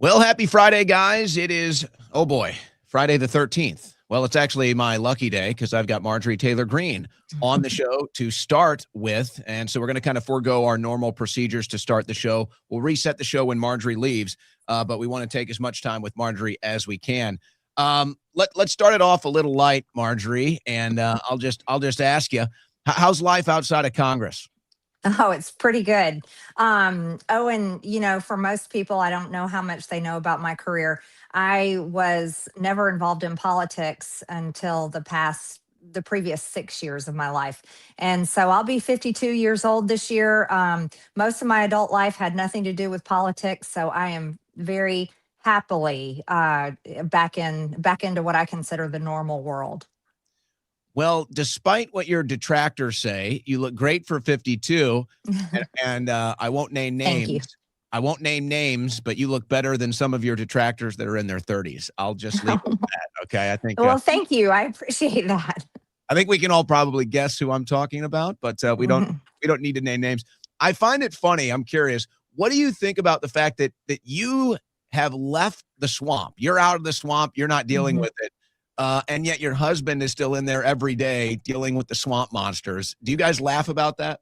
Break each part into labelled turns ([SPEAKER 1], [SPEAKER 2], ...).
[SPEAKER 1] Well, happy Friday, guys. It is, oh boy, Friday the 13th. Well, it's actually my lucky day because I've got Marjorie Taylor Greene on the show to start with. And so we're going to kind of forego our normal procedures to start the show. We'll reset the show when Marjorie leaves, but we want to take as much time with Marjorie as we can. Let's start it off a little light, Marjorie, and I'll just ask you, how's life outside of Congress?
[SPEAKER 2] Oh, it's pretty good. And for most people, I don't know how much they know about my career. I was never involved in politics until the previous 6 years of my life. And so I'll be 52 years old this year. Most of my adult life had nothing to do with politics. So I am very happily back into what I consider the normal world.
[SPEAKER 1] Well, despite what your detractors say, you look great for 52, and I won't name
[SPEAKER 2] Thank you.
[SPEAKER 1] names. I won't name names, but you look better than some of your detractors that are in their 30s. I'll just leave it at that. Okay,
[SPEAKER 2] Well, thank you. I appreciate that.
[SPEAKER 1] I think we can all probably guess who I'm talking about, but we don't need to name names. I find it funny. I'm curious. What do you think about the fact that you have left the swamp? You're out of the swamp. You're not dealing with it. And yet your husband is still in there every day dealing with the swamp monsters. Do you guys laugh about that?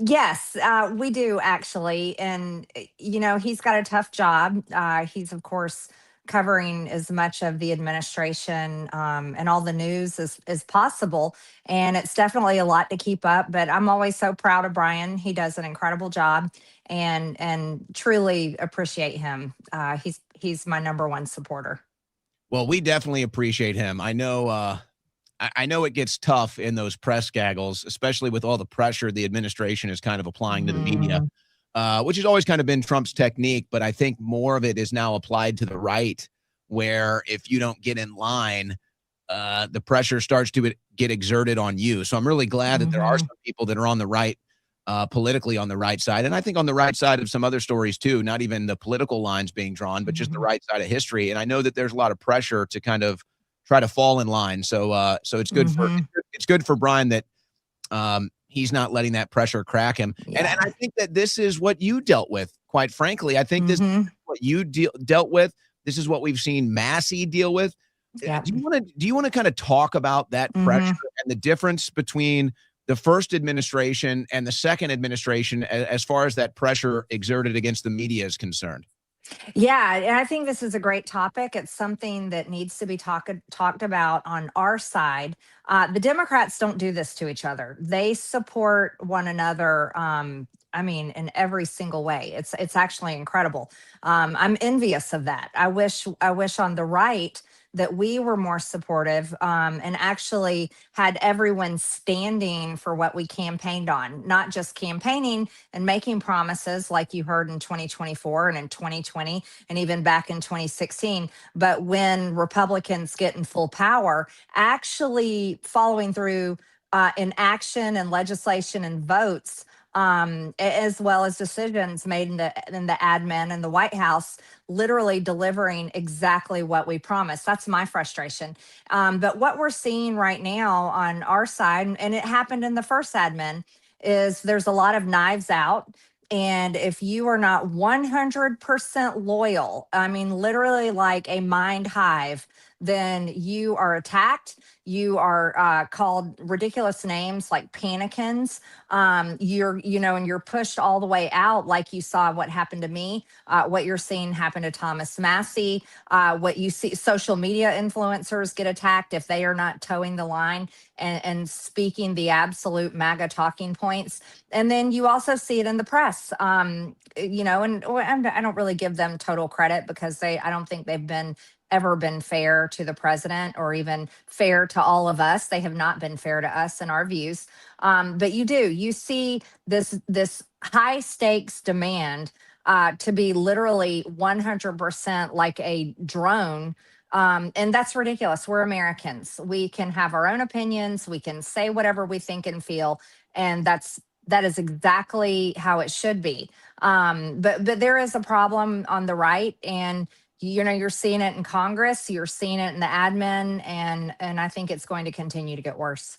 [SPEAKER 2] Yes, we do actually. And, he's got a tough job. He's, of course, covering as much of the administration and all the news as possible. And it's definitely a lot to keep up. But I'm always so proud of Brian. He does an incredible job and truly appreciate him. He's my number one supporter.
[SPEAKER 1] Well, we definitely appreciate him. I know I know it gets tough in those press gaggles, especially with all the pressure the administration is kind of applying to the media,
[SPEAKER 2] Mhm.
[SPEAKER 1] which has always kind of been Trump's technique. But I think more of it is now applied to the right, where if you don't get in line, the pressure starts to get exerted on you. So I'm really glad that there are
[SPEAKER 2] Mhm.
[SPEAKER 1] some people that are on the right, politically on the right side. And I think on the right side of some other stories too, not even the political lines being drawn, but just the
[SPEAKER 2] Mhm.
[SPEAKER 1] right side of history. And I know that there's a lot of pressure to kind of try to fall in line. So
[SPEAKER 2] Mhm.
[SPEAKER 1] it's good for Brian that he's not letting that pressure crack him. And
[SPEAKER 2] Yeah.
[SPEAKER 1] I think that this is what you dealt with. Quite frankly, I think this is
[SPEAKER 2] Mhm.
[SPEAKER 1] what you dealt with. This is what we've seen Massey deal with.
[SPEAKER 2] Yeah.
[SPEAKER 1] Do you want to kind of talk about that pressure
[SPEAKER 2] Mhm.
[SPEAKER 1] and the difference between the first administration and the second administration as far as that pressure exerted against the media is concerned?
[SPEAKER 2] Yeah, and I think this is a great topic. It's something that needs to be talked about on our side. The Democrats don't do this to each other. They support one another. I mean, in every single way. It's actually incredible. I'm envious of that. I wish on the right that we were more supportive and actually had everyone standing for what we campaigned on, not just campaigning and making promises like you heard in 2024 and in 2020 and even back in 2016. But when Republicans get in full power, actually following through in action and legislation and votes, as well as decisions made in the admin and the White House, literally delivering exactly what we promised. That's my frustration. But what we're seeing right now on our side, and it happened in the first admin, is there's a lot of knives out. And if you are not 100% loyal, I mean, literally like a mind hive, then you are attacked. You are called ridiculous names like panikins. And you're pushed all the way out, like you saw what happened to me, what you're seeing happen to Thomas Massey, what you see social media influencers get attacked if they are not towing the line and speaking the absolute MAGA talking points. And then you also see it in the press, and I don't really give them total credit because I don't think they've ever been fair to the president or even fair to all of us. They have not been fair to us in our views. But you see this high stakes demand to be literally 100% like a drone. And that's ridiculous. We're Americans. We can have our own opinions. We can say whatever we think and feel. And that is exactly how it should be. But there is a problem on the right, and you're seeing it in Congress, you're seeing it in the admin, and I think it's going to continue to get worse.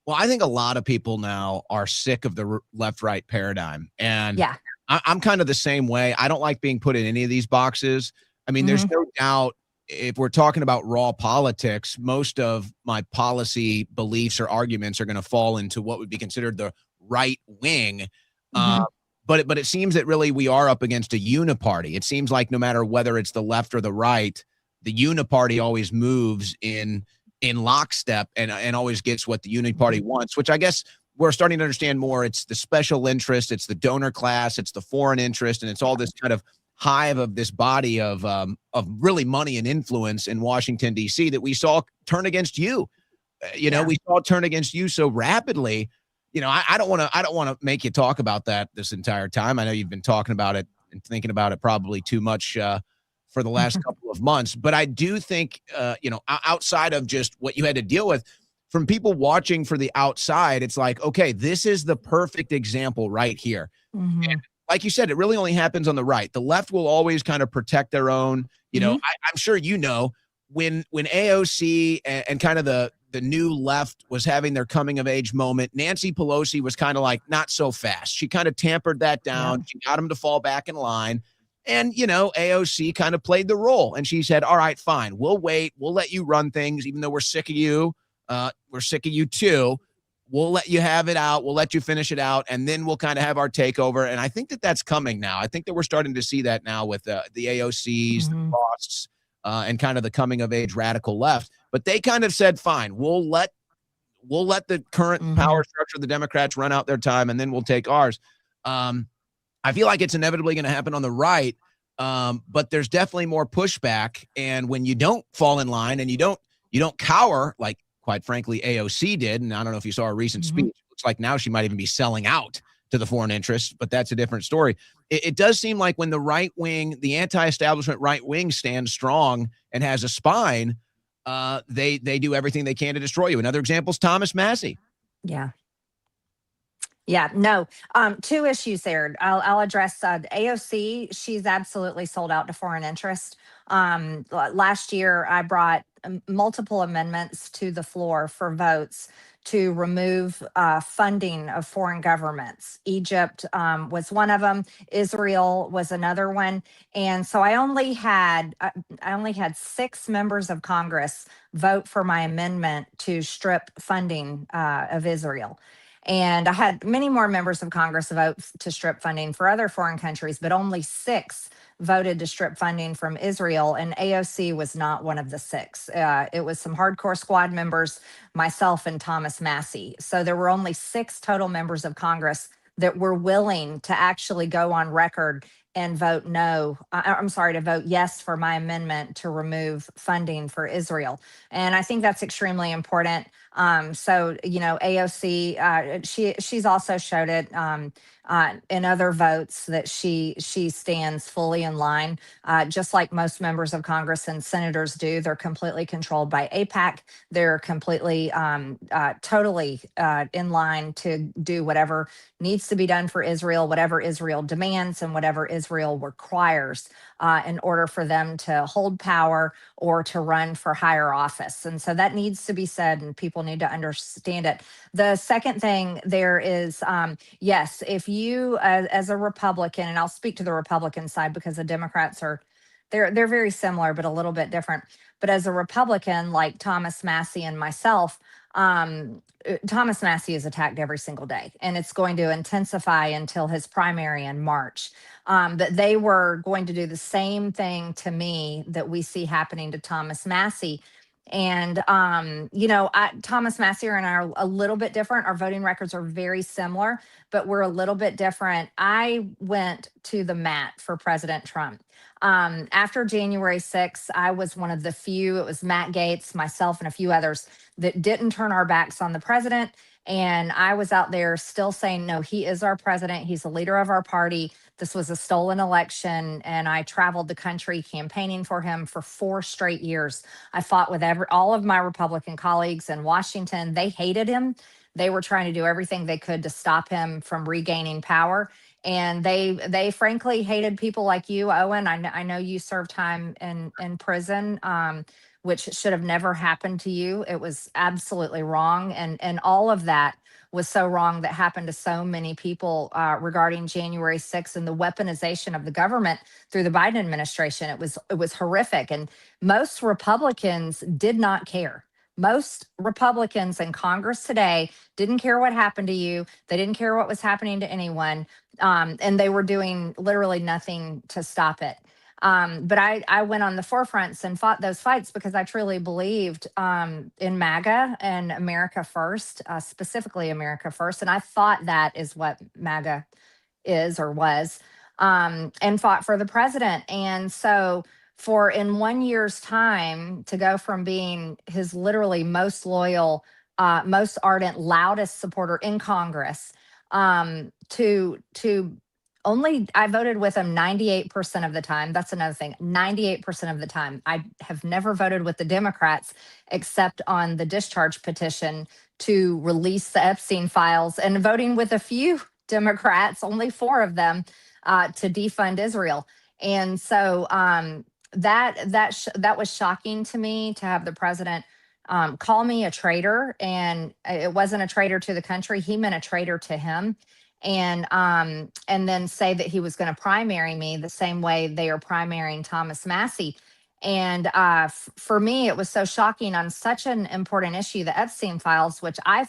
[SPEAKER 1] Well, I think a lot of people now are sick of the left right paradigm. And
[SPEAKER 2] Yeah.
[SPEAKER 1] I'm kind of the same way. I don't like being put in any of these boxes. I mean, there's no doubt if we're talking about raw politics, most of my policy beliefs or arguments are going to fall into what would be considered the right wing. But it seems that really we are up against a uni-party. It seems like no matter whether it's the left or the right, the uni-party always moves in lockstep and always gets what the uni-party wants, which I guess we're starting to understand more. It's the special interest, it's the donor class, it's the foreign interest, and it's all this kind of hive of this body of really money and influence in Washington, D.C. that we saw turn against you. We saw it turn against you so rapidly. I don't want to make you talk about that this entire time. I know you've been talking about it and thinking about it probably too much for the last couple of months. But I do think, outside of just what you had to deal with, from people watching for the outside, it's like, okay, this is the perfect example right here. And like you said, it really only happens on the right. The left will always kind of protect their own. I'm sure when AOC and kind of the new left was having their coming of age moment, Nancy Pelosi was kind of like, not so fast. She kind of tampered that down. She got him to fall back in line. And, AOC kind of played the role. And she said, all right, fine. We'll wait. We'll let you run things, even though we're sick of you. We're sick of you too. We'll let you have it out. We'll let you finish it out. And then we'll kind of have our takeover. And I think that that's coming now. I think that we're starting to see that now with the AOCs, the Frosts, and kind of the coming of age radical left. But they kind of said, fine, we'll let the current power structure of the Democrats run out their time, and then we'll take ours. I feel like it's inevitably going to happen on the right, but there's definitely more pushback. And when you don't fall in line and you don't cower, like quite frankly AOC did, and I don't know if you saw her recent speech. It looks like now she might even be selling out to the foreign interests, but that's a different story. It does seem like when the right wing, the anti-establishment right wing, stands strong and has a spine, they do everything they can to destroy you. Another example is Thomas Massie.
[SPEAKER 2] No, two issues there. I'll address AOC. She's absolutely sold out to foreign interest. Last year, I brought multiple amendments to the floor for votes to remove funding of foreign governments. Egypt was one of them. Israel was another one. And so I only had 6 members of Congress vote for my amendment to strip funding of Israel. And I had many more members of Congress vote to strip funding for other foreign countries, but only 6 voted to strip funding from Israel. And AOC was not one of the 6. It was some hardcore squad members, myself, and Thomas Massie. So there were only 6 total members of Congress that were willing to actually go on record and vote to vote yes for my amendment to remove funding for Israel. And I think that's extremely important. AOC, she's also showed it in other votes that she stands fully in line, just like most members of Congress and senators do. They're completely controlled by AIPAC. They're completely, totally in line to do whatever needs to be done for Israel, whatever Israel demands and whatever Israel requires in order for them to hold power or to run for higher office. And so that needs to be said, and people need to understand it. The second thing there is, yes, if you, as a Republican, and I'll speak to the Republican side because the Democrats they're very similar, but a little bit different. But as a Republican, like Thomas Massie and myself, Thomas Massie is attacked every single day, and it's going to intensify until his primary in March. But they were going to do the same thing to me that we see happening to Thomas Massie. And, Thomas Massie and I are a little bit different. Our voting records are very similar, but we're a little bit different. I went to the mat for President Trump. After January 6th, I was one of the few, it was Matt Gaetz, myself, and a few others that didn't turn our backs on the president. And I was out there still saying, no, he is our president. He's the leader of our party. This was a stolen election. And I traveled the country campaigning for him for 4 straight years. I fought with all of my Republican colleagues in Washington. They hated him. They were trying to do everything they could to stop him from regaining power. And they frankly hated people like you, Owen. I know you served time in prison, which should have never happened to you. It was absolutely wrong. And all of that was so wrong that happened to so many people regarding January 6th and the weaponization of the government through the Biden administration. It was horrific, and most Republicans did not care. Most Republicans in Congress today didn't care what happened to you. They didn't care what was happening to anyone, and they were doing literally nothing to stop it. But I went on the forefronts and fought those fights because I truly believed in MAGA and America first, specifically America first. And I thought that is what MAGA is or was, and fought for the president. And so for in 1 year's time to go from being his literally most loyal, most ardent, loudest supporter in Congress, to only I voted with him 98% of the time. That's another thing. 98% of the time. I have never voted with the Democrats except on the discharge petition to release the Epstein files, and voting with a few Democrats, only 4 of them, to defund Israel. And so that was shocking to me, to have the president call me a traitor, and it wasn't a traitor to the country. He meant a traitor to him. And then say that he was going to primary me the same way they are primarying Thomas Massey. And for me, it was so shocking on such an important issue, the Epstein files, which I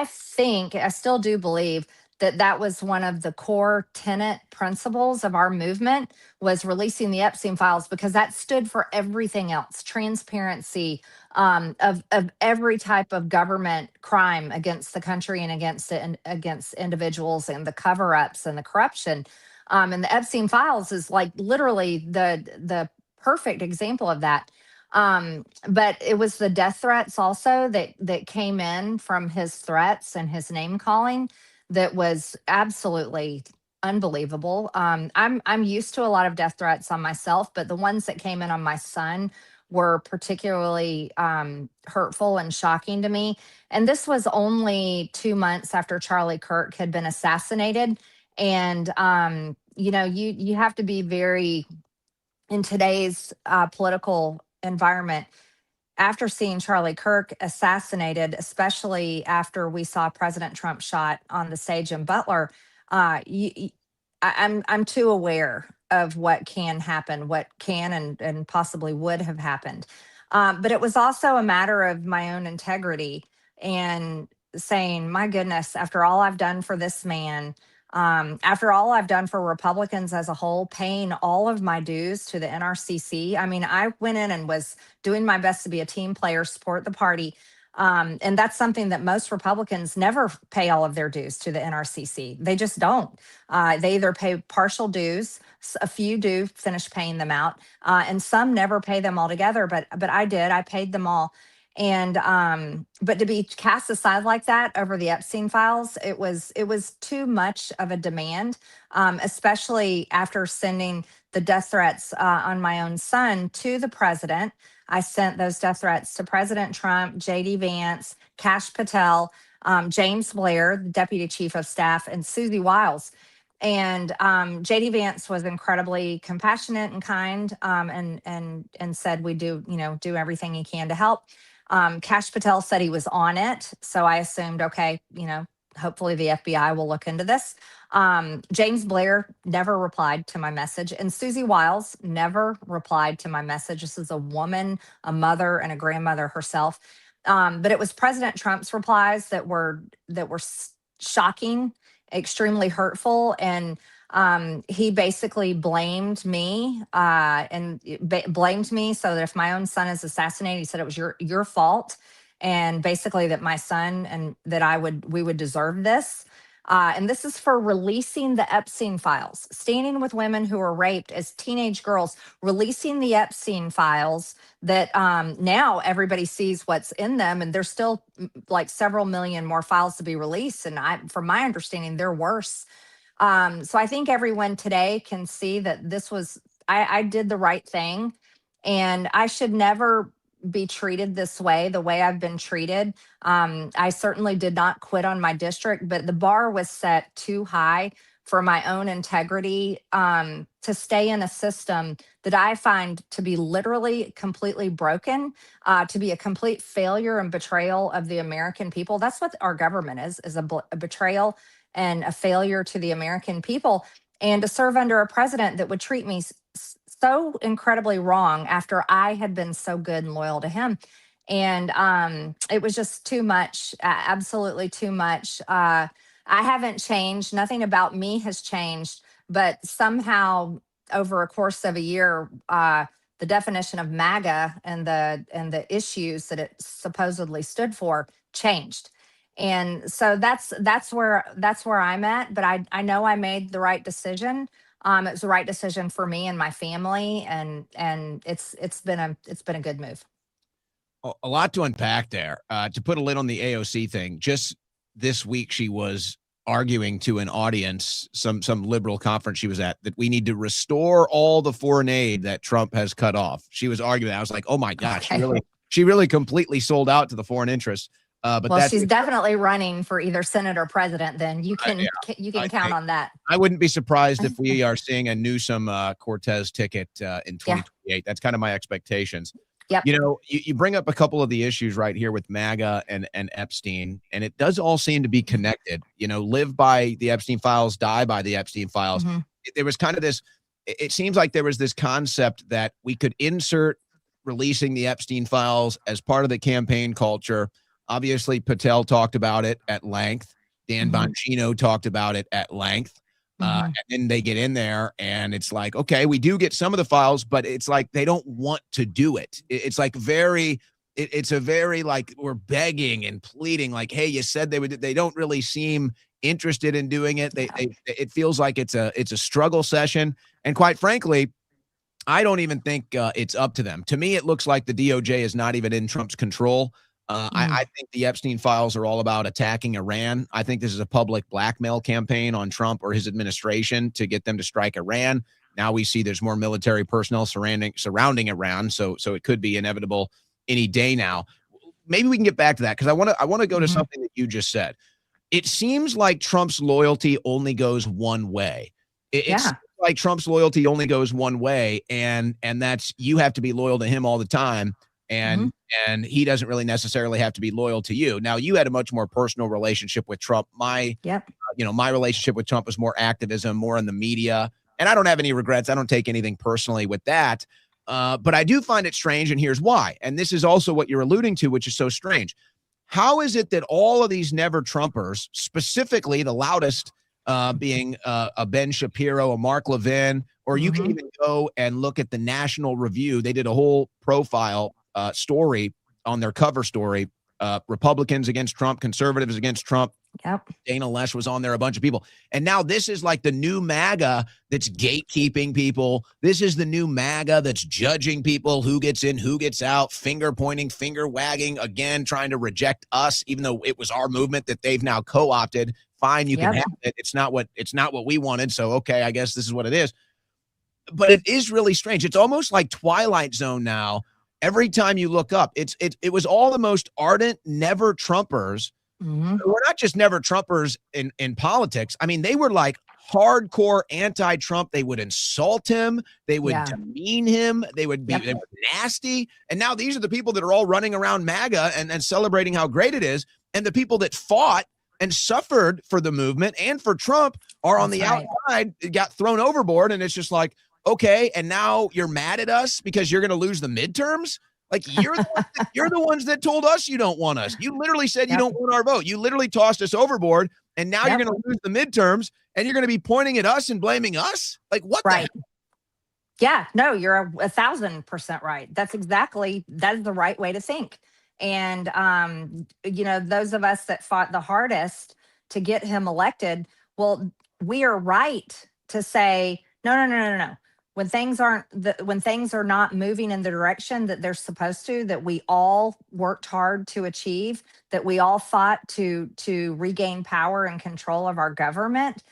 [SPEAKER 2] think, I still do believe that was one of the core tenet principles of our movement, was releasing the Epstein files, because that stood for everything else: transparency of every type of government crime against the country and against individuals, and the cover-ups and the corruption. And the Epstein files is like literally the perfect example of that. But it was the death threats also that came in from his threats and his name calling that was absolutely unbelievable. I'm used to a lot of death threats on myself, but the ones that came in on my son were particularly hurtful and shocking to me. And this was only 2 months after Charlie Kirk had been assassinated. And you have to be very, in today's political environment, after seeing Charlie Kirk assassinated, especially after we saw President Trump shot on the stage in Butler, I'm too aware of what can happen, what can and possibly would have happened. But it was also a matter of my own integrity, and saying, my goodness, after all I've done for this man, after all I've done for Republicans as a whole, paying all of my dues to the NRCC. I mean, I went in and was doing my best to be a team player, support the party. And that's something that most Republicans never pay all of their dues to the NRCC. They just don't. They either pay partial dues, a few do finish paying them out, and some never pay them altogether. But I did. I paid them all. And but to be cast aside like that over the Epstein files, it was too much of a demand, especially after sending the death threats on my own son to the president. I sent those death threats to President Trump, JD Vance, Kash Patel, James Blair, the deputy chief of staff, and Susie Wiles. And JD Vance was incredibly compassionate and kind, and said we do everything he can to help. Kash Patel said he was on it. So I assumed, okay, hopefully the FBI will look into this. James Blair never replied to my message, and Susie Wiles never replied to my message. This is a woman, a mother, and a grandmother herself. But it was President Trump's replies that were shocking, extremely hurtful, and he basically blamed me, blamed me so that if my own son is assassinated, he said it was your fault, and basically that my son and that we would deserve this. And this is for releasing the Epstein files, standing with women who were raped as teenage girls, releasing the Epstein files that now everybody sees what's in them. And there's still like several million more files to be released. And from my understanding, they're worse. So I think everyone today can see that I did the right thing, and I should never be treated this way, the way I've been treated. I certainly did not quit on my district, but the bar was set too high for my own integrity, to stay in a system that I find to be literally completely broken, to be a complete failure and betrayal of the American people. That's what our government is a betrayal and a failure to the American people. And to serve under a president that would treat me so incredibly wrong after I had been so good and loyal to him. And it was just too much, absolutely too much. I haven't changed. Nothing about me has changed, but somehow over a course of a year, the definition of MAGA and the issues that it supposedly stood for changed. And so that's where I'm at. But I know I made the right decision. It was the right decision for me and my family, and it's been a good move.
[SPEAKER 1] A lot to unpack there. To put a lid on the AOC thing, just this week she was arguing to an audience, some liberal conference she was at, that we need to restore all the foreign aid that Trump has cut off. She was arguing. I was like, oh my gosh,
[SPEAKER 2] Okay.
[SPEAKER 1] she really completely sold out to the foreign interests. But
[SPEAKER 2] Well,
[SPEAKER 1] that's
[SPEAKER 2] she's definitely running for either Senate or president. Then you can count on that.
[SPEAKER 1] I wouldn't be surprised if we are seeing a Newsom Cortez ticket in 2028. Yeah. That's kind of my expectations.
[SPEAKER 2] Yep.
[SPEAKER 1] You know, you bring up a couple of the issues right here with MAGA and Epstein, and it does all seem to be connected. You know, live by the Epstein files, die by the Epstein files. Mm-hmm. There was kind of this, it seems like there was this concept that we could insert releasing the Epstein files as part of the campaign culture. Obviously, Patel talked about it at length. Dan Bongino talked about it at length. And then they get in there and it's like, okay, we do get some of the files, but it's like they don't want to do it. It's like it's a very like we're begging and pleading like, hey, you said they would. They don't really seem interested in doing it. It feels like it's a struggle session. And quite frankly, I don't even think it's up to them. To me, it looks like the DOJ is not even in Trump's control. I think the Epstein files are all about attacking Iran. I think this is a public blackmail campaign on Trump or his administration to get them to strike Iran. Now we see there's more military personnel surrounding Iran, so it could be inevitable any day now. Maybe we can get back to that because I want to go to something that you just said. It seems like Trump's loyalty only goes one way. It's like Trump's loyalty only goes one way, and that's you have to be loyal to him all the time. And he doesn't really necessarily have to be loyal to you. Now, you had a much more personal relationship with Trump. My relationship with Trump was more activism, more in the media. And I don't have any regrets. I don't take anything personally with that. But I do find it strange, and here's why. And this is also what you're alluding to, which is so strange. How is it that all of these never Trumpers, specifically the loudest being a Ben Shapiro, a Mark Levin, or you can even go and look at the National Review. They did a whole profile story on their cover story, Republicans against Trump, conservatives against Trump.
[SPEAKER 2] Yep.
[SPEAKER 1] Dana Lesh was on there, a bunch of people. And now this is like the new MAGA that's gatekeeping people. This is the new MAGA that's judging people, who gets in, who gets out, finger pointing, finger wagging, again, trying to reject us, even though it was our movement that they've now co-opted. Fine, you can have it. It's not what we wanted. So, okay, I guess this is what it is. But it is really strange. It's almost like Twilight Zone now. Every time you look up, it was all the most ardent never Trumpers. We're not just never Trumpers in politics. I mean, they were like hardcore anti-Trump. They would insult him. They would demean him. They would be they were nasty. And now these are the people that are all running around MAGA and celebrating how great it is. And the people that fought and suffered for the movement and for Trump are on the outside, got thrown overboard. And it's just like, okay, and now you're mad at us because you're going to lose the midterms? Like, you're the ones that told us you don't want us. You literally said you don't want our vote. You literally tossed us overboard, and now you're going to lose the midterms, and you're going to be pointing at us and blaming us? Like, what the heck?
[SPEAKER 2] Yeah, no, you're 1,000% right. That is the right way to think. And, those of us that fought the hardest to get him elected, well, we are right to say, no. When things are not moving in the direction that they're supposed to, that we all worked hard to achieve, that we all fought to regain power and control of our government,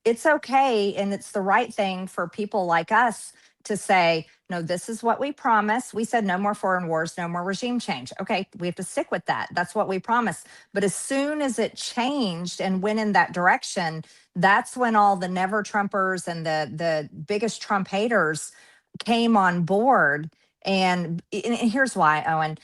[SPEAKER 2] it's okay and it's the right thing for people like us to say, no, this is what we promised. We said no more foreign wars, no more regime change. Okay, we have to stick with that. That's what we promised. But as soon as it changed and went in that direction, that's when all the never Trumpers and the biggest Trump haters came on board. And here's why, Owen.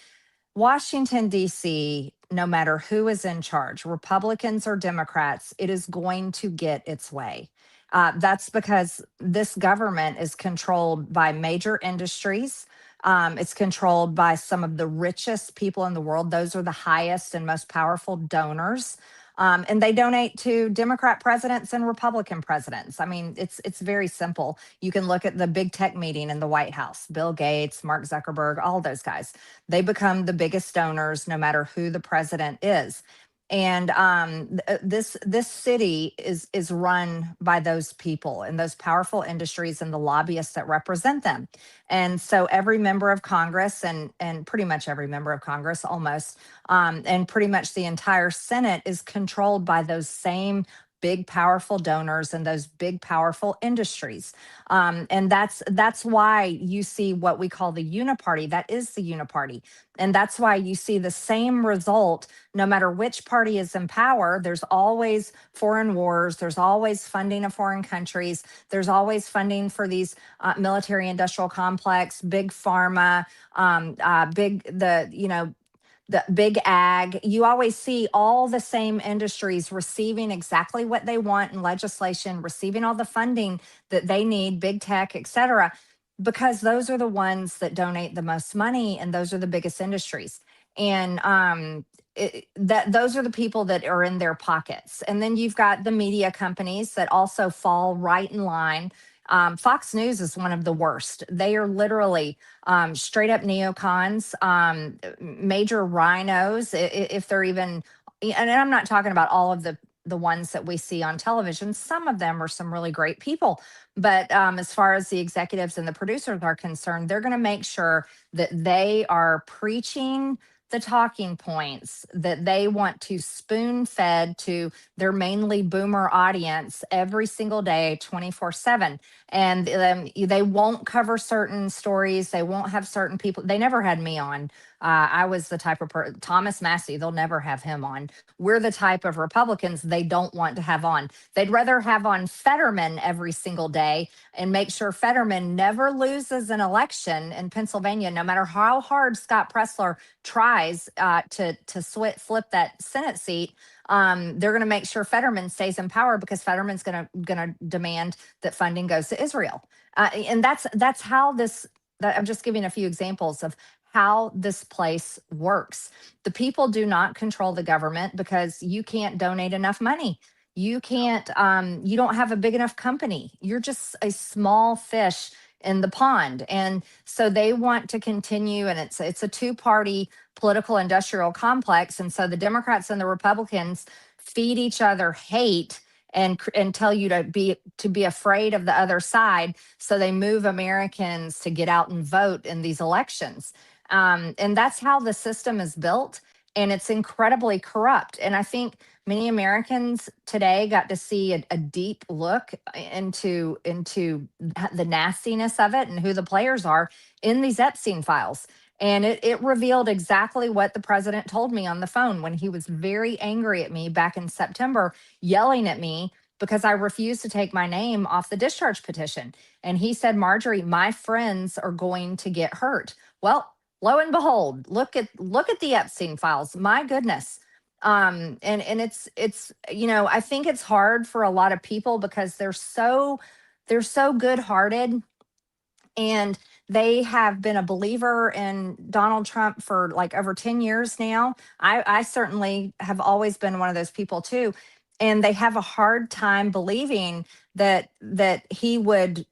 [SPEAKER 2] Washington, D.C., no matter who is in charge, Republicans or Democrats, it is going to get its way. That's because this government is controlled by major industries. It's controlled by some of the richest people in the world. Those are the highest and most powerful donors. And they donate to Democrat presidents and Republican presidents. I mean, it's very simple. You can look at the big tech meeting in the White House, Bill Gates, Mark Zuckerberg, all those guys. They become the biggest donors no matter who the president is. And this city is run by those people and those powerful industries and the lobbyists that represent them. And so every member of Congress and pretty much every member of Congress almost and pretty much the entire Senate is controlled by those same big powerful donors and those big powerful industries. And that's why you see what we call the uni-party. That is the uni-party. And that's why you see the same result no matter which party is in power. There's always foreign wars. There's always funding of foreign countries. There's always funding for these military industrial complex, big pharma, the big ag. You always see all the same industries receiving exactly what they want in legislation, receiving all the funding that they need, big tech, et cetera, because those are the ones that donate the most money and those are the biggest industries. And those are the people that are in their pockets. And then you've got the media companies that also fall right in line. Fox News is one of the worst. They are literally straight up neocons, major rhinos, if they're even, and I'm not talking about all of the ones that we see on television. Some of them are some really great people. But as far as the executives and the producers are concerned, they're going to make sure that they are preaching the talking points that they want to spoon fed to their mainly boomer audience every single day, 24/7. And they won't cover certain stories. They won't have certain people. They never had me on. I was the type of Thomas Massey, they'll never have him on. We're the type of Republicans they don't want to have on. They'd rather have on Fetterman every single day and make sure Fetterman never loses an election in Pennsylvania, no matter how hard Scott Pressler tries to flip that Senate seat. They're going to make sure Fetterman stays in power because Fetterman's going to demand that funding goes to Israel. And that's how this. I'm just giving a few examples of how this place works. The people do not control the government because you can't donate enough money. You can't. You don't have a big enough company. You're just a small fish in the pond, and so they want to continue. And it's a two-party political industrial complex, and so the Democrats and the Republicans feed each other hate and tell you to be afraid of the other side, so they move Americans to get out and vote in these elections. And that's how the system is built, and it's incredibly corrupt. And I think many Americans today got to see a deep look into the nastiness of it and who the players are in these Epstein files. And it revealed exactly what the president told me on the phone when he was very angry at me back in September, yelling at me because I refused to take my name off the discharge petition. And he said, Marjorie, my friends are going to get hurt. Well, lo and behold, look at the Epstein files. My goodness. And it's I think it's hard for a lot of people because they're so good-hearted, and they have been a believer in Donald Trump for like over 10 years now. I certainly have always been one of those people too. And they have a hard time believing that he would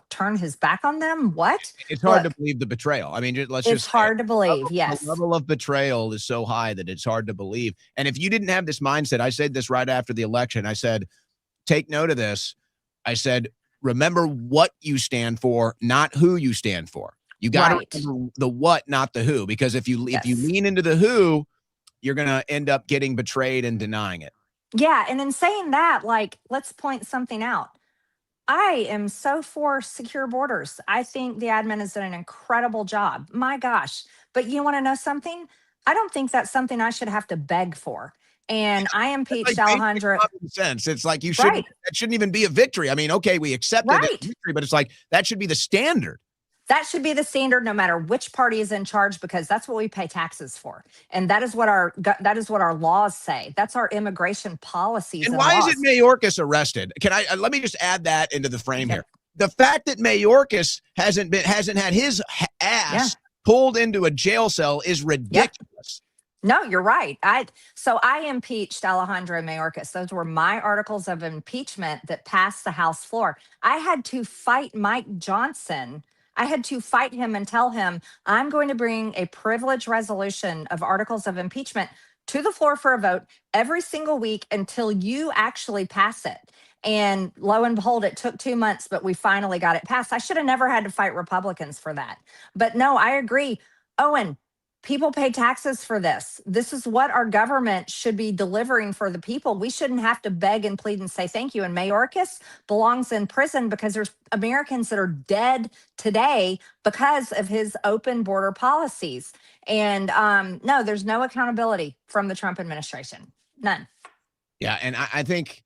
[SPEAKER 2] turn his back on them. What?
[SPEAKER 1] It's hard to
[SPEAKER 2] Look,
[SPEAKER 1] believe the betrayal. I mean, let's
[SPEAKER 2] it's
[SPEAKER 1] just say it.
[SPEAKER 2] hard to believe.
[SPEAKER 1] The
[SPEAKER 2] Yes.
[SPEAKER 1] level of betrayal is so high that it's hard to believe. And if you didn't have this mindset, I said this right after the election. I said, take note of this. I said, remember what you stand for, not who you stand for. You got to
[SPEAKER 2] Right.
[SPEAKER 1] remember the what, not the who, because if you
[SPEAKER 2] Yes.
[SPEAKER 1] lean into the who, you're going to end up getting betrayed and denying it.
[SPEAKER 2] Yeah. And in saying that, like, let's point something out. I am so for secure borders. I think the admin has done an incredible job. My gosh. But you want to know something? I don't think that's something I should have to beg for. And I
[SPEAKER 1] It's
[SPEAKER 2] impeached
[SPEAKER 1] like basic
[SPEAKER 2] Alejandro.
[SPEAKER 1] common sense. It's like
[SPEAKER 2] Right.
[SPEAKER 1] that shouldn't even be a victory. I mean, okay, we accepted it
[SPEAKER 2] Right.
[SPEAKER 1] victory, but it's like that should be the standard.
[SPEAKER 2] That should be the standard no matter which party is in charge, because that's what we pay taxes for. And that is what our laws say. That's our immigration policies
[SPEAKER 1] And
[SPEAKER 2] and
[SPEAKER 1] why is it
[SPEAKER 2] laws.
[SPEAKER 1] Mayorkas arrested? Can I let me just add that into the frame
[SPEAKER 2] Yep.
[SPEAKER 1] here. The fact that Mayorkas hasn't had his ass
[SPEAKER 2] Yeah.
[SPEAKER 1] pulled into a jail cell is
[SPEAKER 2] Yep.
[SPEAKER 1] ridiculous.
[SPEAKER 2] No, you're right. I impeached Alejandro Mayorkas. Those were my articles of impeachment that passed the House floor. I had to fight Mike Johnson. I had to fight him and tell him I'm going to bring a privilege resolution of articles of impeachment to the floor for a vote every single week until you actually pass it. And lo and behold, it took 2 months, but we finally got it passed. I should have never had to fight Republicans for that. But no, I agree. Owen, people pay taxes for this. This is what our government should be delivering for the people. We shouldn't have to beg and plead and say thank you. And Mayorkas belongs in prison because there's Americans that are dead today because of his open border policies. And no, there's no accountability from the Trump administration. None.
[SPEAKER 1] Yeah, and I think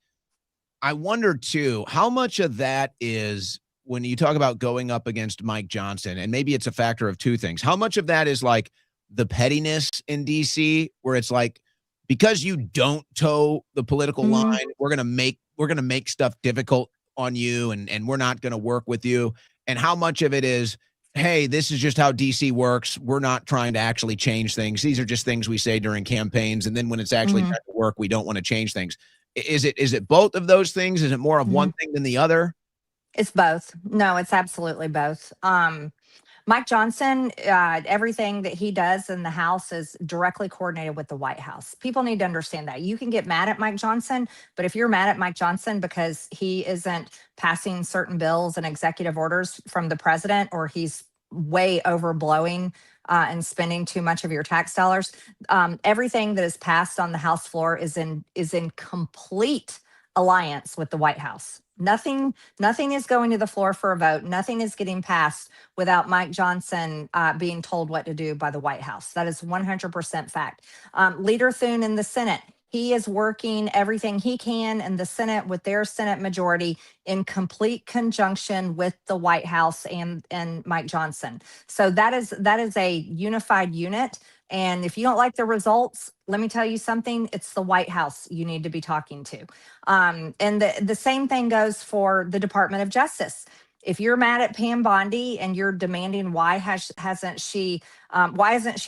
[SPEAKER 1] I wonder too how much of that is when you talk about going up against Mike Johnson, and maybe it's a factor of two things. How much of that is like the pettiness in DC, where it's like, because you don't toe the political line, we're gonna make stuff difficult on you, and we're not gonna work with you. And how much of it is, hey, this is just how DC works. We're not trying to actually change things. These are just things we say during campaigns, and then when it's actually
[SPEAKER 2] Mhm.
[SPEAKER 1] trying to work, we don't want to change things. Is it both of those things? Is it more of one
[SPEAKER 2] Mhm.
[SPEAKER 1] thing than the other?
[SPEAKER 2] It's both. No, it's absolutely both. Mike Johnson, everything that he does in the House is directly coordinated with the White House. People need to understand that. You can get mad at Mike Johnson, but if you're mad at Mike Johnson because he isn't passing certain bills and executive orders from the president, or he's way overblowing and spending too much of your tax dollars, everything that is passed on the House floor is in complete alliance with the White House. Nothing is going to the floor for a vote. Nothing is getting passed without Mike Johnson being told what to do by the White House. That is 100% fact. Leader Thune in the Senate, he is working everything he can in the Senate with their Senate majority in complete conjunction with the White House and Mike Johnson. So that is a unified unit. And if you don't like the results, let me tell you something, it's the White House you need to be talking to. And the same thing goes for the Department of Justice. If you're mad at Pam Bondi and you're demanding why isn't she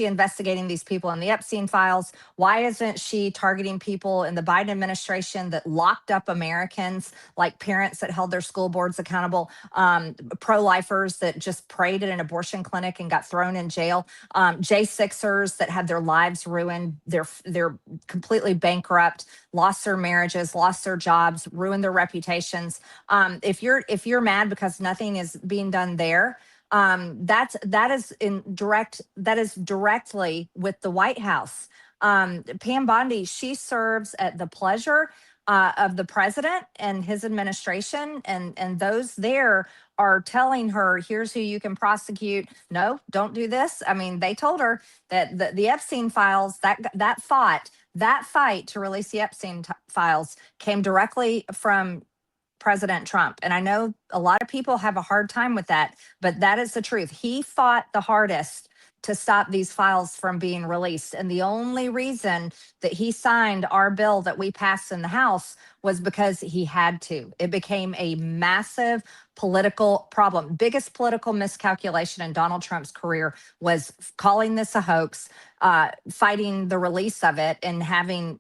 [SPEAKER 2] investigating these people in the Epstein files? Why isn't she targeting people in the Biden administration that locked up Americans, like parents that held their school boards accountable, pro-lifers that just prayed at an abortion clinic and got thrown in jail, J6ers that had their lives ruined, they're completely bankrupt, lost their marriages, lost their jobs, ruined their reputations. If you're mad because nothing is being done there, that is directly with the White House. Pam Bondi, she serves at the pleasure of the president and his administration, and those there are telling her, here's who you can prosecute. No, don't do this. I mean, they told her that the Epstein files, that fight to release the Epstein files came directly from President Trump. And I know a lot of people have a hard time with that, but that is the truth. He fought the hardest to stop these files from being released. And the only reason that he signed our bill that we passed in the House was because he had to. It became a massive political problem. Biggest political miscalculation in Donald Trump's career was calling this a hoax, fighting the release of it, and having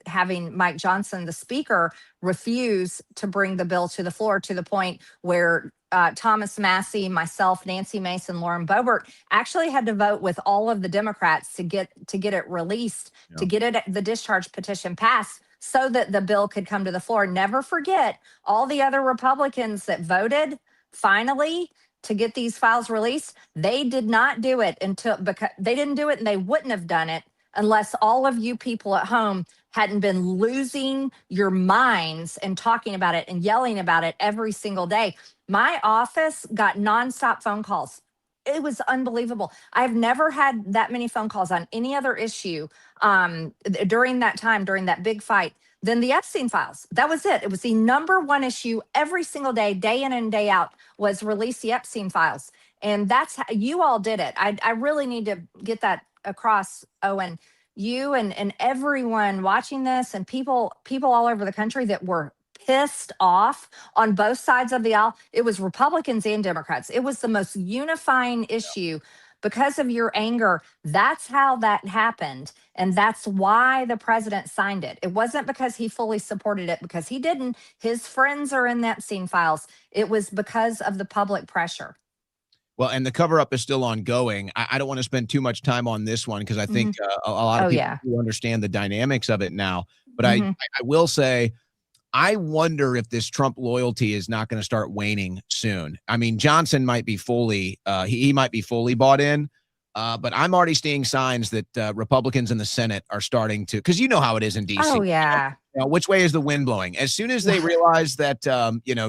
[SPEAKER 2] Mike Johnson, the speaker, refuse to bring the bill to the floor, to the point where Thomas Massey, myself, Nancy Mason, Lauren Boebert actually had to vote with all of the Democrats to get it released, to get the discharge petition passed, so that the bill could come to the floor. Never forget all the other Republicans that voted finally to get these files released. They did not do it because they didn't do it, and they wouldn't have done it unless all of you people at home hadn't been losing your minds and talking about it and yelling about it every single day. My office got nonstop phone calls. It was unbelievable. I've never had that many phone calls on any other issue during that time, during that big fight, than the Epstein files. That was it. It was the number one issue every single day in and day out, was release the Epstein files. And that's how you all did it. I really need to get that across, Owen. You and everyone watching this, and people all over the country that were pissed off on both sides of the aisle. It was Republicans and Democrats. It was the most unifying issue because of your anger. That's how that happened. And that's why the president signed it. It wasn't because he fully supported it, because he didn't. His friends are in the Epstein files. It was because of the public pressure.
[SPEAKER 1] Well, and the cover up is still ongoing. I don't want to spend too much time on this one because I think a lot of people do understand the dynamics of it now. But I will say, I wonder if this Trump loyalty is not going to start waning soon. I mean, Johnson might be fully, he might be fully bought in, but I'm already seeing signs that Republicans in the Senate are starting to, because you know how it is in DC.
[SPEAKER 2] Oh, yeah.
[SPEAKER 1] You know, which way is the wind blowing? As soon as they realize that,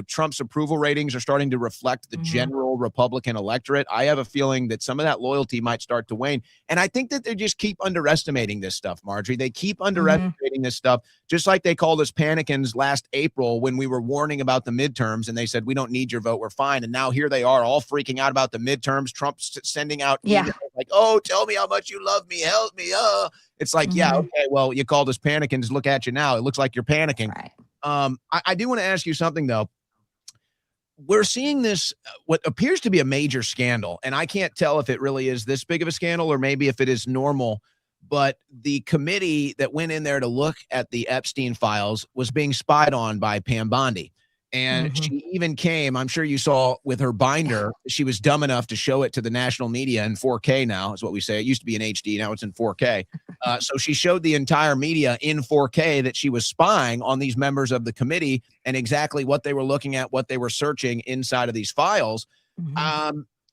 [SPEAKER 1] Trump's approval ratings are starting to reflect the general Republican electorate, I have a feeling that some of that loyalty might start to wane. And I think that they just keep underestimating this stuff, Marjorie. They keep underestimating this stuff, just like they called us panicans last April when we were warning about the midterms, and they said, we don't need your vote, we're fine. And now here they are all freaking out about the midterms. Trump's sending out emails like, oh, tell me how much you love me, help me. It's like, yeah, okay, well, you called us panicans. Look at you now. It looks like you're panicking.
[SPEAKER 2] Right.
[SPEAKER 1] I do want to ask you something, though. We're seeing this, what appears to be a major scandal, and I can't tell if it really is this big of a scandal or maybe if it is normal, but the committee that went in there to look at the Epstein files was being spied on by Pam Bondi. And she even came, I'm sure you saw, with her binder. She was dumb enough to show it to the national media in 4K now, is what we say. It used to be in HD. Now it's in 4K. So she showed the entire media in 4K that she was spying on these members of the committee and exactly what they were looking at, what they were searching inside of these files.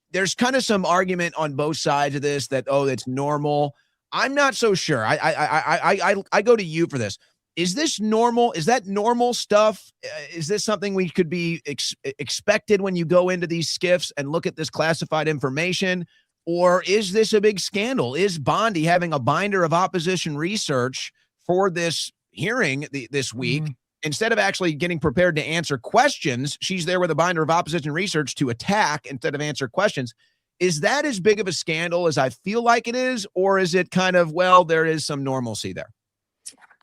[SPEAKER 1] There's kind of some argument on both sides of this that, oh, that's normal. I'm not so sure. I go to you for this. Is this normal? Is that normal stuff? Is this something we could be expected when you go into these skiffs and look at this classified information? Or is this a big scandal? Is Bondi having a binder of opposition research for this hearing this week? Instead of actually getting prepared to answer questions, she's there with a binder of opposition research to attack instead of answer questions. Is that as big of a scandal as I feel like it is? Or is it kind of, well, there is some normalcy there?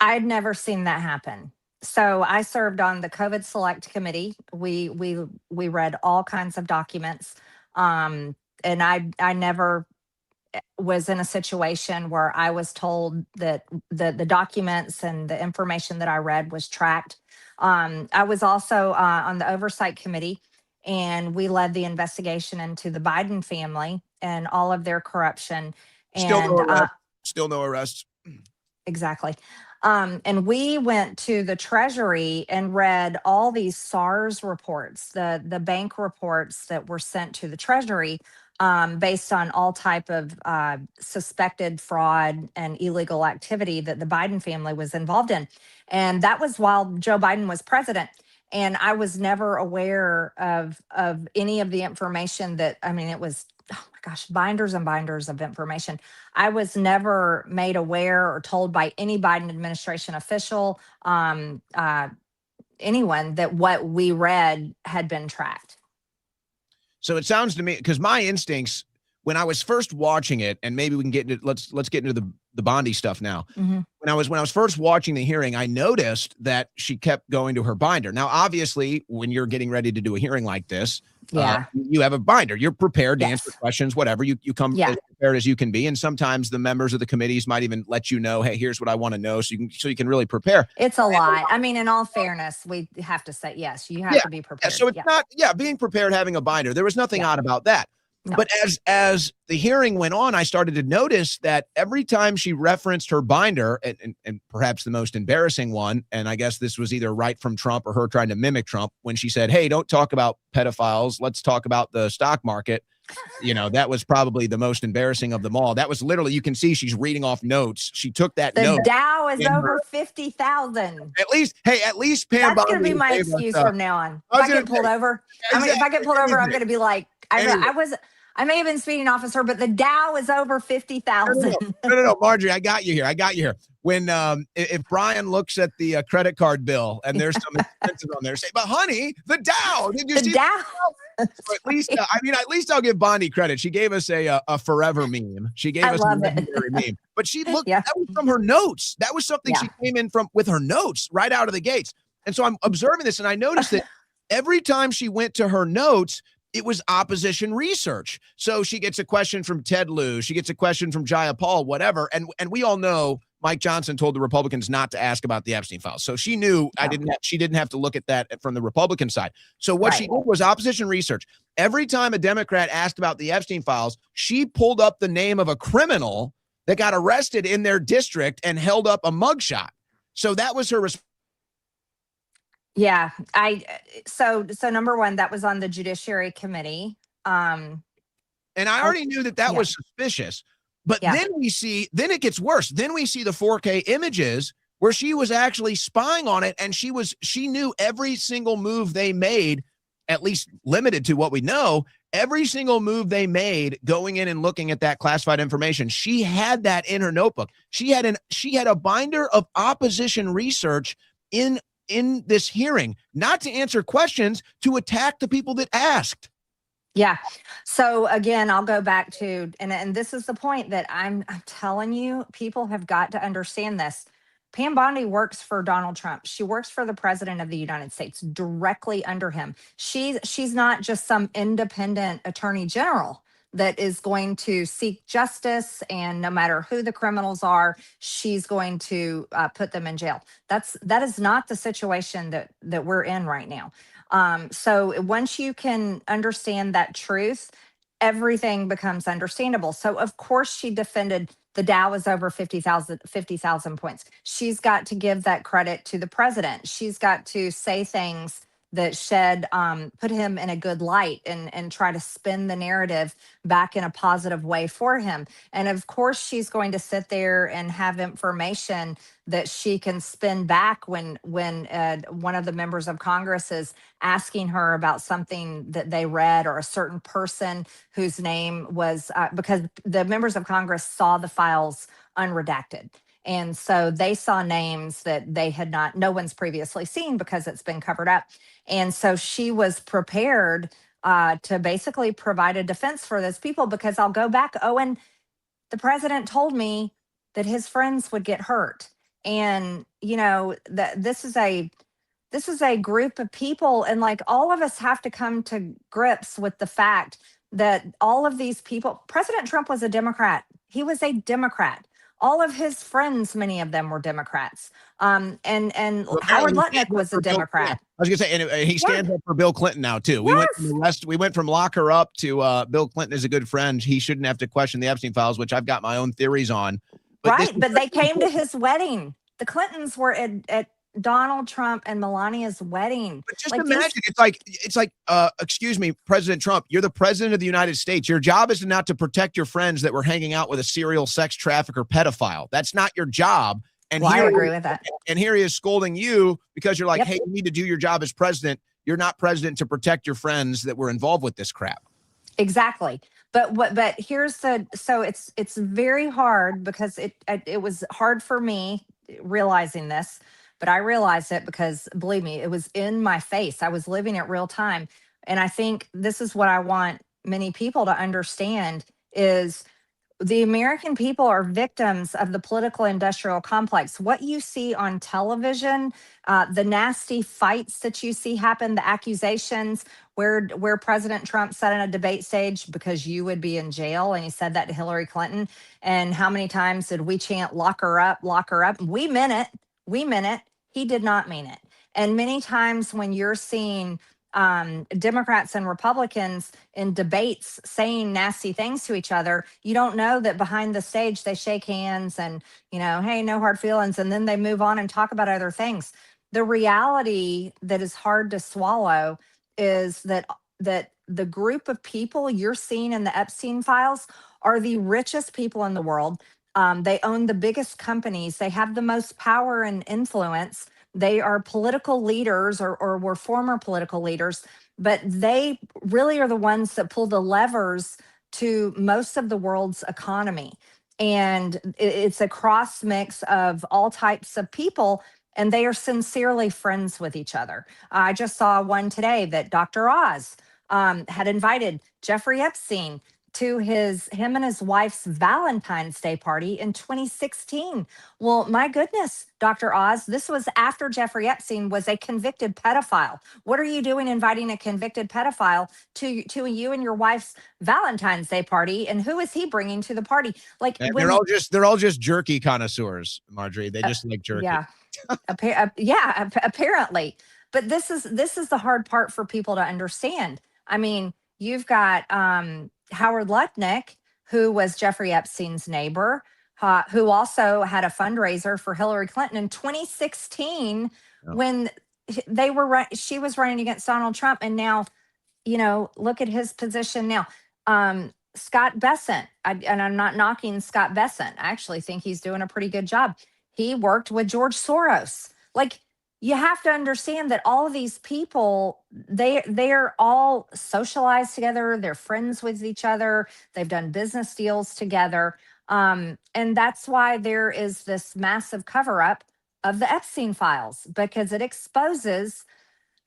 [SPEAKER 2] I'd never seen that happen. So I served on the COVID Select Committee. We read all kinds of documents, and I never was in a situation where I was told that the documents and the information that I read was tracked. I was also on the Oversight Committee, and we led the investigation into the Biden family and all of their corruption.
[SPEAKER 1] Still no arrests.
[SPEAKER 2] Exactly. And we went to the Treasury and read all these SARS reports, the bank reports that were sent to the Treasury based on all type of suspected fraud and illegal activity that the Biden family was involved in. And that was while Joe Biden was president. And I was never aware of any of the information that, I mean, it was, oh my gosh, binders and binders of information. I was never made aware or told by any Biden administration official, anyone, that what we read had been tracked.
[SPEAKER 1] So it sounds to me, because my instincts, when I was first watching it, and maybe we can get into, let's get into the Bondi stuff now. When I was first watching the hearing, I noticed that she kept going to her binder. Now, obviously, when you're getting ready to do a hearing like this, you have a binder. You're prepared to answer questions, whatever. You come as prepared as you can be. And sometimes the members of the committees might even let you know, hey, here's what I want to know, so you can really prepare.
[SPEAKER 2] It's a lot. I mean, in all fairness, we have to say, yes, you have to be prepared.
[SPEAKER 1] So it's not, being prepared, having a binder. There was nothing odd about that.
[SPEAKER 2] No.
[SPEAKER 1] But as the hearing went on, I started to notice that every time she referenced her binder, and perhaps the most embarrassing one, and I guess this was either right from Trump or her trying to mimic Trump, when she said, hey, don't talk about pedophiles, let's talk about the stock market. That was probably the most embarrassing of them all. That was literally, you can see she's reading off notes. She took that note.
[SPEAKER 2] The Dow is over 50,000.
[SPEAKER 1] At least Pam
[SPEAKER 2] That's going to
[SPEAKER 1] Bondi
[SPEAKER 2] be my
[SPEAKER 1] gave us,
[SPEAKER 2] excuse from now on.
[SPEAKER 1] I
[SPEAKER 2] If
[SPEAKER 1] was
[SPEAKER 2] I get
[SPEAKER 1] gonna
[SPEAKER 2] pulled
[SPEAKER 1] say,
[SPEAKER 2] over,
[SPEAKER 1] exactly,
[SPEAKER 2] if I get pulled over, I'm
[SPEAKER 1] anything.
[SPEAKER 2] going to be like, I may have been speeding officer, but the Dow is over 50,000.
[SPEAKER 1] No, Marjorie, I got you here. When if Brian looks at the credit card bill and there's some expenses on there, say, but honey, the Dow. Did you
[SPEAKER 2] The
[SPEAKER 1] see
[SPEAKER 2] Dow.
[SPEAKER 1] at least I'll give Bondi credit. She gave us a forever meme. She gave us a legendary meme. But she looked, that was from her notes. That was something she came in from with her notes right out of the gates. And so I'm observing this, and I noticed that every time she went to her notes, it was opposition research. So she gets a question from Ted Lieu. She gets a question from Jaya Paul, whatever. And we all know Mike Johnson told the Republicans not to ask about the Epstein files. So she knew she didn't have to look at that from the Republican side. So what she did was opposition research. Every time a Democrat asked about the Epstein files, she pulled up the name of a criminal that got arrested in their district and held up a mugshot. So that was her response.
[SPEAKER 2] Yeah, so number one, that was on the Judiciary Committee.
[SPEAKER 1] And I already knew that was suspicious. But then it gets worse. Then we see the 4K images where she was actually spying on it, and she knew every single move they made, at least limited to what we know, every single move they made going in and looking at that classified information. She had that in her notebook. She had a binder of opposition research in this hearing, not to answer questions, to attack the people that asked.
[SPEAKER 2] Yeah. So again, I'll go back to, and this is the point that I'm telling you, people have got to understand this. Pam Bondi works for Donald Trump. She works for the president of the United States, directly under him. She's not just some independent attorney general that is going to seek justice, and no matter who the criminals are, she's going to put them in jail. That is not the situation that we're in right now. So once you can understand that truth, everything becomes understandable. So of course she defended the Dow is over 50,000 points. She's got to give that credit to the president. She's got to say things that put him in a good light and try to spin the narrative back in a positive way for him. And of course, she's going to sit there and have information that she can spin back when one of the members of Congress is asking her about something that they read, or a certain person whose name was, because the members of Congress saw the files unredacted. And so they saw names that no one's previously seen because it's been covered up. And so she was prepared to basically provide a defense for those people, because I'll go back, Owen, the president told me that his friends would get hurt. And, that this is a group of people, and like all of us have to come to grips with the fact that all of these people, President Trump was a Democrat. He was a Democrat. All of his friends, many of them were Democrats. And Howard Lutnick was a Democrat.
[SPEAKER 1] I was gonna say, and he stands up for Bill Clinton now too. We went from lock her up to Bill Clinton is a good friend. He shouldn't have to question the Epstein files, which I've got my own theories on.
[SPEAKER 2] But they came to his wedding. The Clintons were at Donald Trump and Melania's wedding.
[SPEAKER 1] But just imagine, it's like, excuse me, President Trump, you're the president of the United States. Your job is not to protect your friends that were hanging out with a serial sex trafficker pedophile. That's not your job. And
[SPEAKER 2] I agree with that.
[SPEAKER 1] And here he is scolding you because you're like, hey, you need to do your job as president. You're not president to protect your friends that were involved with this crap.
[SPEAKER 2] Exactly. But here's so it's very hard, because it was hard for me realizing this. But I realized it because, believe me, it was in my face. I was living it real time. And I think this is what I want many people to understand is the American people are victims of the political industrial complex. What you see on television, the nasty fights that you see happen, the accusations where President Trump said in a debate stage, because you would be in jail, and he said that to Hillary Clinton. And how many times did we chant, lock her up, lock her up? We meant it. We meant it. He did not mean it. And many times when you're seeing Democrats and Republicans in debates saying nasty things to each other, you don't know that behind the stage they shake hands and, hey, no hard feelings. And then they move on and talk about other things. The reality that is hard to swallow is that the group of people you're seeing in the Epstein files are the richest people in the world. They own the biggest companies. They have the most power and influence. They are political leaders or were former political leaders, but they really are the ones that pull the levers to most of the world's economy. And it's a cross mix of all types of people, and they are sincerely friends with each other. I just saw one today that Dr. Oz had invited Jeffrey Epstein to him and his wife's Valentine's Day party in 2016. Well, my goodness, Dr. Oz, this was after Jeffrey Epstein was a convicted pedophile. What are you doing inviting a convicted pedophile to you and your wife's Valentine's Day party? And who is he bringing to the party? Like,
[SPEAKER 1] And they're all just jerky connoisseurs, Marjorie. They just like jerky.
[SPEAKER 2] Yeah, apparently. But this is the hard part for people to understand. I mean, you've got Howard Lutnick, who was Jeffrey Epstein's neighbor, who also had a fundraiser for Hillary Clinton in 2016 when she was running against Donald Trump. And now, look at his position now. Scott Bessent, and I'm not knocking Scott Bessent. I actually think he's doing a pretty good job. He worked with George Soros. Like, you have to understand that all of these people, they're all socialized together. They're friends with each other. They've done business deals together. And that's why there is this massive cover up of the Epstein files, because it exposes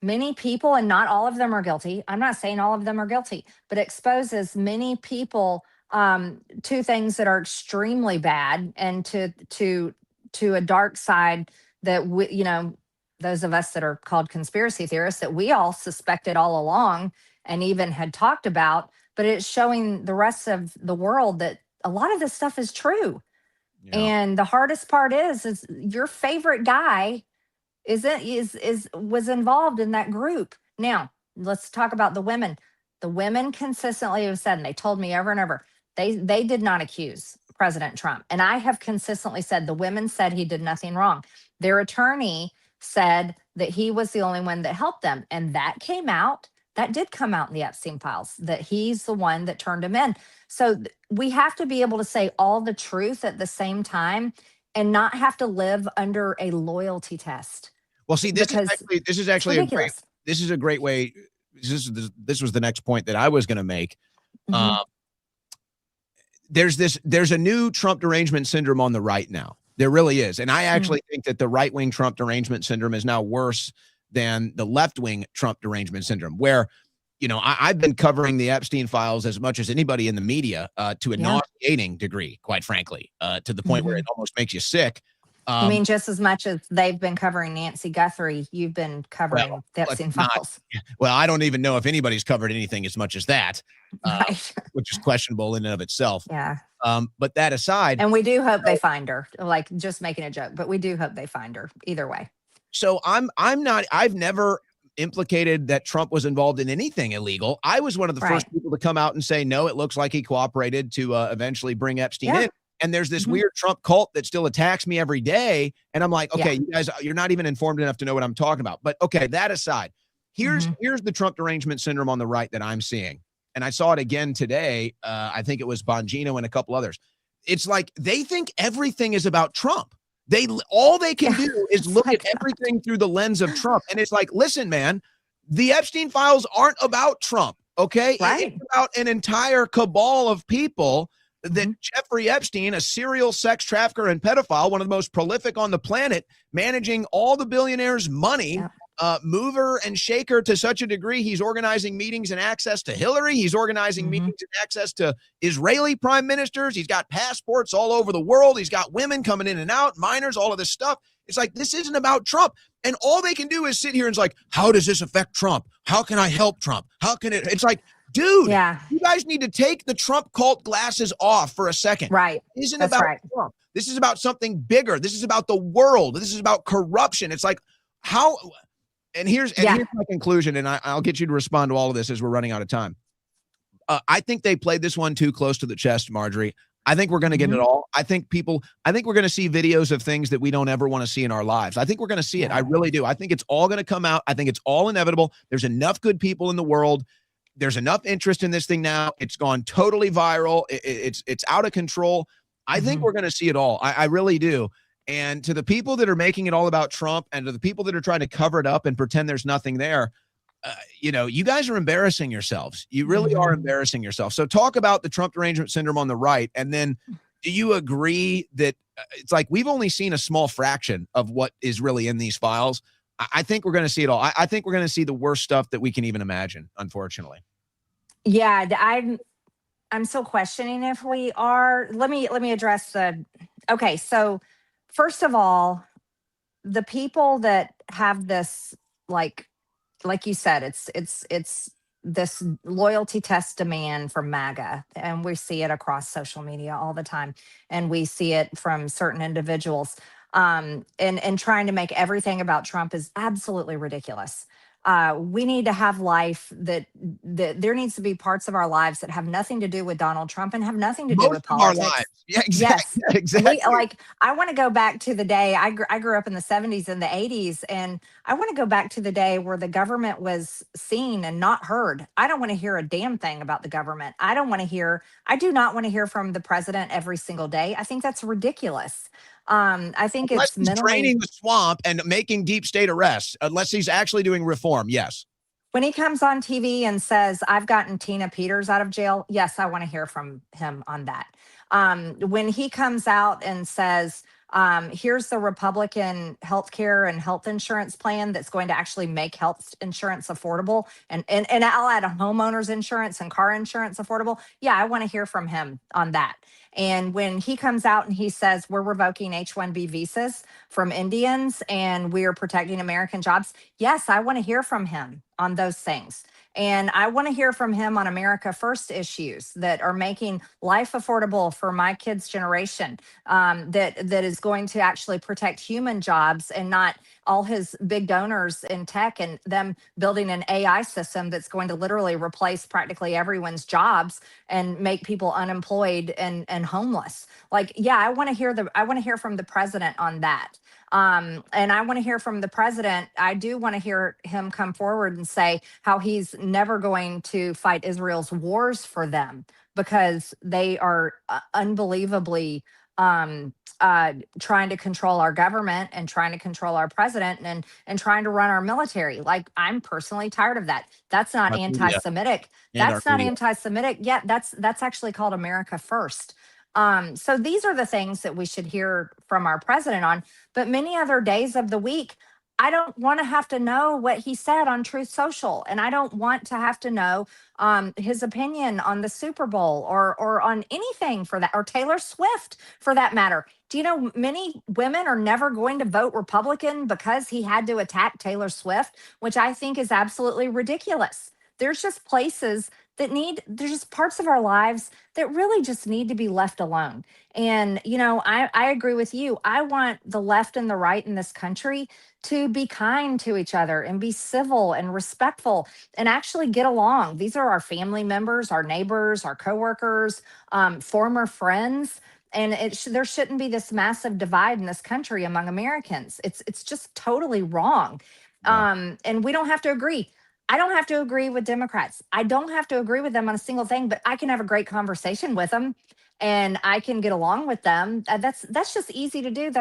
[SPEAKER 2] many people, and not all of them are guilty. I'm not saying all of them are guilty, but exposes many people to things that are extremely bad and to a dark side that those of us that are called conspiracy theorists, that we all suspected all along and even had talked about, but it's showing the rest of the world that a lot of this stuff is true. Yeah. And the hardest part is your favorite guy was involved in that group. Now, let's talk about the women. The women consistently have said, and they told me over and over, they did not accuse President Trump. And I have consistently said the women said he did nothing wrong. Their attorney said that he was the only one that helped them. And that did come out in the Epstein files, that he's the one that turned him in. So we have to be able to say all the truth at the same time and not have to live under a loyalty test.
[SPEAKER 1] Well, see, this is actually a great way. This was the next point that I was going to make. Mm-hmm. There's a new Trump derangement syndrome on the right now. There really is. And I actually think that the right-wing Trump derangement syndrome is now worse than the left-wing Trump derangement syndrome, where, I've been covering the Epstein files as much as anybody in the media to a nauseating degree, quite frankly, to the point where it almost makes you sick.
[SPEAKER 2] I mean, just as much as they've been covering Nancy Guthrie, you've been covering the Epstein files.
[SPEAKER 1] Well, I don't even know if anybody's covered anything as much as that,
[SPEAKER 2] right.
[SPEAKER 1] Which is questionable in and of itself.
[SPEAKER 2] Yeah.
[SPEAKER 1] But that aside.
[SPEAKER 2] And we do hope they find her, like just making a joke, but we do hope they find her either way.
[SPEAKER 1] So I've never implicated that Trump was involved in anything illegal. I was one of the first people to come out and say, no, it looks like he cooperated to eventually bring Epstein in. And there's this weird Trump cult that still attacks me every day. And I'm like, okay, you guys, you're not even informed enough to know what I'm talking about. But okay, that aside, here's the Trump derangement syndrome on the right that I'm seeing. And I saw it again today. I think it was Bongino and a couple others. It's like they think everything is about Trump. All they can do is look at everything through the lens of Trump. And it's like, listen, man, the Epstein files aren't about Trump. Okay.
[SPEAKER 2] Right.
[SPEAKER 1] It's about an entire cabal of people that Jeffrey Epstein, a serial sex trafficker and pedophile, one of the most prolific on the planet, managing all the billionaires' money, mover and shaker to such a degree. He's organizing meetings and access to Hillary. He's organizing meetings and access to Israeli prime ministers. He's got passports all over the world. He's got women coming in and out, minors, all of this stuff. It's like, this isn't about Trump. And all they can do is sit here and it's like, how does this affect Trump? How can I help Trump? How can it? It's like, dude, you guys need to take the Trump cult glasses off for a second.
[SPEAKER 2] Right.
[SPEAKER 1] It isn't about Trump. This is about something bigger. This is about the world. This is about corruption. It's like, how, here's my conclusion, and I'll get you to respond to all of this as we're running out of time. I think they played this one too close to the chest, Marjorie. I think we're going to get it all. I think we're going to see videos of things that we don't ever want to see in our lives. I think we're going to see it. I really do. I think it's all going to come out. I think it's all inevitable. There's enough good people in the world. There's enough interest in this thing now. It's gone totally viral. It's out of control. I think we're going to see it all. I really do. And to the people that are making it all about Trump, and to the people that are trying to cover it up and pretend there's nothing there, you guys are embarrassing yourselves. You really are embarrassing yourself. So talk about the Trump derangement syndrome on the right. And then do you agree that it's like we've only seen a small fraction of what is really in these files? I think we're going to see it all. I think we're going to see the worst stuff that we can even imagine, unfortunately.
[SPEAKER 2] Yeah, I'm still questioning if we are. Let me address okay, so first of all, the people that have this, like you said, it's this loyalty test demand from MAGA, and we see it across social media all the time, and we see it from certain individuals, and trying to make everything about Trump is absolutely ridiculous. We need to have life that there needs to be parts of our lives that have nothing to do with Donald Trump and have nothing to do with politics.
[SPEAKER 1] Our lives. Yeah, exactly.
[SPEAKER 2] Yes,
[SPEAKER 1] exactly.
[SPEAKER 2] I want to go back to the day I grew up in the 70s and the 80s, and I want to go back to the day where the government was seen and not heard. I don't want to hear a damn thing about the government. I do not want to hear from the president every single day. I think that's ridiculous. I think
[SPEAKER 1] unless
[SPEAKER 2] it's
[SPEAKER 1] he's draining the swamp and making deep state arrests, unless he's actually doing reform. Yes.
[SPEAKER 2] When he comes on TV and says, I've gotten Tina Peters out of jail, yes, I want to hear from him on that. When he comes out and says, here's the Republican healthcare and health insurance plan that's going to actually make health insurance affordable, and I'll add a homeowner's insurance and car insurance affordable. Yeah, I want to hear from him on that. And when he comes out and he says we're revoking H-1B visas from Indians and we're protecting American jobs, yes, I want to hear from him on those things. And I want to hear from him on America First issues that are making life affordable for my kids' generation, that is going to actually protect human jobs and not all his big donors in tech and them building an AI system that's going to literally replace practically everyone's jobs and make people unemployed and homeless. Like, yeah, I want to hear from the president on that. And I want to hear from the president. I do want to hear him come forward and say how he's never going to fight Israel's wars for them because they are unbelievably trying to control our government and trying to control our president and trying to run our military. Like, I'm personally tired of that. That's not anti-Semitic. That's not anti-Semitic. Yeah, that's actually called America First. So these are the things that we should hear from our president on. But many other days of the week, I don't want to have to know what he said on Truth Social, and I don't want to have to know his opinion on the Super Bowl or on anything for that, or Taylor Swift for that matter. Do you know many women are never going to vote Republican because he had to attack Taylor Swift, which I think is absolutely ridiculous. There's just there's just parts of our lives that really just need to be left alone. And, I agree with you. I want the left and the right in this country to be kind to each other and be civil and respectful and actually get along. These are our family members, our neighbors, our coworkers, former friends. And there shouldn't be this massive divide in this country among Americans. It's just totally wrong. Yeah. And we don't have to agree. I don't have to agree with Democrats. I don't have to agree with them on a single thing, but I can have a great conversation with them and I can get along with them. That's just easy to do.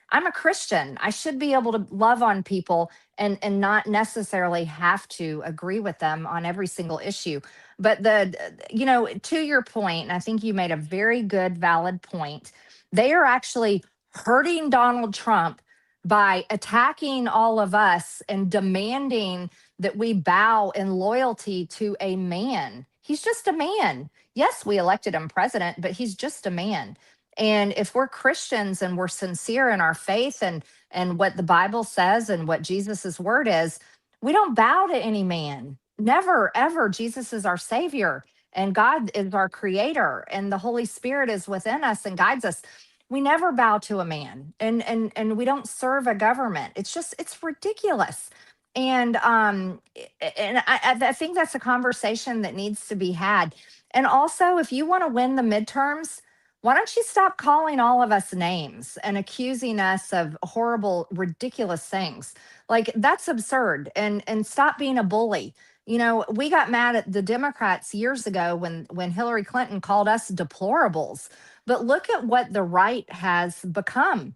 [SPEAKER 2] I'm a Christian. I should be able to love on people and not necessarily have to agree with them on every single issue. But to your point, and I think you made a very good, valid point, they are actually hurting Donald Trump by attacking all of us and demanding that we bow in loyalty to a man. He's just a man. Yes, we elected him president, but he's just a man. And if we're Christians and we're sincere in our faith and what the Bible says and what Jesus's word is, we don't bow to any man. Never, ever. Jesus is our savior and God is our creator and the Holy Spirit is within us and guides us. We never bow to a man and we don't serve a government. It's ridiculous. And I think that's a conversation that needs to be had. And also, if you want to win the midterms, why don't you stop calling all of us names and accusing us of horrible, ridiculous things? Like, that's absurd. And stop being a bully. You know, we got mad at the Democrats years ago when Hillary Clinton called us deplorables. But look at what the right has become.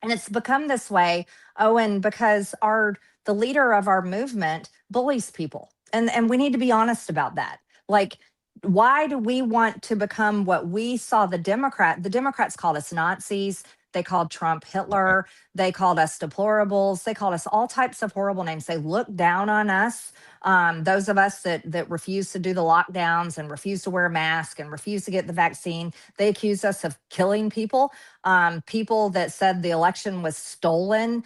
[SPEAKER 2] And it's become this way, Owen, because the leader of our movement bullies people. And we need to be honest about that. Like, why do we want to become what we saw the Democrats called us Nazis. They called Trump Hitler. They called us deplorables. They called us all types of horrible names. They looked down on us. Those of us that refuse to do the lockdowns and refuse to wear a mask and refuse to get the vaccine, they accused us of killing people. People that said the election was stolen,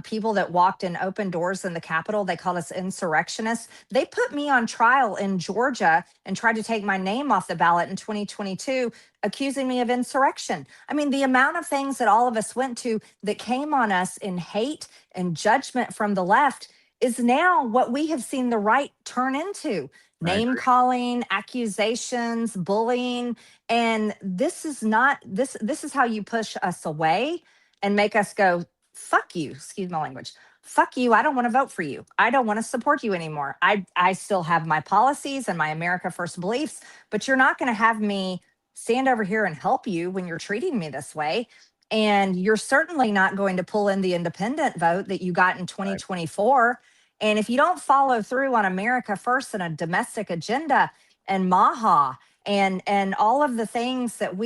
[SPEAKER 2] people that walked in open doors in the Capitol, they called us insurrectionists. They put me on trial in Georgia and tried to take my name off the ballot in 2022, accusing me of insurrection. I mean, the amount of things that all of us went to that came on us in hate and judgment from the left is now what we have seen the right turn into. Name calling, accusations, bullying. And this is not this is how you push us away and make us go, fuck you, excuse my language. Fuck you. I don't want to vote for you. I don't want to support you anymore. I still have my policies and my America First beliefs, but you're not going to have me stand over here and help you when you're treating me this way. And you're certainly not going to pull in the independent vote that you got in 2024. And if you don't follow through on America First and a domestic agenda and MAHA and all of the things that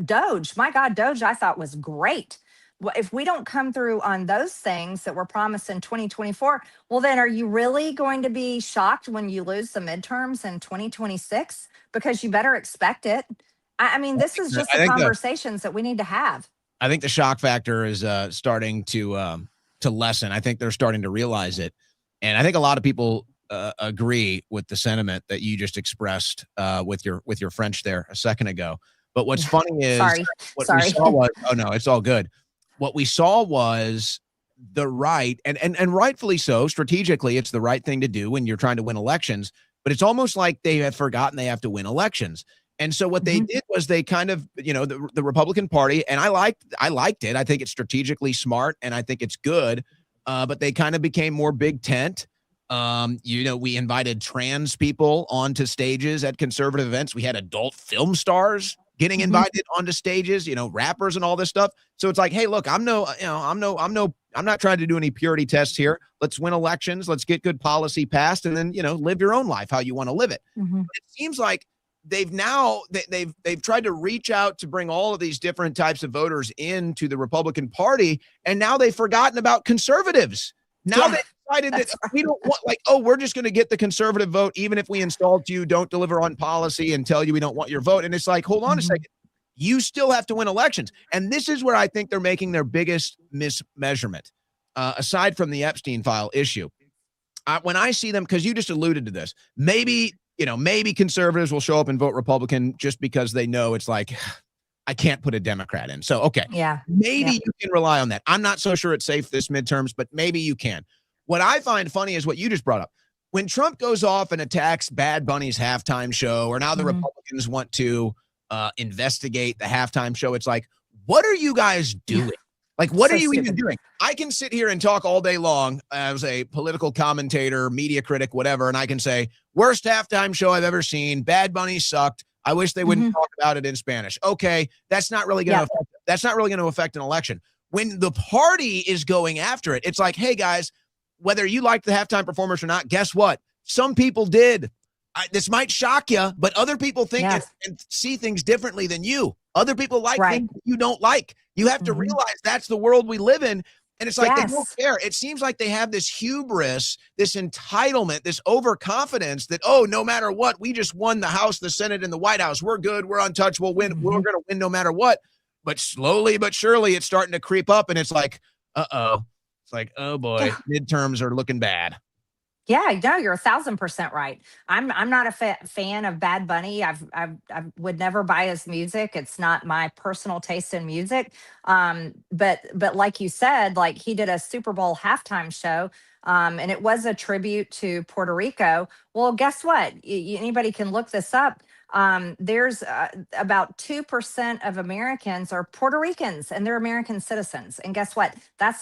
[SPEAKER 2] Doge, my God, Doge, I thought was great. Well, if we don't come through on those things that were promised in 2024, well, then are you really going to be shocked when you lose the midterms in 2026? Because you better expect it. I mean, this is just the conversations that we need to have.
[SPEAKER 1] I think the shock factor is starting to lessen. I think they're starting to realize it. And I think a lot of people agree with the sentiment that you just expressed with your French there a second ago. But what's funny is we saw was, oh no, it's all good. What we saw was the right, and rightfully so, strategically, it's the right thing to do when you're trying to win elections. But it's almost like they have forgotten they have to win elections. And so what they did was they kind of, the Republican Party, and I liked it. I think it's strategically smart and I think it's good. But they kind of became more big tent. We invited trans people onto stages at conservative events. We had adult film stars getting invited onto stages, rappers and all this stuff. So it's like, hey, look, I'm not trying to do any purity tests here. Let's win elections. Let's get good policy passed and then, live your own life how you want to live it. It seems like they've tried to reach out to bring all of these different types of voters into the Republican Party. And now they've forgotten about conservatives. Now they decided that we don't want, we're just going to get the conservative vote. Even if we installed you, don't deliver on policy and tell you we don't want your vote. And it's like, hold on a second. You still have to win elections. And this is where I think they're making their biggest mismeasurement, aside from the Epstein file issue. When I see them, because you just alluded to this, maybe conservatives will show up and vote Republican just because they know it's like, I can't put a Democrat in. So, okay. Maybe you can rely on that. I'm not so sure it's safe this midterms, but maybe you can. What I find funny is what you just brought up. When Trump goes off and attacks Bad Bunny's halftime show, or now the Republicans want to investigate the halftime show, it's like, what are you guys doing? Like, what are you even doing? I can sit here and talk all day long as a political commentator, media critic, whatever, and I can say, worst halftime show I've ever seen. Bad Bunny sucked. I wish they wouldn't talk about it in Spanish. Okay, that's not really going to affect an election. When the party is going after it, it's like, hey guys, whether you like the halftime performance or not, guess what? Some people did. This might shock you, but other people think and see things differently than you. Other people like things that you don't like. You have to realize that's the world we live in. And it's like, they don't care. It seems like they have this hubris, this entitlement, this overconfidence that, no matter what, we just won the House, the Senate, and the White House. We're good. We're untouchable. We're going to win no matter what. But slowly but surely, it's starting to creep up. And it's like, It's like, oh boy, midterms are looking bad.
[SPEAKER 2] Yeah, no, you're 1,000% right. I'm not a fan of Bad Bunny. I would never buy his music. It's not my personal taste in music. But like you said, like he did a Super Bowl halftime show, and it was a tribute to Puerto Rico. Well, guess what? Anybody can look this up. There's about 2% of Americans are Puerto Ricans, and they're American citizens. And guess what?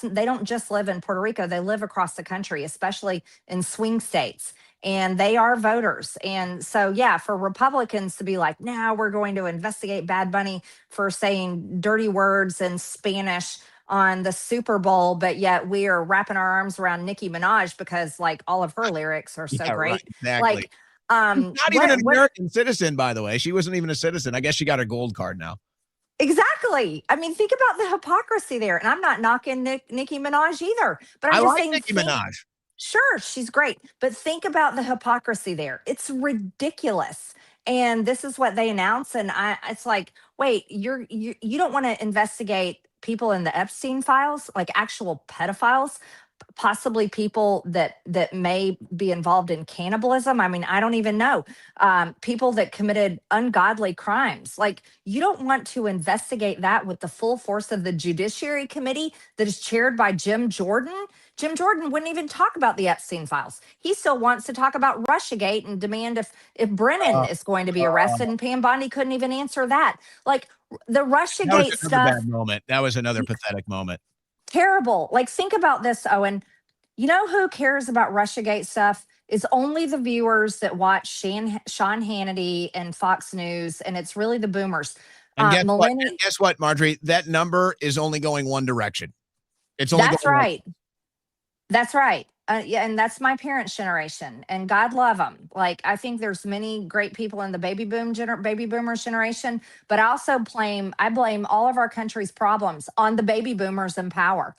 [SPEAKER 2] They don't just live in Puerto Rico; they live across the country, especially in swing states, and they are voters. And so, yeah, for Republicans to be like, now we're going to investigate Bad Bunny for saying dirty words in Spanish on the Super Bowl, but yet we are wrapping our arms around Nicki Minaj because like all of her lyrics are so
[SPEAKER 1] Yeah, right.
[SPEAKER 2] great.
[SPEAKER 1] Exactly.
[SPEAKER 2] Like,
[SPEAKER 1] Not even an American citizen, by the way. She wasn't even a citizen. I guess she got her gold card now.
[SPEAKER 2] exactly. I mean, think about the hypocrisy there. And I'm not knocking Nicki Minaj either, but I'm
[SPEAKER 1] I
[SPEAKER 2] just
[SPEAKER 1] like
[SPEAKER 2] saying,
[SPEAKER 1] Nicki Minaj.
[SPEAKER 2] sure, she's great, but think about the hypocrisy there. It's ridiculous. And this is what they announce, and it's like, wait, you don't want to investigate people in the Epstein files, like actual pedophiles, possibly people that may be involved in cannibalism. I mean, I don't even know. People that committed ungodly crimes. Like, you don't want to investigate that with the full force of the Judiciary Committee that is chaired by Jim Jordan. Jim Jordan wouldn't even talk about the Epstein files. He still wants to talk about Russiagate and demand if Brennan
[SPEAKER 1] Uh,
[SPEAKER 2] is going to be
[SPEAKER 1] uh,
[SPEAKER 2] arrested. And Pam Bondi couldn't even answer that. Like, the
[SPEAKER 1] that was
[SPEAKER 2] Russiagate
[SPEAKER 1] another
[SPEAKER 2] stuff,
[SPEAKER 1] bad moment. That was another pathetic moment.
[SPEAKER 2] terrible. Like, think about this, Owen. You know who cares about Russiagate stuff? Is only the viewers that watch Sean Hannity and Fox News, and it's really the boomers.
[SPEAKER 1] And guess what?
[SPEAKER 2] Millennial.
[SPEAKER 1] And guess what, Marjorie? That number is only going one direction. It's only
[SPEAKER 2] That's
[SPEAKER 1] going one.
[SPEAKER 2] right. That's right. Yeah, and that's my parents' generation, and God love them. Like, I think there's many great people in the baby boomers generation, but I blame all of our country's problems on the baby boomers in power.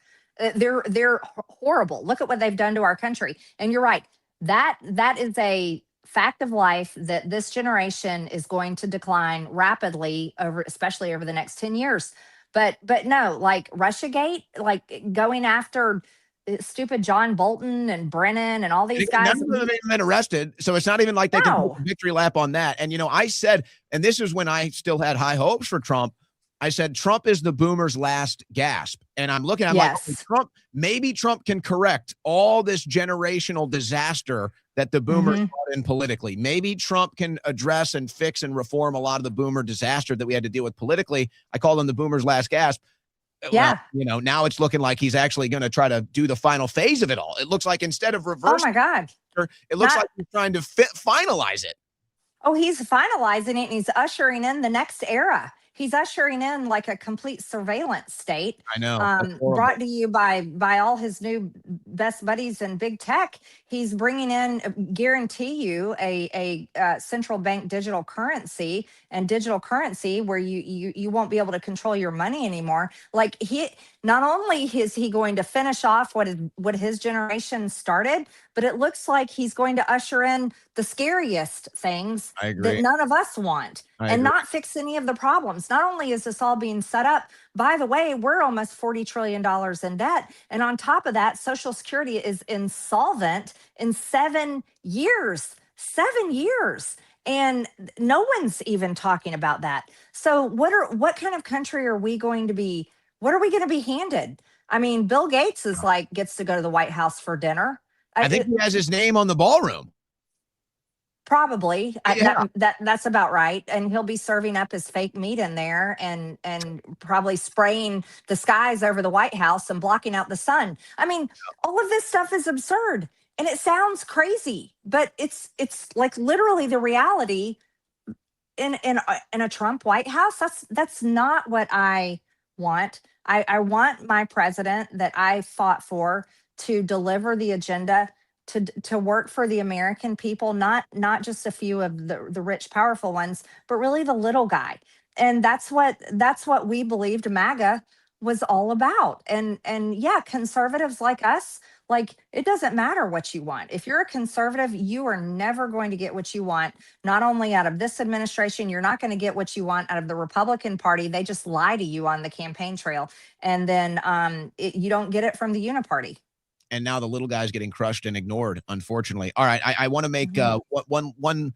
[SPEAKER 2] They're horrible. Look at what they've done to our country. And you're right. That is a fact of life that this generation is going to decline rapidly over, especially over the next 10 years. But no, like Russiagate, like going after stupid John Bolton and Brennan and all these
[SPEAKER 1] None
[SPEAKER 2] guys.
[SPEAKER 1] of them have even been arrested. So it's not even like they can take
[SPEAKER 2] No.
[SPEAKER 1] a victory lap on that. And, I said, and this is when I still had high hopes for Trump. I said, Trump is the boomers' last gasp. And I'm looking, I'm like, okay,
[SPEAKER 2] Yes.
[SPEAKER 1] maybe Trump can correct all this generational disaster that the boomers brought in politically. Maybe Trump can address and fix and reform a lot of the boomer disaster that we had to deal with politically. I call them the boomers' last gasp.
[SPEAKER 2] Yeah.
[SPEAKER 1] Well, now it's looking like he's actually going to try to do the final phase of it all. It looks like instead of
[SPEAKER 2] Oh
[SPEAKER 1] reversing,
[SPEAKER 2] my God.
[SPEAKER 1] it looks like he's trying to finalize it.
[SPEAKER 2] Oh, he's finalizing it, and he's ushering in the next era. He's ushering in like a complete surveillance state.
[SPEAKER 1] I know.
[SPEAKER 2] Brought to you by all his new best buddies in big tech. He's bringing in, guarantee you, a central bank digital currency, and digital currency where you won't be able to control your money anymore. Like, he not only is he going to finish off what his generation started, but it looks like he's going to usher in the scariest things
[SPEAKER 1] I
[SPEAKER 2] that
[SPEAKER 1] agree.
[SPEAKER 2] none of us want, and not fix any of the problems. Not only is this all being set up, by the way, we're almost $40 trillion in debt. And on top of that, Social Security is insolvent in 7 years. 7 years. And no one's even talking about that. So what kind of country are we going to be? What are we going to be handed? I mean, Bill Gates is like, gets to go to the White House for dinner.
[SPEAKER 1] I think he has his name on the ballroom.
[SPEAKER 2] Probably.
[SPEAKER 1] Yeah.
[SPEAKER 2] That's about right. And he'll be serving up his fake meat in there, and probably spraying the skies over the White House and blocking out the sun. I mean, all of this stuff is absurd, and it sounds crazy, but it's like literally the reality in a Trump White House. That's not what I want. I want my president that I fought for to deliver the agenda, to work for the American people, not just a few of the rich, powerful ones, but really the little guy. And that's what we believed MAGA was all about. And yeah, conservatives like us, like, it doesn't matter what you want. If you're a conservative, you are never going to get what you want. Not only out of this administration, you're not going to get what you want out of the Republican Party. They just lie to you on the campaign trail, and then you don't get it from the uni-party.
[SPEAKER 1] and now the little guy's getting crushed and ignored, unfortunately. All right, I want to make one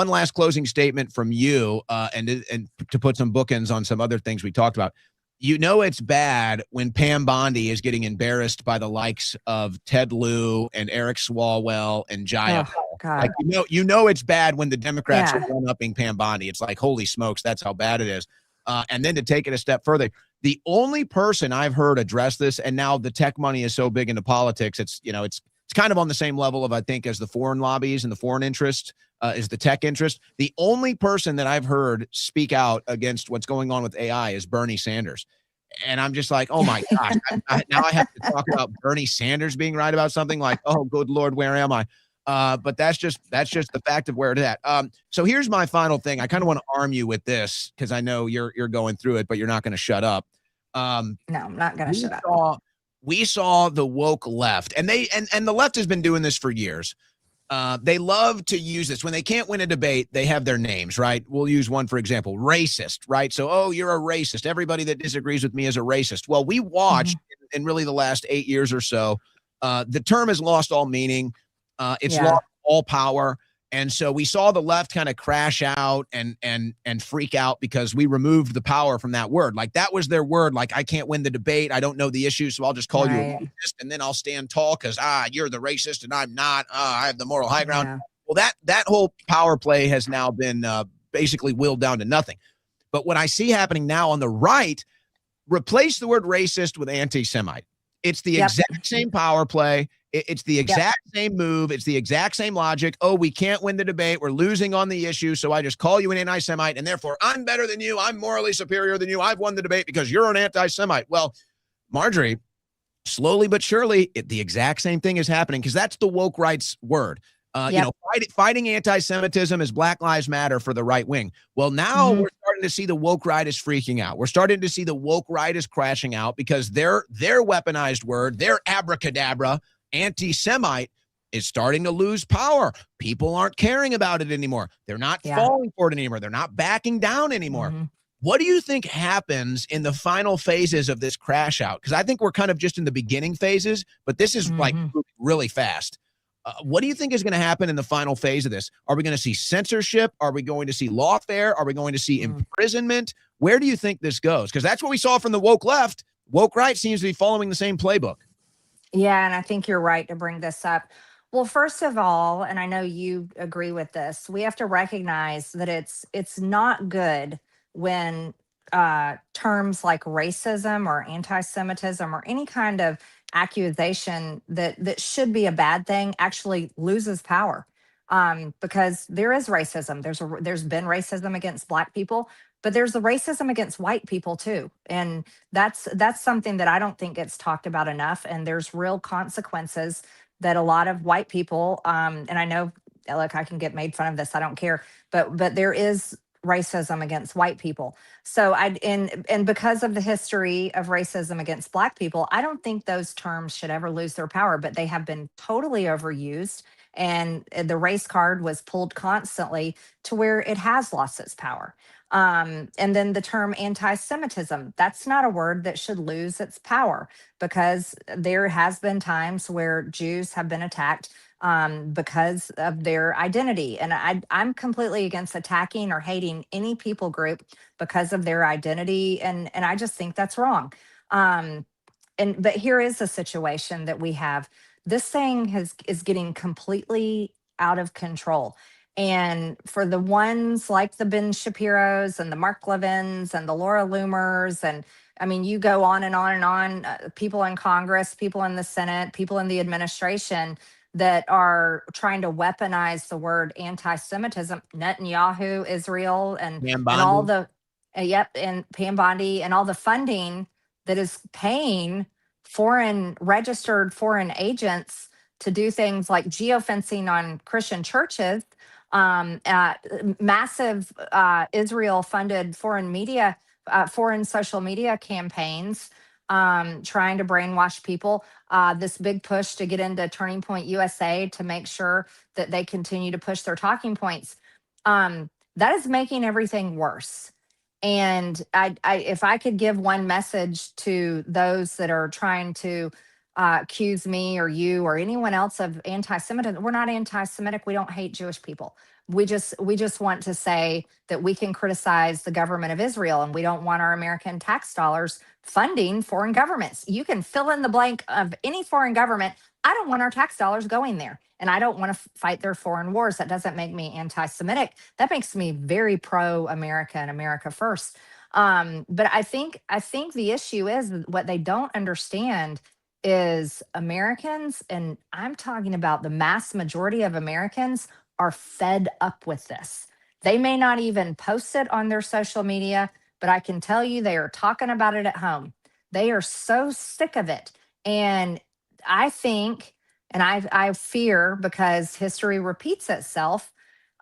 [SPEAKER 1] last closing statement from you, and to put some bookends on some other things we talked about. You know it's bad when Pam Bondi is getting embarrassed by the likes of Ted Lieu and Eric Swalwell and Jaya.
[SPEAKER 2] Oh, God.
[SPEAKER 1] Like, you know it's bad when the Democrats are one-upping Pam Bondi. It's like, holy smokes, that's how bad it is. And then to take it a step further, the only person I've heard address this, and now the tech money is so big into politics, it's kind of on the same level of, I think, as the foreign lobbies and the foreign interest is the tech interest. The only person that I've heard speak out against what's going on with AI is Bernie Sanders. And I'm just like, oh my gosh, now I have to talk about Bernie Sanders being right about something. Like, oh, good Lord, where am I? But that's just the fact of where it's at. So here's my final thing. I kind of want to arm you with this because I know you're going through it, but you're not going to shut up.
[SPEAKER 2] No, I'm not going to shut up.
[SPEAKER 1] We saw the woke left, and the left has been doing this for years. They love to use this when they can't win a debate. They have their names, right? We'll use one, for example, racist, right? So, oh, you're a racist. Everybody that disagrees with me is a racist. Well, we watched in really the last 8 years or so, the term has lost all meaning. It's lost all power. And so we saw the left kind of crash out and freak out because we removed the power from that word. Like, that was their word. Like, I can't win the debate. I don't know the issue, so I'll just call you a racist, and then I'll stand tall because you're the racist and I'm not. I have the moral high ground. Yeah. Well, that whole power play has now been basically willed down to nothing. But what I see happening now on the right, replace the word racist with anti-Semite. It's the exact same power play. It's the exact same move. It's the exact same logic. Oh, we can't win the debate. We're losing on the issue. So I just call you an anti-Semite, and therefore I'm better than you. I'm morally superior than you. I've won the debate because you're an anti-Semite. Well, Marjorie, slowly but surely, the exact same thing is happening because that's the woke right's word. Fighting anti-Semitism is Black Lives Matter for the right wing. Well, now we're starting to see the woke right is freaking out. We're starting to see the woke right is crashing out because their weaponized word, their abracadabra, anti-Semite, is starting to lose power. People aren't caring about it anymore. They're not falling for it anymore. They're not backing down anymore. What do you think happens in the final phases of this crash out? Because I think we're kind of just in the beginning phases, but this is like really fast. What do you think is going to happen in the final phase of this? Are we going to see censorship? Are we going to see lawfare? Are we going to see imprisonment? Where do you think this goes? Because that's what we saw from the woke left. Woke right seems to be following the same playbook.
[SPEAKER 2] Yeah, and I think you're right to bring this up. Well, first of all, and I know you agree with this, we have to recognize that it's not good when terms like racism or anti-Semitism or any kind of accusation that should be a bad thing actually loses power, because there is racism. There's been racism against Black people, but there's the racism against white people too, and that's something that I don't think gets talked about enough. And there's real consequences that a lot of white people, and I know, look, I can get made fun of this, I don't care, but there is racism against white people. So and because of the history of racism against Black people, I don't think those terms should ever lose their power, but they have been totally overused, and the race card was pulled constantly to where it has lost its power. And then the term anti-Semitism, that's not a word that should lose its power, because there has been times where Jews have been attacked because of their identity. And I'm completely against attacking or hating any people group because of their identity. And I just think that's wrong. But here is a situation that we have. This thing is getting completely out of control. And for the ones like the Ben Shapiros and the Mark Levins and the Laura Loomers, and I mean, you go on and on and on, people in Congress, people in the Senate, people in the administration that are trying to weaponize the word anti-Semitism, Netanyahu, Israel, and all the, and Pam Bondi, and all the funding that is paying registered foreign agents to do things like geofencing on Christian churches, massive Israel-funded foreign social media campaigns, trying to brainwash people, this big push to get into Turning Point USA to make sure that they continue to push their talking points. That is making everything worse. And if I could give one message to those that are trying to accuse me or you or anyone else of anti-Semitism. We're not anti-Semitic. We don't hate Jewish people. We just want to say that we can criticize the government of Israel, and we don't want our American tax dollars funding foreign governments. You can fill in the blank of any foreign government. I don't want our tax dollars going there, and I don't want to fight their foreign wars. That doesn't make me anti-Semitic. That makes me very pro-America and America first. But I think the issue is what they don't understand is Americans, and I'm talking about the mass majority of Americans, are fed up with this. They may not even post it on their social media, but I can tell you they are talking about it at home. They are so sick of it. And I think, and I fear, because history repeats itself,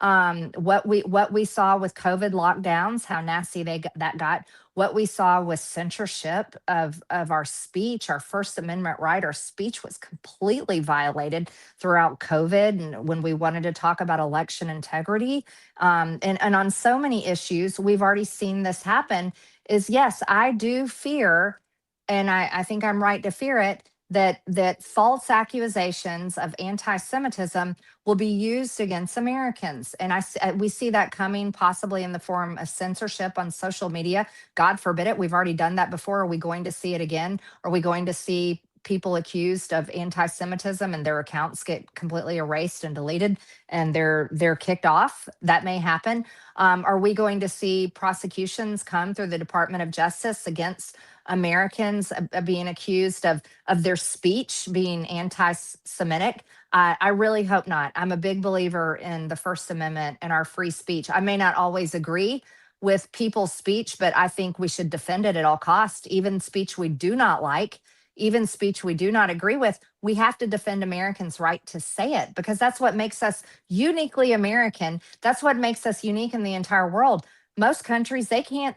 [SPEAKER 2] what we saw with COVID lockdowns, how nasty that got, what we saw with censorship of our speech, our First Amendment right, our speech was completely violated throughout COVID, and when we wanted to talk about election integrity, and on so many issues, we've already seen this happen. Is yes, I do fear, and I think I'm right to fear it, that false accusations of anti-Semitism will be used against Americans. And we see that coming possibly in the form of censorship on social media. God forbid it. We've already done that before. Are we going to see it again? Are we going to see people accused of anti-Semitism and their accounts get completely erased and deleted and they're kicked off? That may happen. Are we going to see prosecutions come through the Department of Justice against Americans being accused of their speech being anti-Semitic? I really hope not. I'm a big believer in the First Amendment and our free speech. I may not always agree with people's speech, but I think we should defend it at all costs. Even speech we do not like, even speech we do not agree with, we have to defend Americans' right to say it, because that's what makes us uniquely American. That's what makes us unique in the entire world. Most countries, they can't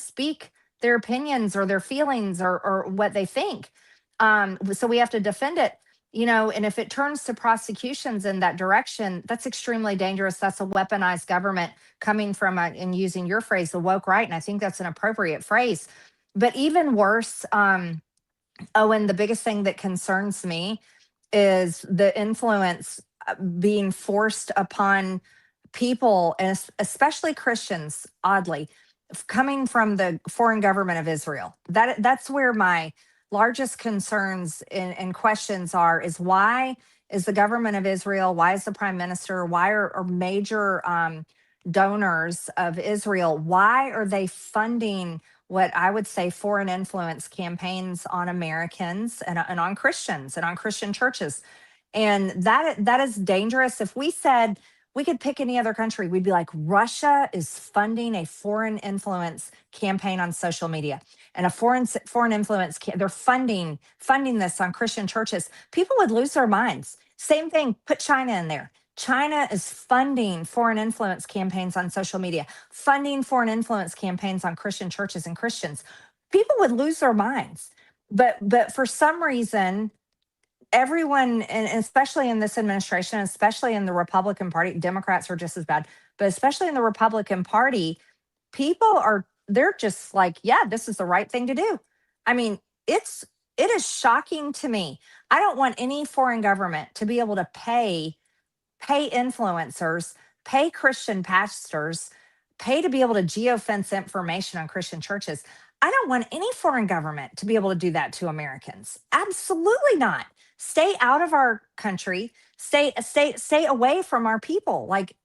[SPEAKER 2] speak their opinions or their feelings or what they think. So we have to defend it. And if it turns to prosecutions in that direction, that's extremely dangerous. That's a weaponized government coming from, and using your phrase, the woke right. And I think that's an appropriate phrase. But even worse, and the biggest thing that concerns me is the influence being forced upon people, and especially Christians, oddly, coming from the foreign government of Israel. That's where my largest concerns and questions are, is why is the government of Israel, why is the prime minister, why are major donors of Israel, why are they funding what I would say foreign influence campaigns on Americans and on Christians and on Christian churches? And that is dangerous. If we said we could pick any other country, we'd be like, Russia is funding a foreign influence campaign on social media, and a foreign influence they're funding this on Christian churches. People would lose their minds. Same thing, put China in there. China is funding foreign influence campaigns on social media, funding foreign influence campaigns on Christian churches and Christians. People would lose their minds. But for some reason, everyone, and especially in this administration, especially in the Republican Party, Democrats are just as bad, but especially in the Republican Party, they're just like, yeah, this is the right thing to do. I mean, it is shocking to me. I don't want any foreign government to be able to pay influencers, pay Christian pastors, pay to be able to geofence information on Christian churches. I don't want any foreign government to be able to do that to Americans. Absolutely not. Stay out of our country. Stay away from our people. Like,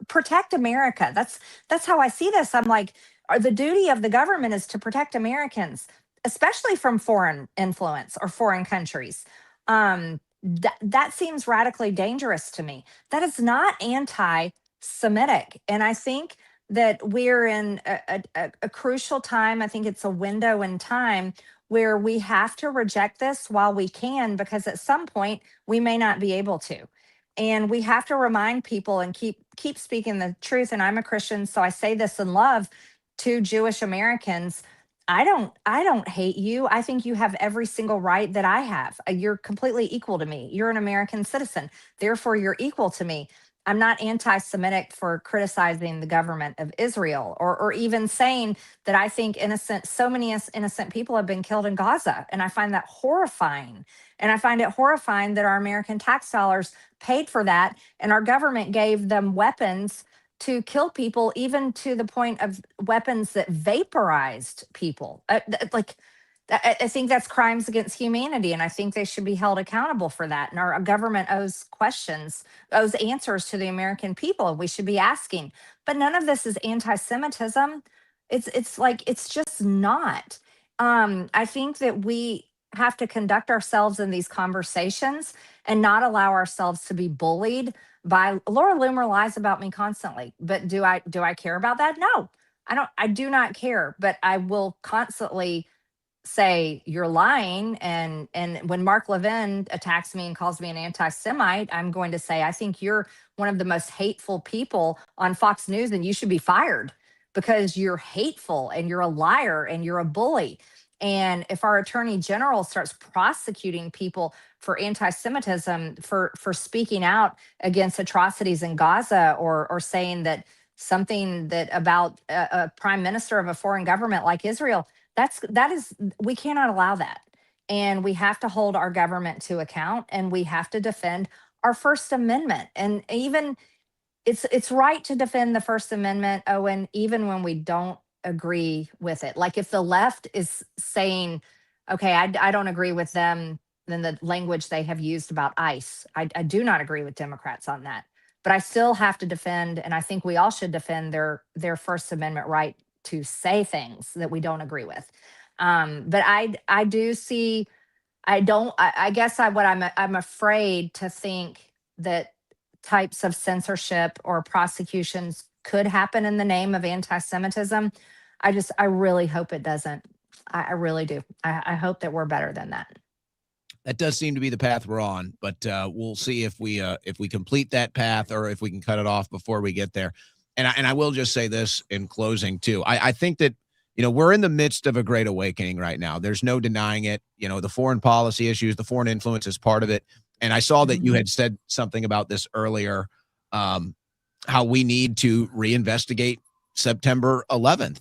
[SPEAKER 2] protect America. That's how I see this. I'm like, the duty of the government is to protect Americans, especially from foreign influence or foreign countries. That seems radically dangerous to me. That is not anti-Semitic. And I think that we're in a crucial time. I think it's a window in time where we have to reject this while we can, because at some point we may not be able to. And we have to remind people and keep speaking the truth. And I'm a Christian, so I say this in love to Jewish Americans. I don't hate you. I think you have every single right that I have. You're completely equal to me. You're an American citizen. Therefore, you're equal to me. I'm not anti-Semitic for criticizing the government of Israel, or even saying that I think so many innocent people have been killed in Gaza. And I find that horrifying. And I find it horrifying that our American tax dollars paid for that, and our government gave them weapons to kill people, even to the point of weapons that vaporized people. I think that's crimes against humanity, and I think they should be held accountable for that. And our government owes answers to the American people, and we should be asking. But none of this is anti-Semitism. It's just not. I think that we have to conduct ourselves in these conversations and not allow ourselves to be bullied by Laura Loomer. Lies about me constantly, but do I care about that? No, I don't. I do not care, but I will constantly say you're lying. And when Mark Levin attacks me and calls me an anti-Semite, I'm going to say, I think you're one of the most hateful people on Fox News, and you should be fired because you're hateful and you're a liar and you're a bully. And if our attorney general starts prosecuting people for anti-Semitism, for speaking out against atrocities in Gaza, or saying that something that about a prime minister of a foreign government like Israel, we cannot allow that. And we have to hold our government to account, and we have to defend our First Amendment. And even it's right to defend the First Amendment, Owen, even when we don't agree with it. Like if the left is saying, okay, I don't agree with them, then the language they have used about ICE. I do not agree with Democrats on that. But I still have to defend, and I think we all should defend their First Amendment right to say things that we don't agree with. But I do see, I guess I'm afraid to think that types of censorship or prosecutions could happen in the name of anti-Semitism. I really hope it doesn't. I really do. I hope that we're better than that.
[SPEAKER 1] That does seem to be the path we're on, but we'll see if we complete that path, or if we can cut it off before we get there. And I will just say this in closing too. I think that, we're in the midst of a great awakening right now. There's no denying it. The foreign policy issues, the foreign influence is part of it. And I saw that you had said something about this earlier, how we need to reinvestigate September 11th.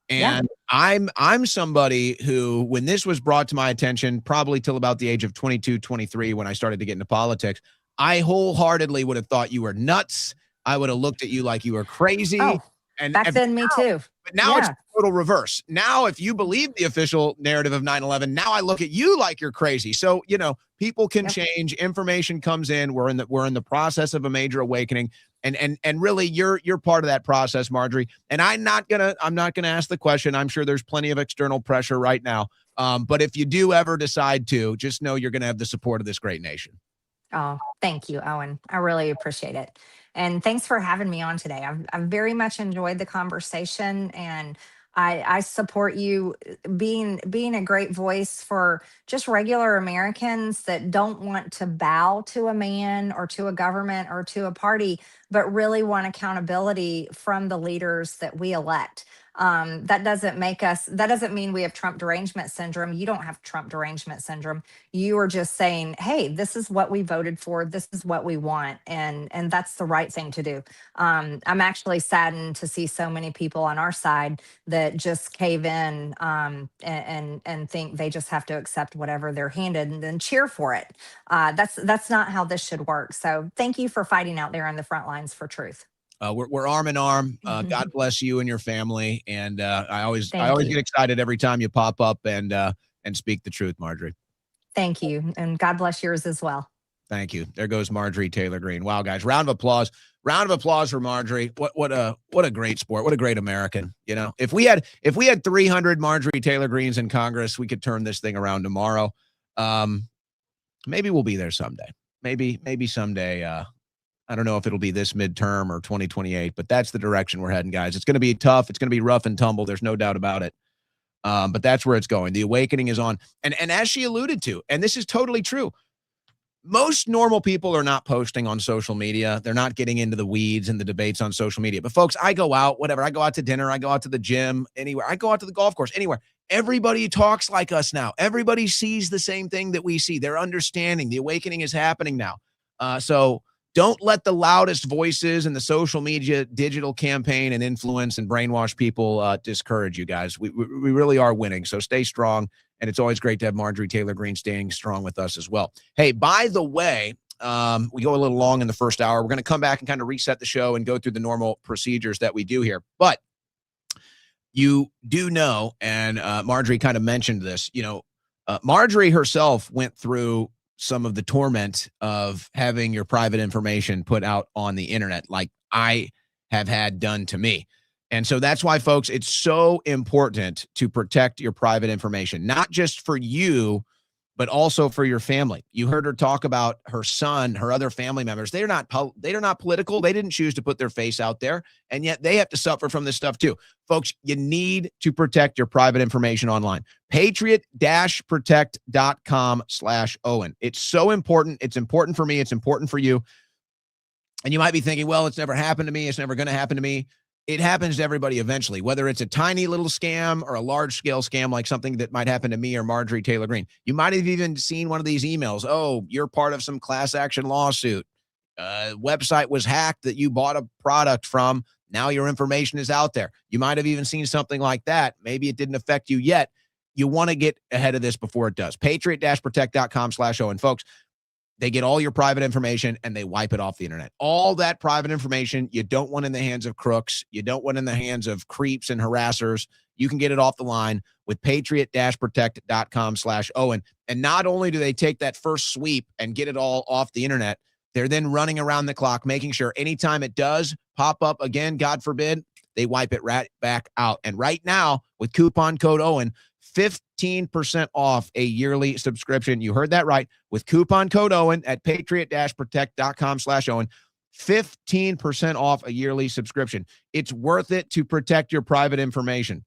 [SPEAKER 1] And I'm somebody who, when this was brought to my attention, probably till about the age of 22, 23, when I started to get into politics, I wholeheartedly would have thought you were nuts. I would have looked at you like you were crazy.
[SPEAKER 2] Oh, and back then, me too.
[SPEAKER 1] But now it's total reverse. Now, if you believe the official narrative of 9/11, now I look at you like you're crazy. So, people can change. Information comes in. We're in the process of a major awakening. And really, you're part of that process, Marjorie. And I'm not gonna ask the question. I'm sure there's plenty of external pressure right now. But if you do ever decide to, just know you're gonna have the support of this great nation.
[SPEAKER 2] Oh, thank you, Owen. I really appreciate it. And thanks for having me on today. I've very much enjoyed the conversation, and I support you being a great voice for just regular Americans that don't want to bow to a man or to a government or to a party, but really want accountability from the leaders that we elect. That doesn't mean we have Trump derangement syndrome. You don't have Trump derangement syndrome. You are just saying, hey, this is what we voted for. This is what we want. And that's the right thing to do. I'm actually saddened to see so many people on our side that just cave in, and think they just have to accept whatever they're handed and then cheer for it. That's not how this should work. So thank you for fighting out there on the front lines for truth.
[SPEAKER 1] We're arm in arm. God bless you and your family. And I always get excited every time you pop up and speak the truth, Marjorie.
[SPEAKER 2] Thank you. And God bless yours as well.
[SPEAKER 1] Thank you. There goes Marjorie Taylor Greene. Wow, guys. Round of applause. Round of applause for Marjorie. What a great sport. What a great American. If we had 300 Marjorie Taylor Greenes in Congress, we could turn this thing around tomorrow. Maybe we'll be there someday. Maybe someday. I don't know if it'll be this midterm or 2028, but that's the direction we're heading, guys. It's going to be tough. It's going to be rough and tumble. There's no doubt about it. But that's where it's going. The awakening is on. And as she alluded to, and this is totally true, most normal people are not posting on social media. They're not getting into the weeds and the debates on social media. But folks, I go out, whatever. I go out to dinner. I go out to the gym, anywhere. I go out to the golf course, anywhere. Everybody talks like us now. Everybody sees the same thing that we see. They're understanding. The awakening is happening now. So Don't let the loudest voices in the social media, digital campaign and influence and brainwash people discourage you guys. We really are winning. So stay strong. And it's always great to have Marjorie Taylor Greene staying strong with us as well. Hey, by the way, we go a little long in the first hour. We're going to come back and kind of reset the show and go through the normal procedures that we do here. But you do know, and Marjorie kind of mentioned this, Marjorie herself went through some of the torment of having your private information put out on the internet, like I have had done to me. And so that's why, folks, it's so important to protect your private information, not just for you, but also for your family. You heard her talk about her son, her other family members. They're not political. They didn't choose to put their face out there, and yet they have to suffer from this stuff too. Folks, you need to protect your private information online. Patriot-protect.com/Owen. It's so important. It's important for me. It's important for you. And you might be thinking, well, it's never happened to me. It's never going to happen to me. It happens to everybody eventually, whether it's a tiny little scam or a large scale scam, like something that might happen to me or Marjorie Taylor Greene. You might have even seen one of these emails. Oh, you're part of some class action lawsuit. Website was hacked that you bought a product from. Now your information is out there. You might have even seen something like that. Maybe it didn't affect you yet. You want to get ahead of this before it does. Patriot-protect.com/Owen. Folks, they get all your private information and they wipe it off the internet. All that private information you don't want in the hands of crooks. You don't want in the hands of creeps and harassers. You can get it off the line with patriot-protect.com/Owen. And not only do they take that first sweep and get it all off the internet, they're then running around the clock, making sure anytime it does pop up again, God forbid, they wipe it right back out. And right now, with coupon code Owen, 15% off a yearly subscription. You heard that right. With coupon code Owen at patriot-protect.com/Owen, 15% off a yearly subscription. It's worth it to protect your private information,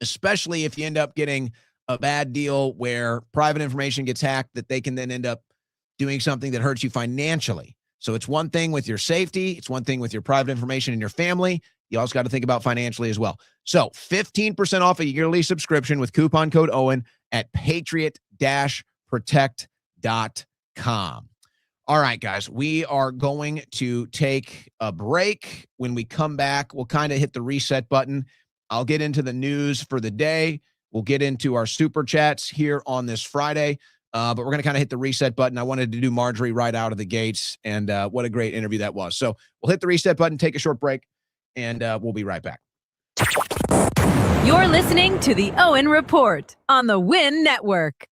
[SPEAKER 1] especially if you end up getting a bad deal where private information gets hacked that they can then end up doing something that hurts you financially. So it's one thing with your safety. It's one thing with your private information in your family. You also got to think about financially as well. So 15% off a yearly subscription with coupon code Owen at patriot-protect.com. All right, guys, we are going to take a break. When we come back, we'll kind of hit the reset button. I'll get into the news for the day. We'll get into our super chats here on this Friday. But we're going to kind of hit the reset button. I wanted to do Marjorie right out of the gates, and what a great interview that was. So we'll hit the reset button, take a short break, and we'll be right back.
[SPEAKER 3] You're listening to the Owen Report on the Win Network.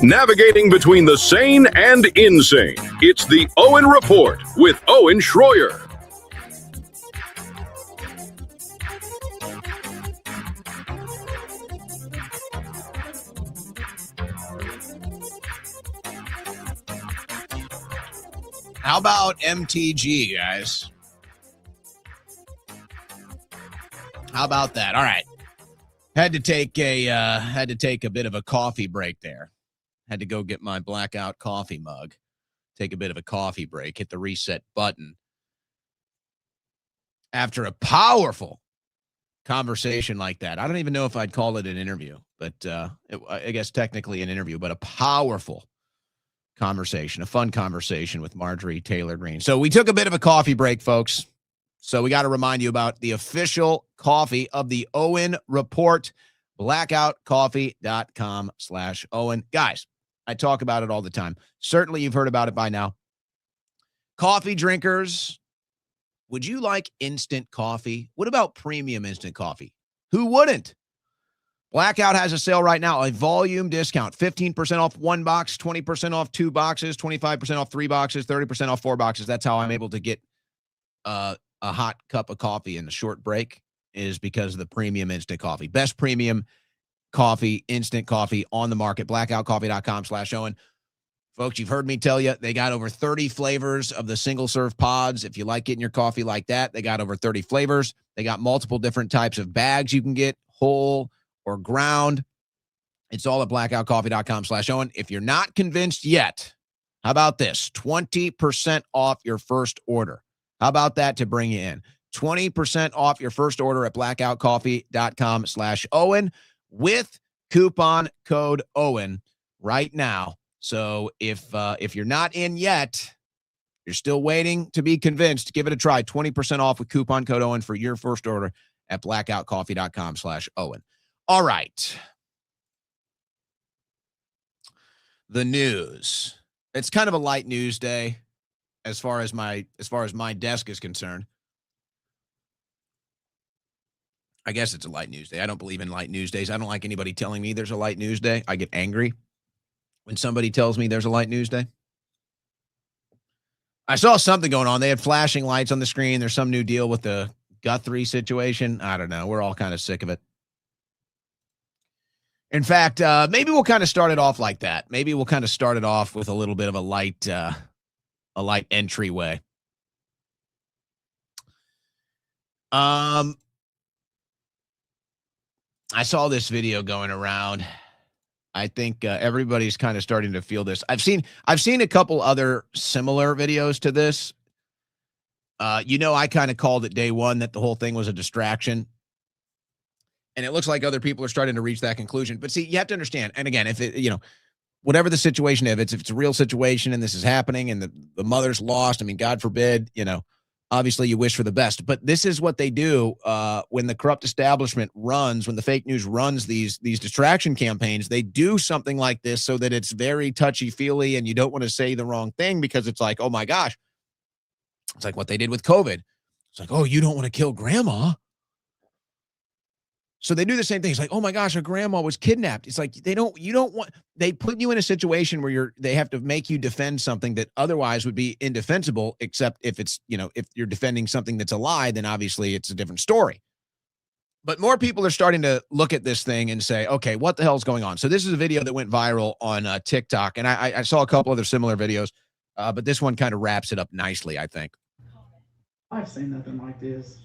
[SPEAKER 4] Navigating between the sane and insane. It's the Owen Report with Owen Schroyer.
[SPEAKER 1] How about MTG, guys? How about that? All right. Had to take a bit of a coffee break there. Had to go get my blackout coffee mug. Take a bit of a coffee break. Hit the reset button. After a powerful conversation like that, I don't even know if I'd call it an interview, but I guess technically an interview, but a powerful conversation, a fun conversation with Marjorie Taylor Greene. So we took a bit of a coffee break, folks. So we got to remind you about the official coffee of the Owen Report, blackoutcoffee.com/Owen. Guys, I talk about it all the time. Certainly you've heard about it by now. Coffee drinkers, would you like instant coffee? What about premium instant coffee? Who wouldn't? Blackout has a sale right now, a volume discount, 15% off 1 box, 20% off 2 boxes, 25% off 3 boxes, 30% off 4 boxes. That's how I'm able to get a hot cup of coffee in a short break, is because of the premium instant coffee. Best premium coffee, instant coffee on the market, blackoutcoffee.com/Owen. Folks, you've heard me tell you, they got over 30 flavors of the single-serve pods. If you like getting your coffee like that, they got over 30 flavors. They got multiple different types of bags you can get, whole or ground. It's all at blackoutcoffee.com/Owen. If you're not convinced yet, how about this? 20% off your first order. How about that to bring you in? 20% off your first order at blackoutcoffee.com/Owen with coupon code Owen right now. So if you're not in yet, you're still waiting to be convinced, give it a try. 20% off with coupon code Owen for your first order at blackoutcoffee.com/Owen. All right. The news. It's kind of a light news day as far as my desk is concerned. I guess it's a light news day. I don't believe in light news days. I don't like anybody telling me there's a light news day. I get angry when somebody tells me there's a light news day. I saw something going on. They had flashing lights on the screen. There's some new deal with the Guthrie situation. I don't know. We're all kind of sick of it. In fact, maybe we'll kind of start it off like that. Maybe we'll kind of start it off with a little bit of a light entryway. I saw this video going around. I think everybody's kind of starting to feel this. I've seen a couple other similar videos to this. I kind of called it day one that the whole thing was a distraction. And it looks like other people are starting to reach that conclusion. But see, you have to understand. And again, if it, whatever the situation, if it's a real situation and this is happening and the mother's lost, I mean, God forbid, obviously you wish for the best. But this is what they do when the corrupt establishment runs, when the fake news runs these distraction campaigns. They do something like this so that it's very touchy-feely and you don't want to say the wrong thing because it's like, oh my gosh. It's like what they did with COVID. It's like, oh, you don't want to kill grandma. So they do the same thing. It's like, oh my gosh, her grandma was kidnapped. It's like they put you in a situation where they have to make you defend something that otherwise would be indefensible, except if it's, if you're defending something that's a lie, then obviously it's a different story. But more people are starting to look at this thing and say, okay, what the hell is going on? So this is a video that went viral on TikTok, and I saw a couple other similar videos, but this one kind of wraps it up nicely, I think.
[SPEAKER 5] I've seen nothing like this.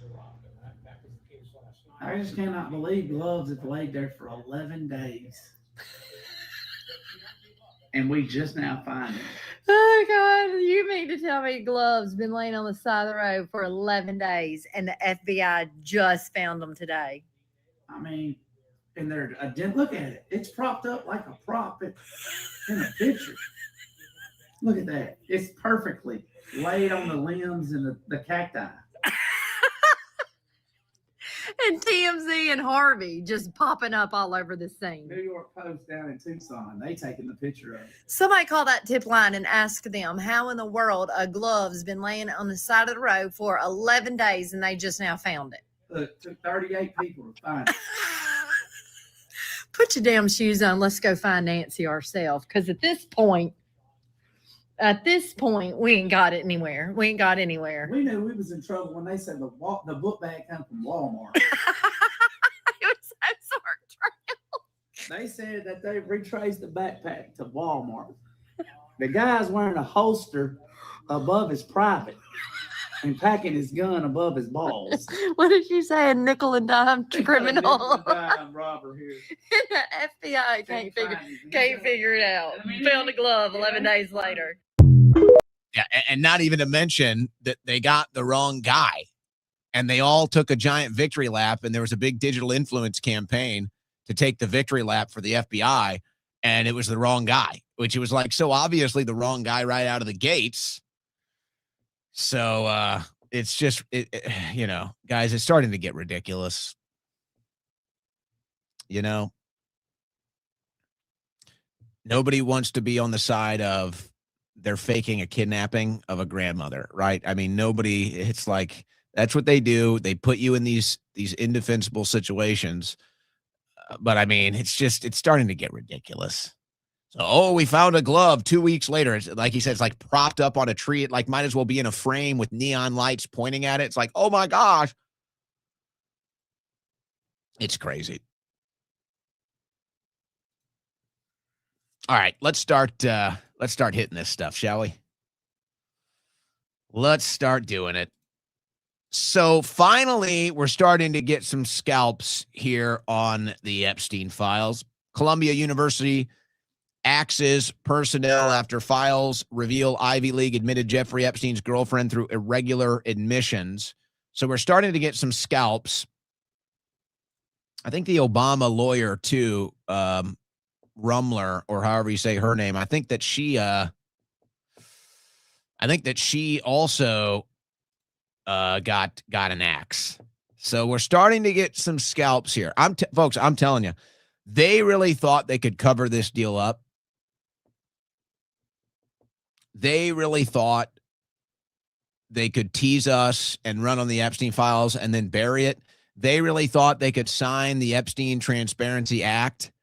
[SPEAKER 5] I just cannot believe gloves have laid there for 11 days. And we just now find it.
[SPEAKER 6] Oh, God. You mean to tell me gloves been laying on the side of the road for 11 days and the FBI just found them today?
[SPEAKER 5] I mean, and look at it. It's propped up like a prop in a picture. Look at that. It's perfectly laid on the limbs and the cacti.
[SPEAKER 6] And TMZ and Harvey just popping up all over the scene.
[SPEAKER 5] New York Post down in Tucson, they taking the picture of it.
[SPEAKER 6] Somebody call that tip line and ask them how in the world a glove's been laying on the side of the road for 11 days and they just now found it.
[SPEAKER 5] Look, it took 38 people to find it.
[SPEAKER 6] Put your damn shoes on. Let's go find Nancy ourselves. Because at this point, we ain't got it anywhere. We ain't got anywhere.
[SPEAKER 5] We knew we was in trouble when they said the book bag come from Walmart.
[SPEAKER 6] It was so sorry.
[SPEAKER 5] They said that they retraced the backpack to Walmart. The guy's wearing a holster above his private and packing his gun above his balls.
[SPEAKER 6] What did you say? A nickel and dime criminal.
[SPEAKER 5] Nickel and dime robber here.
[SPEAKER 6] The FBI can't figure it out. Found a glove 11 days later.
[SPEAKER 1] Yeah, and not even to mention that they got the wrong guy. And they all took a giant victory lap, and there was a big digital influence campaign to take the victory lap for the FBI, and it was the wrong guy, which it was like so obviously the wrong guy right out of the gates. So it's just, you know, guys, it's starting to get ridiculous. You know, nobody wants to be on the side of they're faking a kidnapping of a grandmother, right? I mean, nobody, it's like, that's what they do. They put you in these indefensible situations. But I mean, it's starting to get ridiculous. So, we found a glove 2 weeks later. It's like he said, it's like propped up on a tree. It like might as well be in a frame with neon lights pointing at it. It's like, oh my gosh. It's crazy. All right, let's start hitting this stuff, shall we? Let's start doing it. So finally, we're starting to get some scalps here on the Epstein files. Columbia University axes personnel after files reveal Ivy League admitted Jeffrey Epstein's girlfriend through irregular admissions. So we're starting to get some scalps. I think the Obama lawyer too, Rumler, or however you say her name, I think that she also got an axe. So we're starting to get some scalps here. Folks, I'm telling you, they really thought they could cover this deal up. They really thought they could tease us and run on the Epstein files and then bury it. They really thought they could sign the Epstein Transparency Act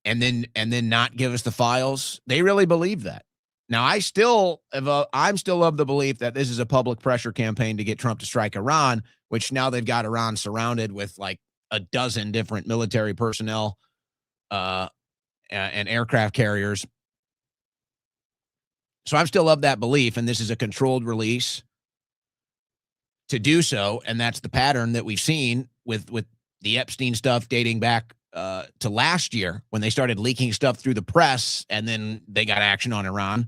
[SPEAKER 1] and then not give us the files. They really believe that. Now, I'm still of the belief that this is a public pressure campaign to get Trump to strike Iran, which now they've got Iran surrounded with like a dozen different military personnel and aircraft carriers. So I'm still of that belief, and this is a controlled release to do so, and that's the pattern that we've seen with the Epstein stuff dating back to last year when they started leaking stuff through the press, and then they got action on Iran.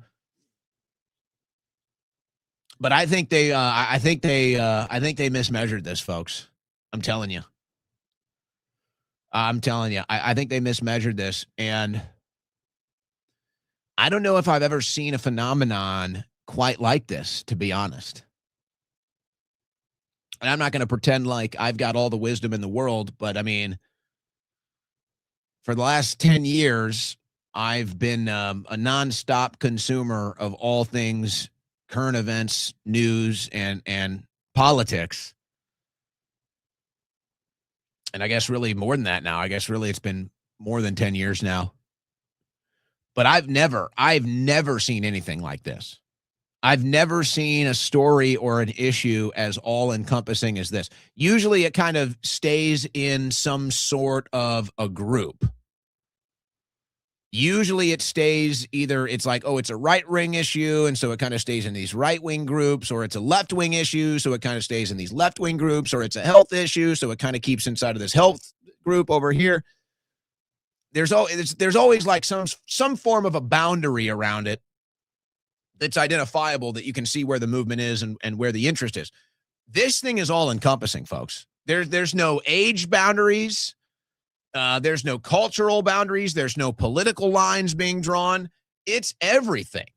[SPEAKER 1] But I think they mismeasured this, folks. I'm telling you. I think they mismeasured this, and I don't know if I've ever seen a phenomenon quite like this, to be honest. And I'm not going to pretend like I've got all the wisdom in the world, but I mean, for the last 10 years, I've been a nonstop consumer of all things current events, news, and politics. And I guess really more than that now. I guess really it's been more than 10 years now. But I've never seen anything like this. I've never seen a story or an issue as all-encompassing as this. Usually it kind of stays in some sort of a group. Usually it stays either, it's like, oh, it's a right-wing issue, and so it kind of stays in these right-wing groups, or it's a left-wing issue, so it kind of stays in these left-wing groups, or it's a health issue, so it kind of keeps inside of this health group over here. There's always like some form of a boundary around it that's identifiable, that you can see where the movement is and where the interest is. This thing is all encompassing, folks. There's no age boundaries. There's no cultural boundaries. There's no political lines being drawn. It's everything.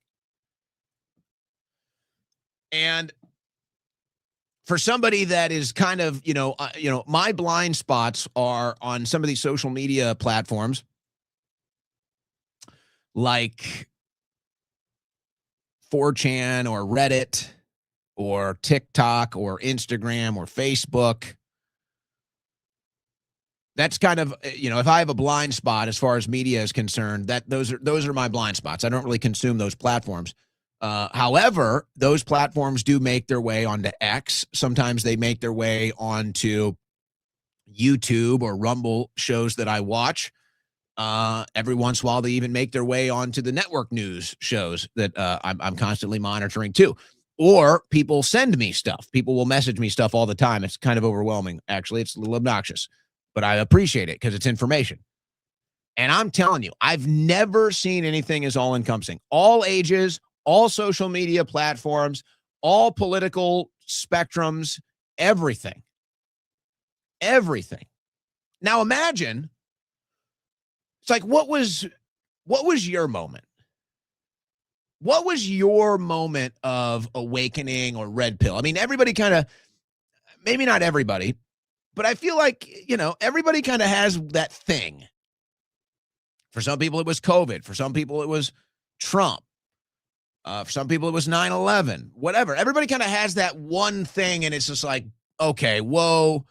[SPEAKER 1] And for somebody that is kind of, my blind spots are on some of these social media platforms like 4chan or Reddit or TikTok or Instagram or Facebook. That's kind of, if I have a blind spot as far as media is concerned, those are my blind spots. I don't really consume those platforms. However, those platforms do make their way onto X. Sometimes they make their way onto YouTube or Rumble shows that I watch. Every once in a while, they even make their way onto the network news shows that I'm constantly monitoring too. Or people send me stuff. People will message me stuff all the time. It's kind of overwhelming, actually. It's a little obnoxious, but I appreciate it because it's information. And I'm telling you, I've never seen anything as all-encompassing. All ages, all social media platforms, all political spectrums, everything. Everything. Now imagine, it's like, what was your moment? What was your moment of awakening or red pill? I mean, everybody kind of, maybe not everybody, but I feel like, everybody kind of has that thing. For some people, it was COVID. For some people, it was Trump. For some people, it was 9/11, whatever. Everybody kind of has that one thing, and it's just like, okay, whoa,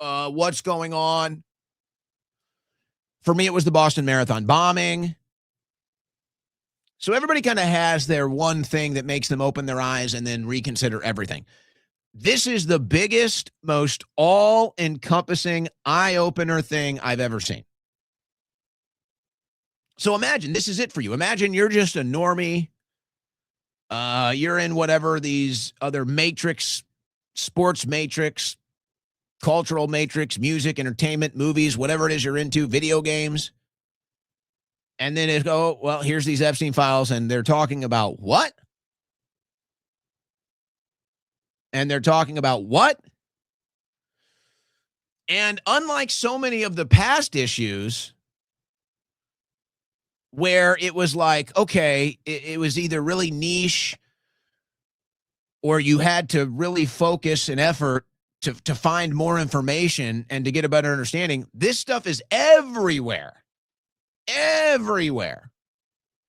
[SPEAKER 1] what's going on? For me, it was the Boston Marathon bombing. So everybody kind of has their one thing that makes them open their eyes and then reconsider everything. This is the biggest, most all-encompassing, eye-opener thing I've ever seen. So imagine, this is it for you. Imagine you're just a normie. You're in whatever these other matrix, sports matrix, cultural matrix, music, entertainment, movies, whatever it is you're into, video games. And then it go, well, here's these Epstein files, and they're talking about what? And they're talking about what? And unlike so many of the past issues where it was like, okay, it was either really niche or you had to really focus an effort to find more information and to get a better understanding, this stuff is everywhere. Everywhere.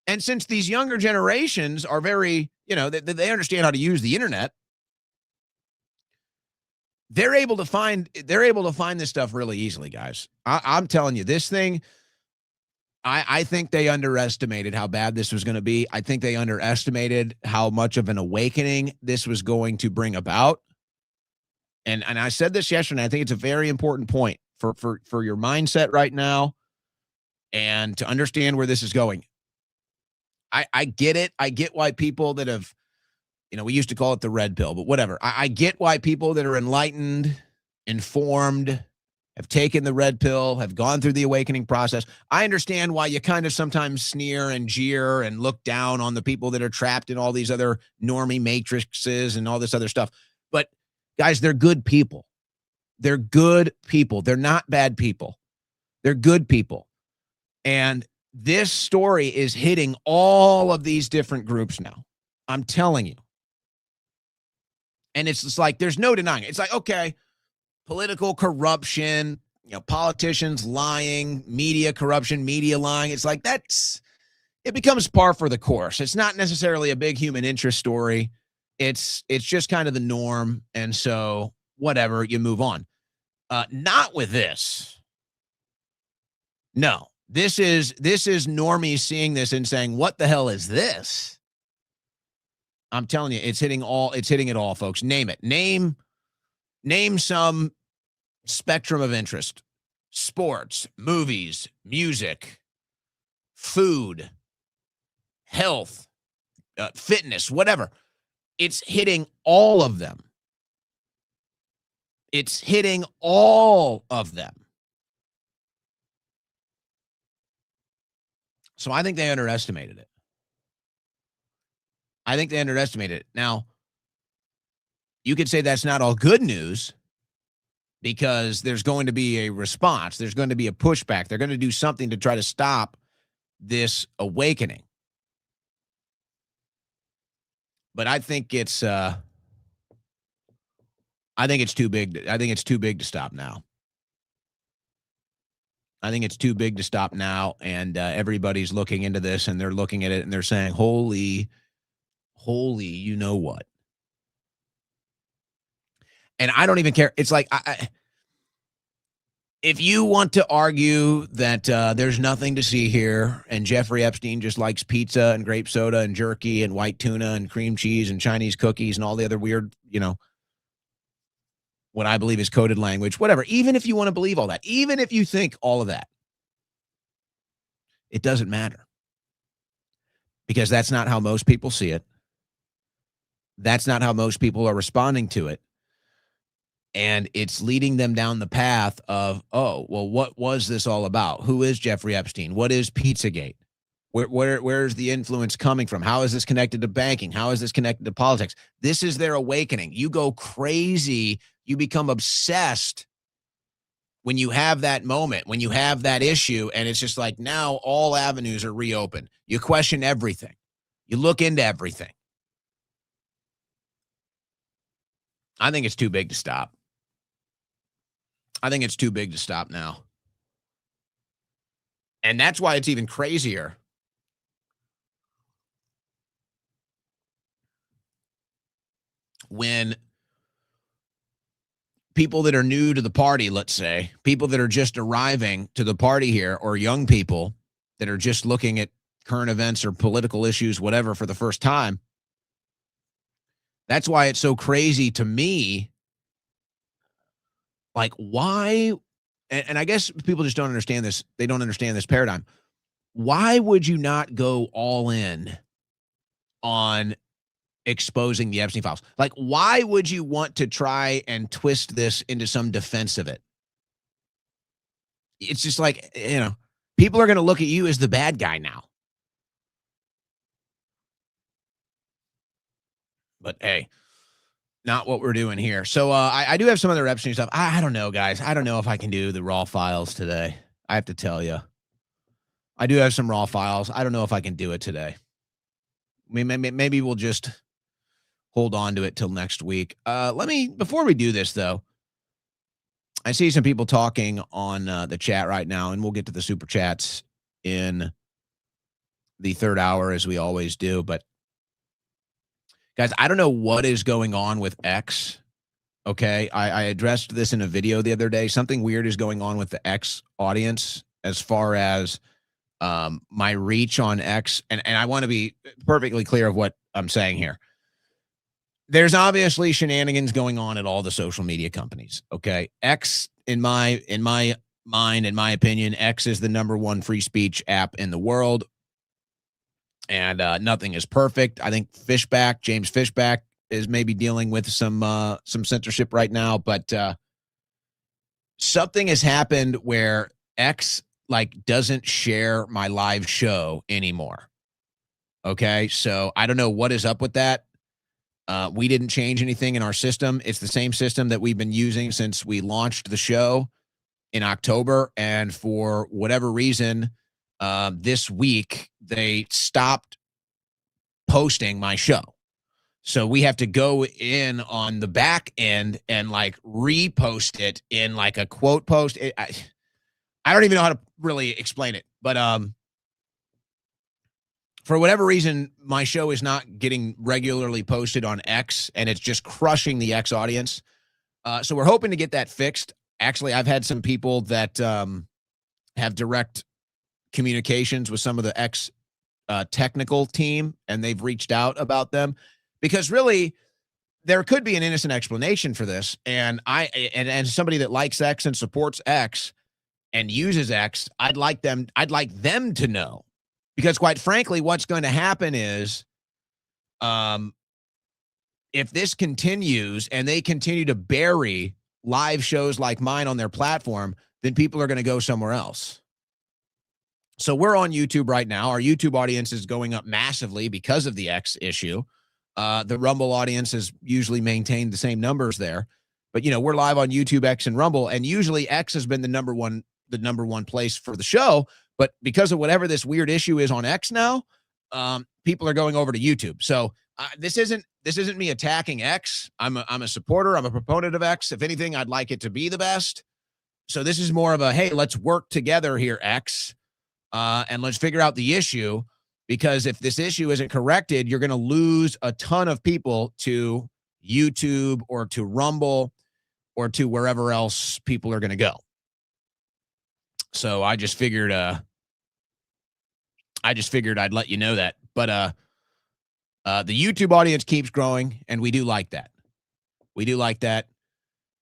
[SPEAKER 1] And since these younger generations are very, they understand how to use the internet, they're able to find this stuff really easily, guys. I'm telling you, this thing, I think they underestimated how bad this was going to be. I think they underestimated how much of an awakening this was going to bring about. And I said this yesterday, I think it's a very important point for your mindset right now and to understand where this is going. I get it. I get why people that have, we used to call it the red pill, but whatever. I get why people that are enlightened, informed, have taken the red pill, have gone through the awakening process. I understand why you kind of sometimes sneer and jeer and look down on the people that are trapped in all these other normie matrices and all this other stuff. But guys, they're good people. They're good people. They're not bad people. They're good people. And this story is hitting all of these different groups now. I'm telling you. And it's just like, there's no denying it. It's like, okay, political corruption, politicians lying, media corruption, media lying. It's like, it becomes par for the course. It's not necessarily a big human interest story. It's just kind of the norm. And so whatever, you move on. Not with this. No, this is normies seeing this and saying, what the hell is this? I'm telling you, it's hitting it all, folks. Name it. Name some spectrum of interest. Sports, movies, music, food, health, fitness, whatever. It's hitting all of them. It's hitting all of them. So I think they underestimated it. I think they underestimated it. Now, you could say that's not all good news because there's going to be a response. There's going to be a pushback. They're going to do something to try to stop this awakening. But I think it's too big. I think it's too big to stop now. I think it's too big to stop now. And everybody's looking into this and they're looking at it and they're saying, holy, you know what? And I don't even care. It's like, if you want to argue that there's nothing to see here and Jeffrey Epstein just likes pizza and grape soda and jerky and white tuna and cream cheese and Chinese cookies and all the other weird, what I believe is coded language, whatever, even if you want to believe all that, even if you think all of that, it doesn't matter. Because that's not how most people see it. That's not how most people are responding to it. And it's leading them down the path of, oh, well, what was this all about? Who is Jeffrey Epstein? What is Pizzagate? Where's the influence coming from? How is this connected to banking? How is this connected to politics? This is their awakening. You go crazy. You become obsessed when you have that moment, when you have that issue, and it's just like now all avenues are reopened. You question everything. You look into everything. I think it's too big to stop. I think it's too big to stop now. And that's why it's even crazier. When people that are new to the party, let's say, people that are just arriving to the party here, or young people that are just looking at current events or political issues, whatever, for the first time, that's why it's so crazy to me. Like, why? And I guess people just don't understand this. They don't understand this paradigm. Why would you not go all in on exposing the Epstein files? Like, why would you want to try and twist this into some defense of it? It's just like, people are going to look at you as the bad guy now. But hey, not what we're doing here. So I do have some other Epstein stuff. I don't know, guys. I don't know if I can do the raw files today. I have to tell you. I do have some raw files. I don't know if I can do it today. Maybe we'll just hold on to it till next week. Before we do this, though, I see some people talking on the chat right now, and we'll get to the super chats in the third hour as we always do. But guys, I don't know what is going on with X. Okay. I addressed this in a video the other day. Something weird is going on with the X audience as far as my reach on X. And I want to be perfectly clear of what I'm saying here. There's obviously shenanigans going on at all the social media companies. Okay. X, in my mind, in my opinion, X is the #1 free speech app in the world. And nothing is perfect. I think James Fishback is maybe dealing with some censorship right now, but something has happened where X doesn't share my live show anymore. Okay, so I don't know what is up with that. We didn't change anything in our system. It's the same system that we've been using since we launched the show in October, and for whatever reason, this week they stopped posting my show. So we have to go in on the back end and repost it in a quote post. I don't even know how to really explain it, but for whatever reason, my show is not getting regularly posted on X, and it's just crushing the X audience. So we're hoping to get that fixed. Actually, I've had some people that have direct communications with some of the X technical team, and they've reached out about them, because really there could be an innocent explanation for this. And as somebody that likes X and supports X and uses X, I'd like them to know, because quite frankly, what's going to happen is, if this continues and they continue to bury live shows like mine on their platform, then people are going to go somewhere else. So we're on YouTube right now. Our YouTube audience is going up massively because of the X issue. The Rumble audience has usually maintained the same numbers there, but we're live on YouTube, X, and Rumble, and usually X has been the number one place for the show. But because of whatever this weird issue is on X now, people are going over to YouTube. So this isn't me attacking X. I'm a supporter. I'm a proponent of X. If anything, I'd like it to be the best. So this is more of a, hey, let's work together here, X. And let's figure out the issue, because if this issue isn't corrected, you're going to lose a ton of people to YouTube or to Rumble or to wherever else people are going to go. So I just figured I'd let you know that. But the YouTube audience keeps growing, and we do like that. We do like that.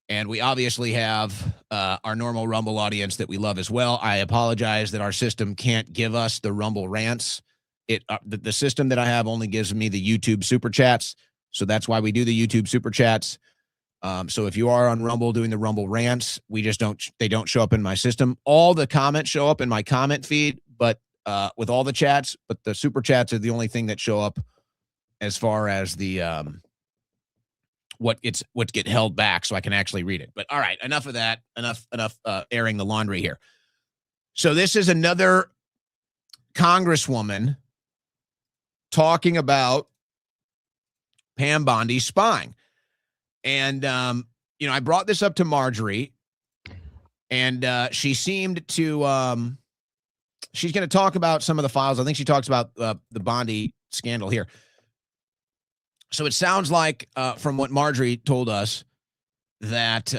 [SPEAKER 1] And we obviously have our normal Rumble audience that we love as well. I apologize that our system can't give us the Rumble rants. The system that I have only gives me the YouTube super chats. So that's why we do the YouTube super chats. So if you are on Rumble doing the Rumble rants, they don't show up in my system. All the comments show up in my comment feed, but with all the chats, but the super chats are the only thing that show up as far as the what get held back so I can actually read it. But all right, enough of that. Enough airing the laundry here. So this is another congresswoman talking about Pam Bondi spying. And, I brought this up to Marjorie, and she seemed to, she's going to talk about some of the files. I think she talks about the Bondi scandal here. So it sounds like, from what Marjorie told us, that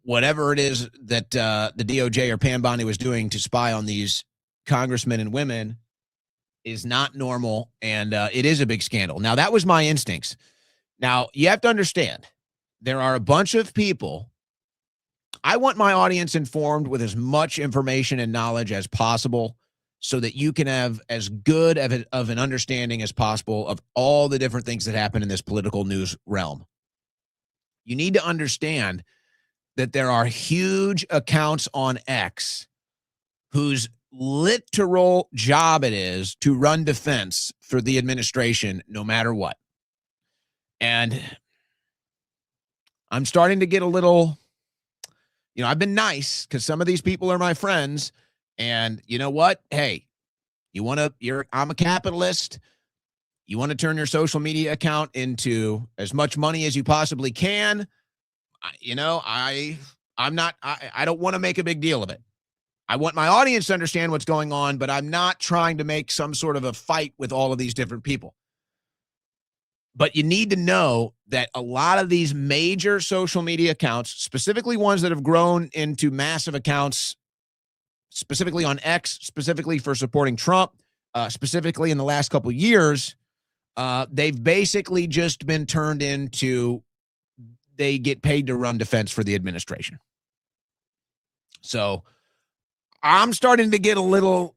[SPEAKER 1] whatever it is that the DOJ or Pam Bondi was doing to spy on these congressmen and women is not normal, and it is a big scandal. Now, that was my instincts. Now, you have to understand, there are a bunch of people. I want my audience informed with as much information and knowledge as possible so that you can have as good of an understanding as possible of all the different things that happen in this political news realm. You need to understand that there are huge accounts on X whose literal job it is to run defense for the administration no matter what. And I'm starting to get a little, I've been nice because some of these people are my friends. And you know what? Hey, I'm a capitalist. You want to turn your social media account into as much money as you possibly can. I don't want to make a big deal of it. I want my audience to understand what's going on, but I'm not trying to make some sort of a fight with all of these different people. But you need to know that a lot of these major social media accounts, specifically ones that have grown into massive accounts, specifically on X, specifically for supporting Trump, specifically in the last couple of years, they've basically just been turned into, they get paid to run defense for the administration. So I'm starting to get a little,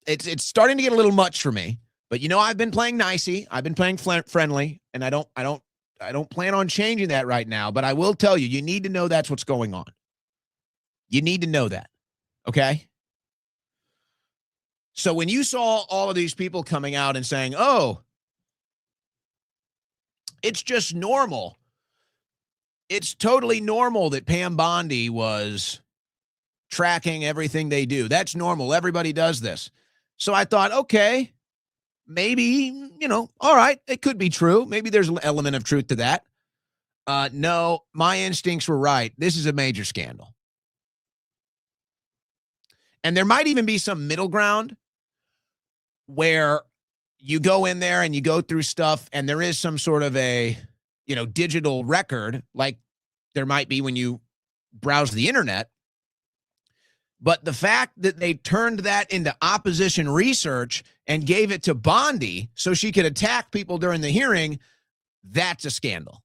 [SPEAKER 1] it's starting to get a little much for me, but I've been playing nicey. I've been playing friendly, and I don't plan on changing that right now, but I will tell you, you need to know that's what's going on. You need to know that. Okay. So when you saw all of these people coming out and saying, oh, it's just normal. It's totally normal that Pam Bondi was tracking everything they do. That's normal. Everybody does this. So I thought, okay, maybe, all right, it could be true. Maybe there's an element of truth to that. No, my instincts were right. This is a major scandal. And there might even be some middle ground where you go in there and you go through stuff and there is some sort of a, digital record like there might be when you browse the internet. But the fact that they turned that into opposition research and gave it to Bondi so she could attack people during the hearing, that's a scandal.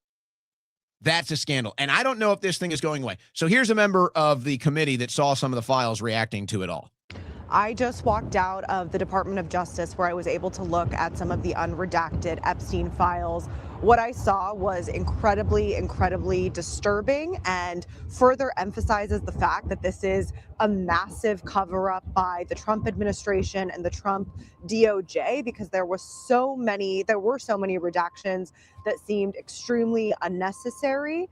[SPEAKER 1] That's a scandal. And I don't know if this thing is going away. So here's a member of the committee that saw some of the files reacting to it all.
[SPEAKER 7] I just walked out of the Department of Justice where I was able to look at some of the unredacted Epstein files. What I saw was incredibly, incredibly disturbing and further emphasizes the fact that this is a massive cover-up by the Trump administration and the Trump DOJ, because there were so many redactions that seemed extremely unnecessary.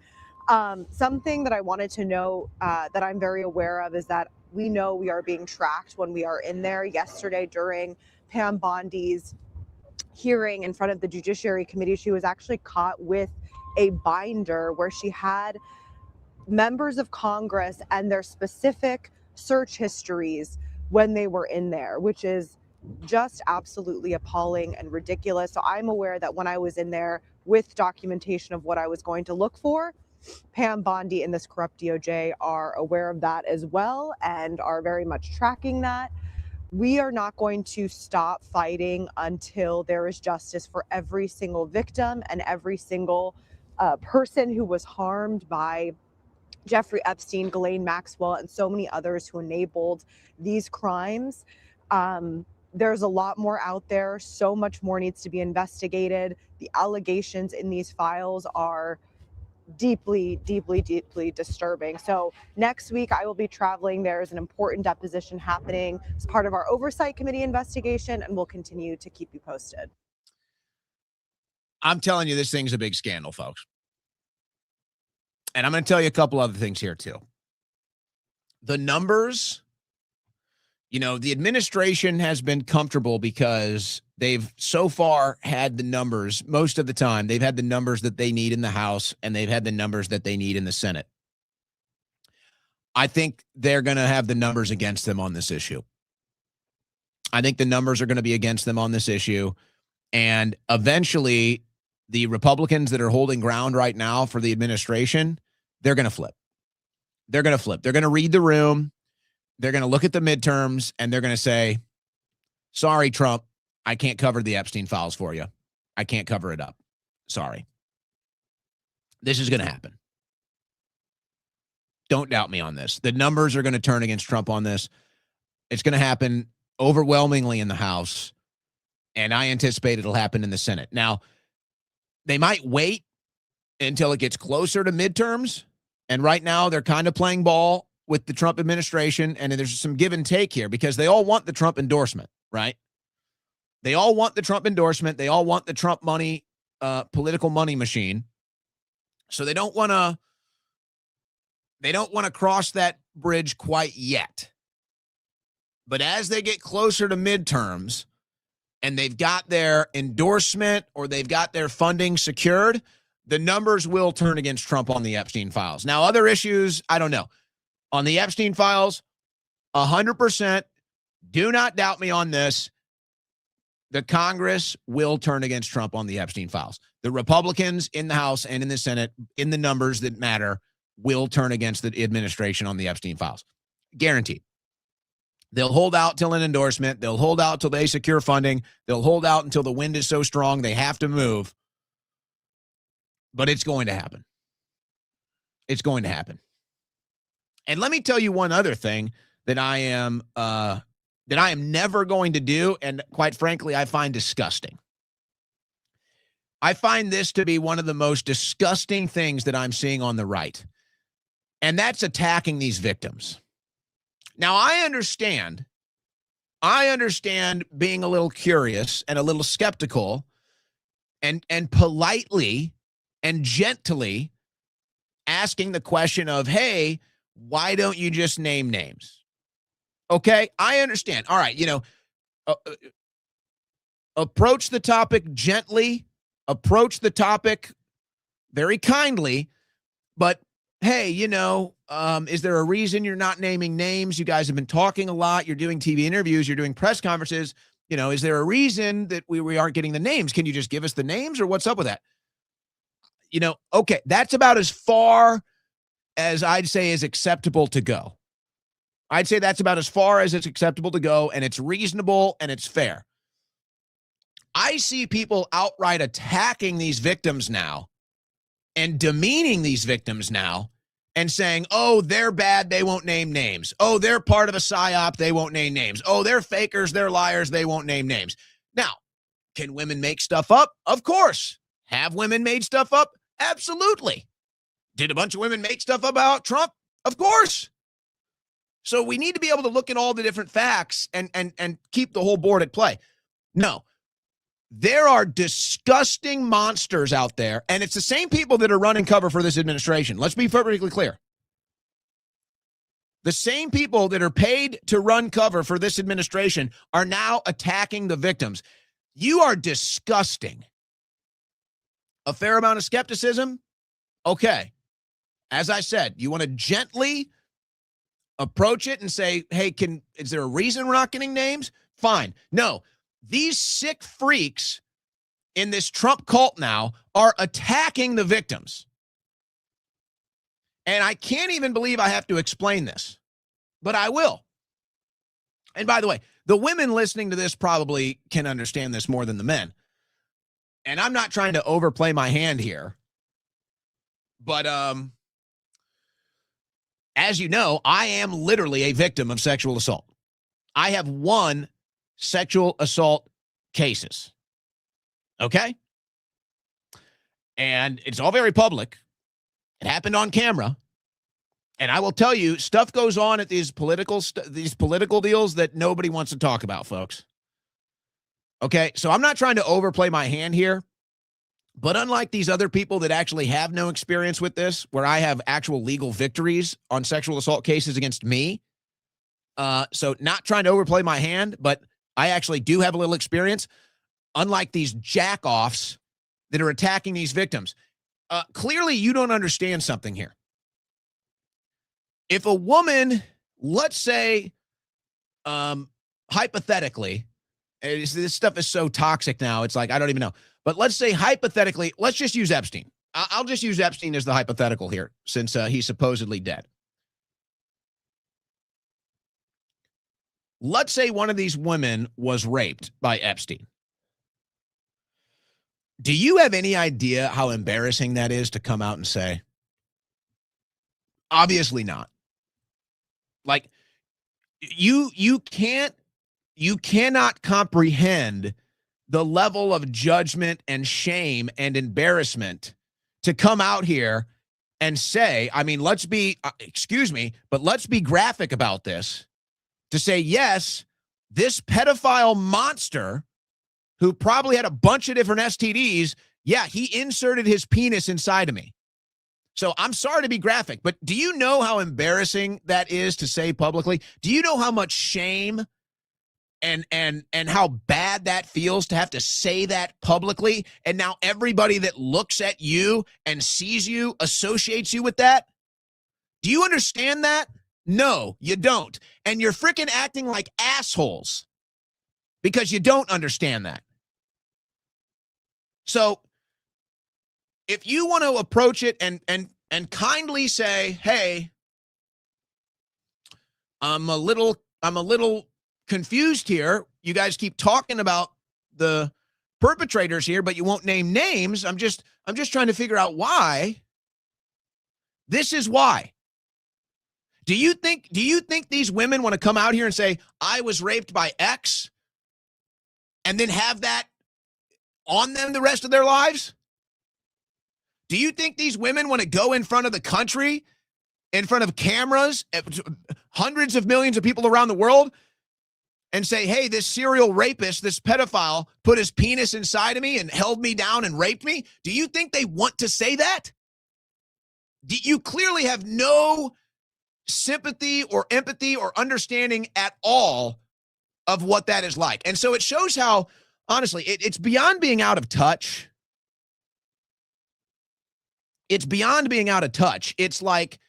[SPEAKER 7] Something that I wanted to know that I'm very aware of is that we know we are being tracked when we are in there. Yesterday, during Pam Bondi's hearing in front of the Judiciary Committee, she was actually caught with a binder where she had members of Congress and their specific search histories when they were in there, which is just absolutely appalling and ridiculous. So I'm aware that when I was in there with documentation of what I was going to look for, Pam Bondi and this corrupt DOJ are aware of that as well and are very much tracking that. We are not going to stop fighting until there is justice for every single victim and every single person who was harmed by Jeffrey Epstein, Ghislaine Maxwell, and so many others who enabled these crimes. There's a lot more out there. So much more needs to be investigated. The allegations in these files are deeply, deeply, deeply disturbing. So next week I will be traveling. There is an important deposition happening as part of our oversight committee investigation, and we'll continue to keep you posted.
[SPEAKER 1] I'm telling you, this thing's a big scandal, folks. And I'm going to tell you a couple other things here too. The numbers, you know, the administration has been comfortable because they've so far had the numbers. Most of the time, they've had the numbers that they need in the House, and they've had the numbers that they need in the Senate. I think they're going to have the numbers against them on this issue. I think the numbers are going to be against them on this issue. And eventually, the Republicans that are holding ground right now for the administration, they're going to flip. They're going to flip. They're going to read the room. They're going to look at the midterms, and they're going to say, sorry, Trump, I can't cover the Epstein files for you. I can't cover it up. Sorry. This is going to happen. Don't doubt me on this. The numbers are going to turn against Trump on this. It's going to happen overwhelmingly in the House, and I anticipate it'll happen in the Senate. Now, they might wait until it gets closer to midterms, and right now they're kind of playing ball with the Trump administration, and there's some give and take here because they all want the Trump endorsement, right? They all want the Trump endorsement. They all want the Trump money, political money machine. So they don't want to cross that bridge quite yet. But as they get closer to midterms and they've got their endorsement or they've got their funding secured, the numbers will turn against Trump on the Epstein files. Now, other issues, I don't know. On the Epstein files, 100%, do not doubt me on this. The Congress will turn against Trump on the Epstein files. The Republicans in the House and in the Senate, in the numbers that matter, will turn against the administration on the Epstein files. Guaranteed. They'll hold out till an endorsement. They'll hold out till they secure funding. They'll hold out until the wind is so strong they have to move. But it's going to happen. It's going to happen. And let me tell you one other thing that I am never going to do, and quite frankly, I find disgusting. I find this to be one of the most disgusting things that I'm seeing on the right, and that's attacking these victims. Now, I understand being a little curious and a little skeptical and politely and gently asking the question of, hey, why don't you just name names? Okay, I understand. All right, approach the topic gently, approach the topic very kindly, but hey, is there a reason you're not naming names? You guys have been talking a lot. You're doing TV interviews. You're doing press conferences. Is there a reason that we aren't getting the names? Can you just give us the names, or what's up with that? Okay, that's about as far as I'd say is acceptable to go. I'd say that's about as far as it's acceptable to go, and it's reasonable and it's fair. I see people outright attacking these victims now and demeaning these victims now and saying, oh, they're bad, they won't name names. Oh, they're part of a psyop, they won't name names. Oh, they're fakers, they're liars, they won't name names. Now, can women make stuff up? Of course. Have women made stuff up? Absolutely. Did a bunch of women make stuff about Trump? Of course. So we need to be able to look at all the different facts and keep the whole board at play. No. There are disgusting monsters out there, and it's the same people that are running cover for this administration. Let's be perfectly clear. The same people that are paid to run cover for this administration are now attacking the victims. You are disgusting. A fair amount of skepticism? Okay. As I said, you want to gently approach it and say, hey, is there a reason we're not getting names? Fine. No. These sick freaks in this Trump cult now are attacking the victims. And I can't even believe I have to explain this, but I will. And by the way, the women listening to this probably can understand this more than the men. And I'm not trying to overplay my hand here, but as you know, I am literally a victim of sexual assault. I have won sexual assault cases. Okay? And it's all very public. It happened on camera. And I will tell you, stuff goes on at these political deals that nobody wants to talk about, folks. Okay? So I'm not trying to overplay my hand here. But unlike these other people that actually have no experience with this, where I have actual legal victories on sexual assault cases against me, so not trying to overplay my hand, but I actually do have a little experience, unlike these jack-offs that are attacking these victims. Clearly, you don't understand something here. If a woman, let's say, hypothetically, this stuff is so toxic now, it's like, I don't even know. But let's say hypothetically, let's just use Epstein. I'll just use Epstein as the hypothetical here, since he's supposedly dead. Let's say one of these women was raped by Epstein. Do you have any idea how embarrassing that is to come out and say? Obviously not. Like, you cannot comprehend the level of judgment and shame and embarrassment to come out here and say, I mean, let's be, excuse me, but let's be graphic about this, to say, yes, this pedophile monster who probably had a bunch of different STDs, yeah, he inserted his penis inside of me. So I'm sorry to be graphic, but do you know how embarrassing that is to say publicly? Do you know how much shame and how bad that feels to have to say that publicly? And now everybody that looks at you and sees you associates you with that? Do you understand that? No, you don't. And you're freaking acting like assholes because you don't understand that. So if you want to approach it and kindly say, hey, I'm a little confused here. You guys keep talking about the perpetrators here, but you won't name names. I'm just trying to figure out why. This is why. Do you think these women want to come out here and say, I was raped by X, and then have that on them the rest of their lives? Do you think these women want to go in front of the country, in front of cameras, hundreds of millions of people around the world, and say, hey, this serial rapist, this pedophile, put his penis inside of me and held me down and raped me? Do you think they want to say that? You clearly have no sympathy or empathy or understanding at all of what that is like. And so it shows how, honestly, it's beyond being out of touch. It's beyond being out of touch. It's like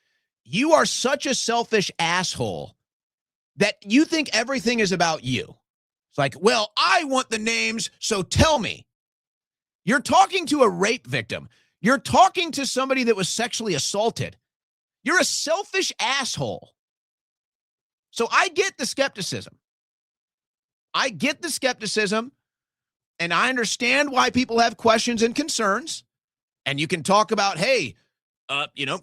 [SPEAKER 1] you are such a selfish asshole that you think everything is about you. It's like, well, I want the names, so tell me. You're talking to a rape victim. You're talking to somebody that was sexually assaulted. You're a selfish asshole. So I get the skepticism. And I understand why people have questions and concerns. And you can talk about, hey,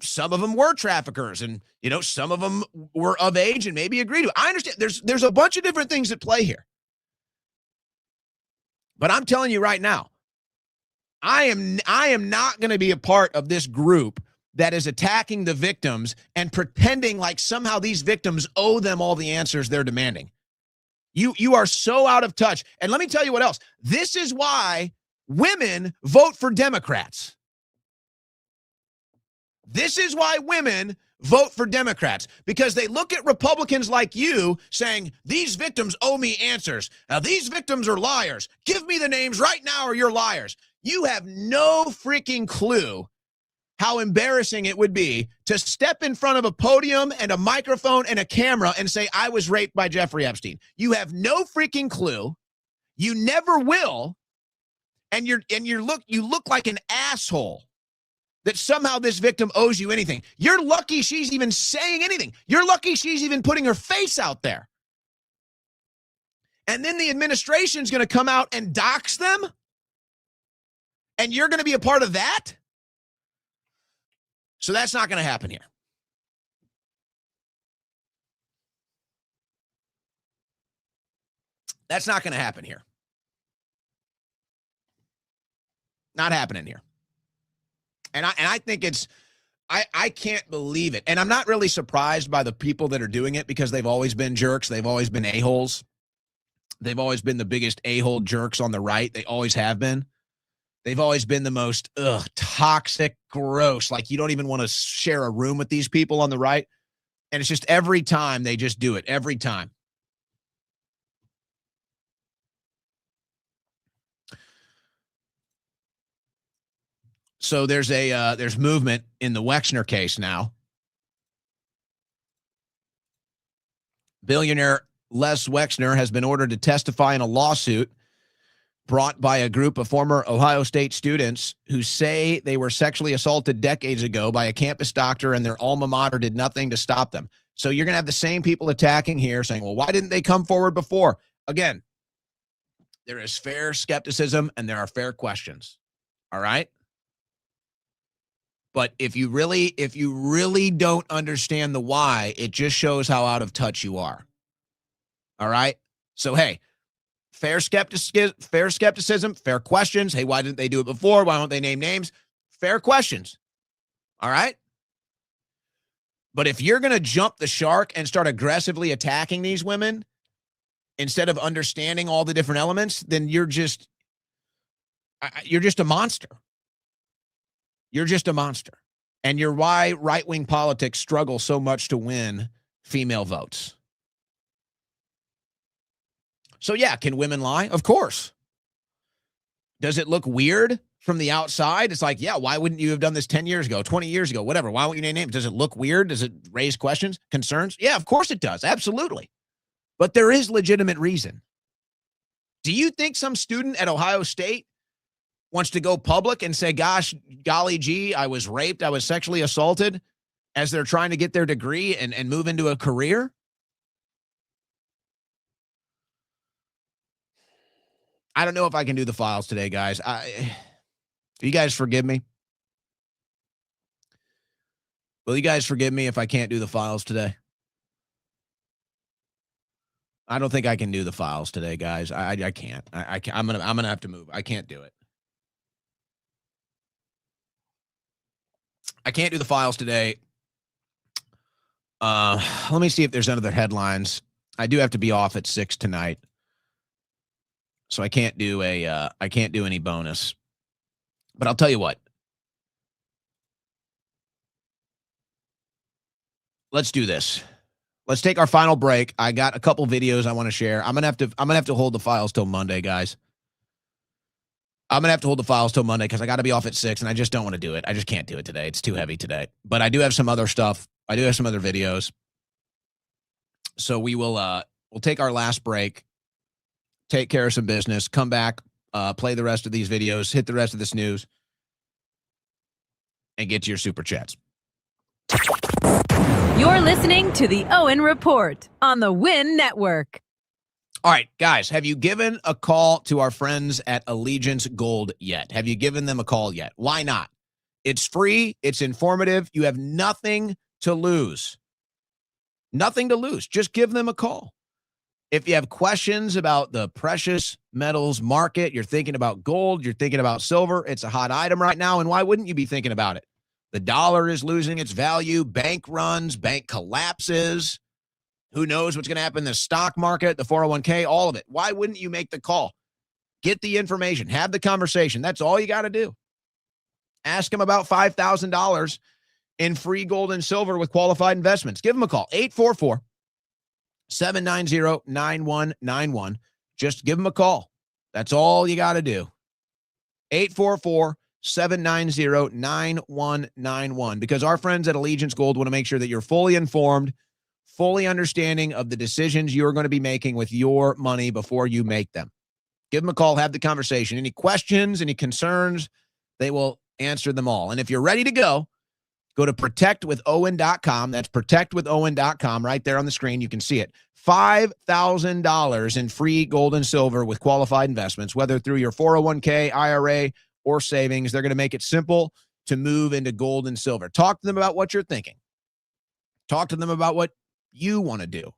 [SPEAKER 1] some of them were traffickers, and, some of them were of age and maybe agree to it. I understand there's a bunch of different things at play here. But I'm telling you right now, I am not going to be a part of this group that is attacking the victims and pretending like somehow these victims owe them all the answers they're demanding. You are so out of touch. And let me tell you what else. This is why women vote for Democrats. This is why women vote for Democrats, because they look at Republicans like you saying, these victims owe me answers. Now, these victims are liars. Give me the names right now or you're liars. You have no freaking clue how embarrassing it would be to step in front of a podium and a microphone and a camera and say, I was raped by Jeffrey Epstein. You have no freaking clue. You never will. And you look like an asshole that somehow this victim owes you anything. You're lucky she's even saying anything. You're lucky she's even putting her face out there. And then the administration's going to come out and dox them? And you're going to be a part of that? So that's not going to happen here. That's not going to happen here. Not happening here. And I think it's, I can't believe it. And I'm not really surprised by the people that are doing it because they've always been jerks. They've always been a-holes. They've always been the biggest a-hole jerks on the right. They always have been. They've always been the most toxic, gross. Like you don't even want to share a room with these people on the right. And it's just every time they just do it. Every time. So there's movement in the Wexner case now. Billionaire Les Wexner has been ordered to testify in a lawsuit brought by a group of former Ohio State students who say they were sexually assaulted decades ago by a campus doctor and their alma mater did nothing to stop them. So you're going to have the same people attacking here saying, well, why didn't they come forward before? Again, there is fair skepticism and there are fair questions. All right? But if you really don't understand the why, it just shows how out of touch you are. All right? So, hey, fair skepticism, fair questions. Hey, why didn't they do it before? Why don't they name names? Fair questions. All right? But if you're going to jump the shark and start aggressively attacking these women instead of understanding all the different elements, then you're just a monster. You're just a monster. And you're why right-wing politics struggle so much to win female votes. So, yeah, can women lie? Of course. Does it look weird from the outside? It's like, yeah, why wouldn't you have done this 10 years ago, 20 years ago, whatever? Why won't you name names? Does it look weird? Does it raise questions, concerns? Yeah, of course it does. Absolutely. But there is legitimate reason. Do you think some student at Ohio State wants to go public and say, gosh, golly gee, I was raped, I was sexually assaulted as they're trying to get their degree and move into a career? I don't know if I can do the files today, guys. You guys forgive me? Will you guys forgive me if I can't do the files today? I don't think I can do the files today, guys. I can't. I can't. I'm gonna have to move. I can't do it. I can't do the files today. Let me see if there's other headlines. I do have to be off at 6 tonight. So I can't do any bonus. But I'll tell you what. Let's do this. Let's take our final break. I got a couple videos I want to share. I'm gonna have to hold the files till Monday, guys. I'm gonna have to hold the files till Monday because I got to be off at 6, and I just don't want to do it. I just can't do it today. It's too heavy today. But I do have some other stuff. I do have some other videos. So we will we'll take our last break, take care of some business, come back, play the rest of these videos, hit the rest of this news, and get to your super chats.
[SPEAKER 3] You're listening to the Owen Report on the Win Network.
[SPEAKER 1] All right, guys, have you given a call to our friends at Allegiance Gold yet? Have you given them a call yet? Why not? It's free. It's informative. You have nothing to lose. Nothing to lose. Just give them a call. If you have questions about the precious metals market, you're thinking about gold, you're thinking about silver, it's a hot item right now, and why wouldn't you be thinking about it? The dollar is losing its value, bank runs, bank collapses. Who knows what's going to happen in the stock market, the 401k, all of it. Why wouldn't you make the call? Get the information. Have the conversation. That's all you got to do. Ask them about $5,000 in free gold and silver with qualified investments. Give them a call. 844-790-9191. Just give them a call. That's all you got to do. 844-790-9191. Because our friends at Allegiance Gold want to make sure that you're fully informed, fully understanding of the decisions you're going to be making with your money before you make them. Give them a call. Have the conversation. Any questions, any concerns, they will answer them all. And if you're ready to go to protectwithowen.com. That's protectwithowen.com. Right there on the screen, you can see it. $5,000 in free gold and silver with qualified investments, whether through your 401k, IRA, or savings. They're going to make it simple to move into gold and silver. Talk to them about what you're thinking. Talk to them about what you want to do.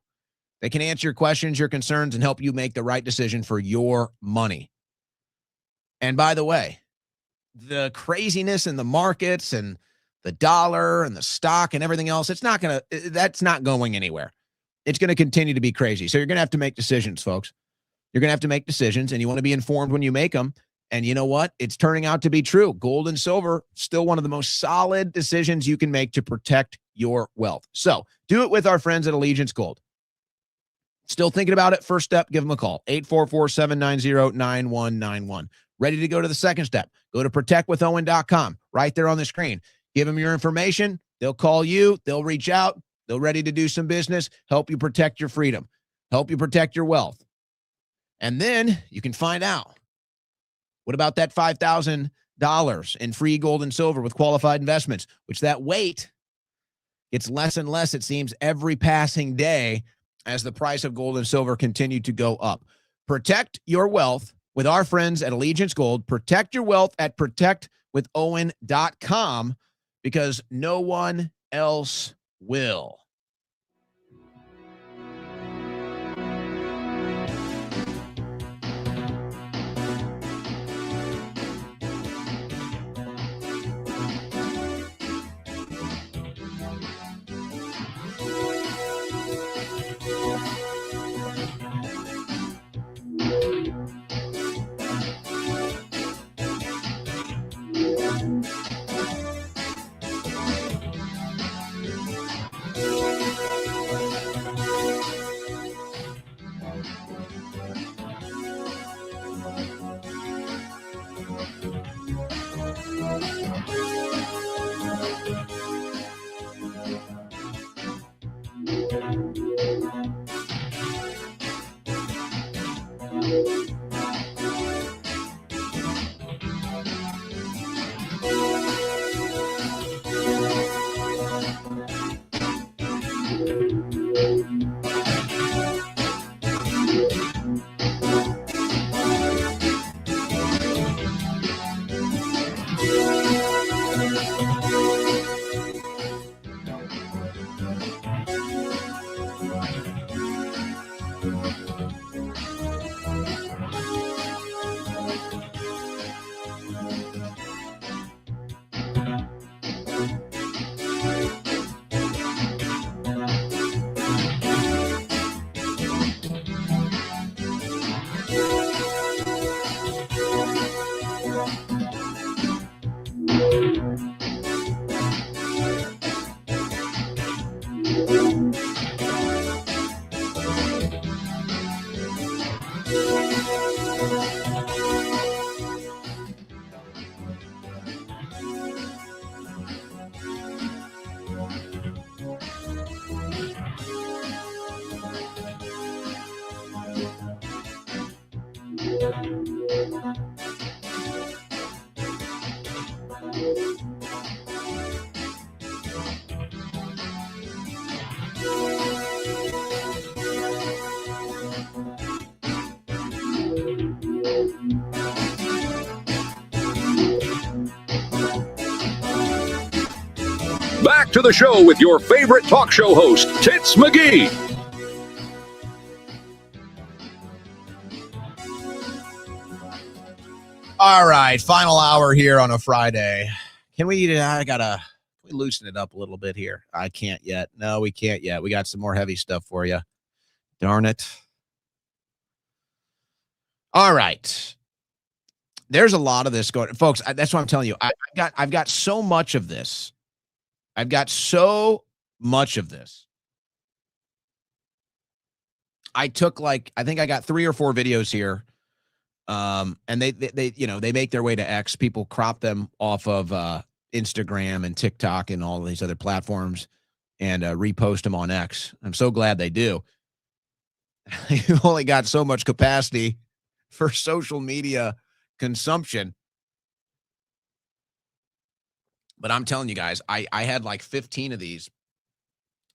[SPEAKER 1] They can answer your questions, your concerns, and help you make the right decision for your money. And by the way, the craziness in the markets and the dollar and the stock and everything else, that's not going anywhere. It's going to continue to be crazy. So you're going to have to make decisions, folks. You're going to have to make decisions, and you want to be informed when you make them. And you know what? It's turning out to be true. Gold and silver, still one of the most solid decisions you can make to protect your wealth. So do it with our friends at Allegiance Gold. Still thinking about it? First step, give them a call. 844-790-9191. Ready to go to the second step? Go to protectwithowen.com. Right there on the screen. Give them your information. They'll call you. They'll reach out. They're ready to do some business, help you protect your freedom, help you protect your wealth. And then you can find out, what about that $5,000 in free gold and silver with qualified investments, which that weight gets less and less, it seems, every passing day as the price of gold and silver continue to go up. Protect your wealth with our friends at Allegiance Gold. Protect your wealth at protectwithowen.com, because no one else will.
[SPEAKER 4] Back to the show with your favorite talk show host, Tits McGee.
[SPEAKER 1] All right, final hour here on a Friday. Can we loosen it up a little bit here? I can't yet. No, we can't yet. We got some more heavy stuff for you. Darn it. All right. There's a lot of this going, folks. That's what I'm telling you. I've got so much of this. I've got so much of this. I took I think I got 3 or 4 videos here. And they make their way to X. People crop them off of Instagram and TikTok and all of these other platforms and repost them on X. I'm so glad they do. You've only got so much capacity for social media consumption. But I'm telling you guys, I had like 15 of these.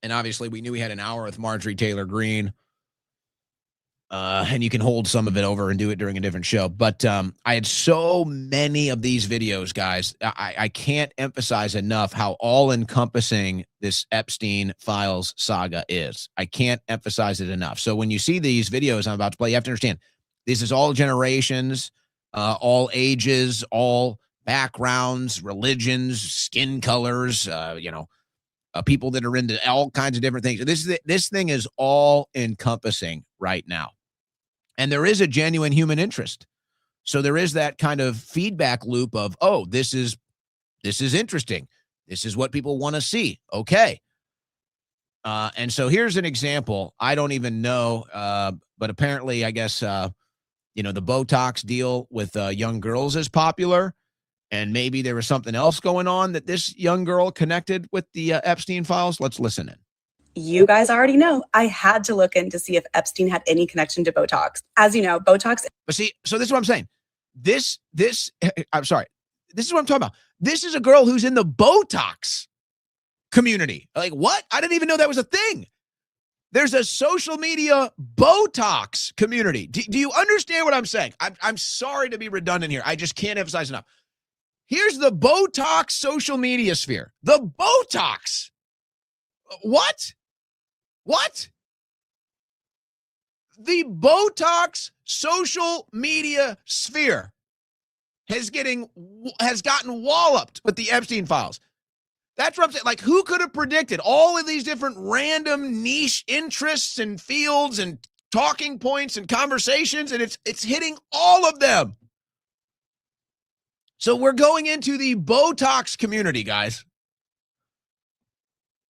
[SPEAKER 1] And obviously we knew we had an hour with Marjorie Taylor Greene. And you can hold some of it over and do it during a different show. But I had so many of these videos, guys. I can't emphasize enough how all-encompassing this Epstein files saga is. I can't emphasize it enough. So when you see these videos I'm about to play, you have to understand, this is all generations, all ages, all backgrounds, religions, skin colors, people that are into all kinds of different things. This thing is all-encompassing right now. And there is a genuine human interest. So there is that kind of feedback loop of, oh, this is interesting. This is what people want to see. Okay. And so here's an example. I don't even know, but apparently, I guess, the Botox deal with young girls is popular. And maybe there was something else going on that this young girl connected with the Epstein files. Let's listen in.
[SPEAKER 8] You guys already know I had to look in to see if Epstein had any connection to Botox. As you know, Botox.
[SPEAKER 1] But see, so this is what I'm saying. I'm sorry. This is what I'm talking about. This is a girl who's in the Botox community. Like, what? I didn't even know that was a thing. There's a social media Botox community. Do you understand what I'm saying? I'm sorry to be redundant here. I just can't emphasize enough. Here's the Botox social media sphere. The Botox. What? The Botox social media sphere has gotten walloped with the Epstein files. That's what I'm saying. Like, who could have predicted all of these different random niche interests and fields and talking points and conversations, and it's hitting all of them. So we're going into the Botox community, guys.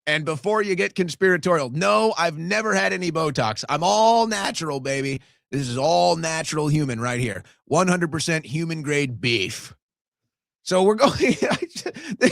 [SPEAKER 1] And before you get conspiratorial, no, I've never had any Botox. I'm all natural, baby. This is all natural human right here. 100% human grade beef. So we're going,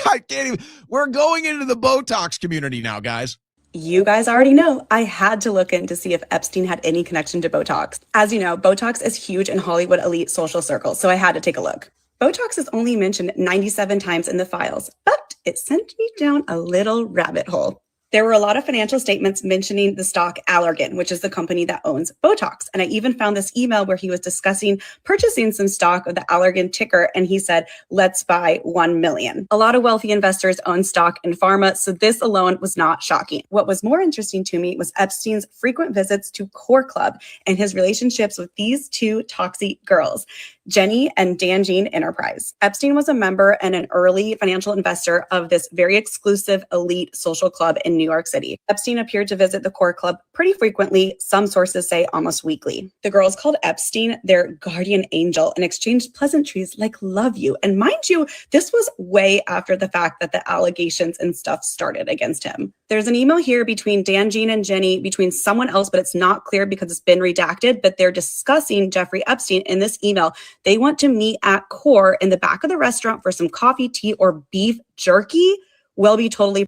[SPEAKER 1] I can't even, we're going into the Botox community now, guys.
[SPEAKER 8] You guys already know I had to look in to see if Epstein had any connection to Botox. As you know, Botox is huge in Hollywood elite social circles, so I had to take a look. Botox is only mentioned 97 times in the files, but it sent me down a little rabbit hole. There were a lot of financial statements mentioning the stock Allergan, which is the company that owns Botox. And I even found this email where he was discussing purchasing some stock of the Allergan ticker. And he said, let's buy 1 million. A lot of wealthy investors own stock in pharma. So this alone was not shocking. What was more interesting to me was Epstein's frequent visits to Core Club and his relationships with these two toxic girls, Jenny and Dan Enterprise. Epstein was a member and an early financial investor of this very exclusive elite social club in New York City. Epstein appeared to visit the Core Club pretty frequently, some sources say almost weekly. The girls called Epstein their guardian angel and exchanged pleasantries like love you. And mind you, this was way after the fact that the allegations and stuff started against him. There's an email here between Dan and Jenny, between someone else, but it's not clear because it's been redacted, but they're discussing Jeffrey Epstein in this email. They want to meet at Core in the back of the restaurant for some coffee, tea, or beef jerky. Will be totally.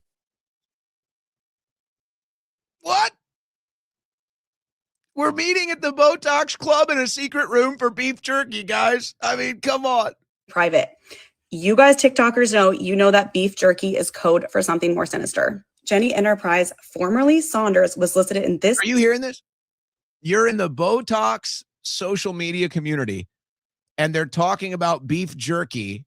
[SPEAKER 1] What? We're meeting at the Botox Club in a secret room for beef jerky, guys. I mean, come on.
[SPEAKER 8] Private. You guys TikTokers know that beef jerky is code for something more sinister. Jenny Enterprise, formerly Saunders, was listed in this.
[SPEAKER 1] Are you hearing this? You're in the Botox social media community, and they're talking about beef jerky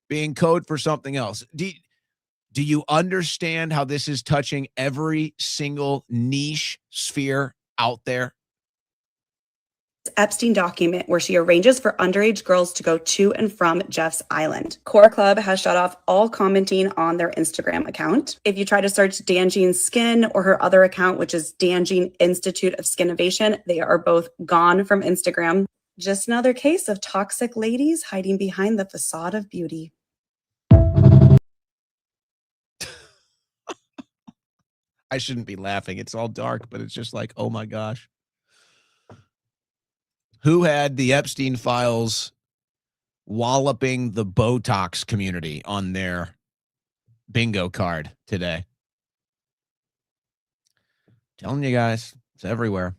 [SPEAKER 1] being code for something else. Do you understand how this is touching every single niche sphere out there?
[SPEAKER 8] Epstein document where she arranges for underage girls to go to and from Jeff's Island. Core Club has shut off all commenting on their Instagram account. If you try to search Dan Skin or her other account, which is Dan Institute of Skinnovation, they are both gone from Instagram. Just another case of toxic ladies hiding behind the facade of beauty.
[SPEAKER 1] I shouldn't be laughing. It's all dark, but it's just like, oh my gosh. Who had the Epstein files walloping the Botox community on their bingo card today? Telling you guys, it's everywhere.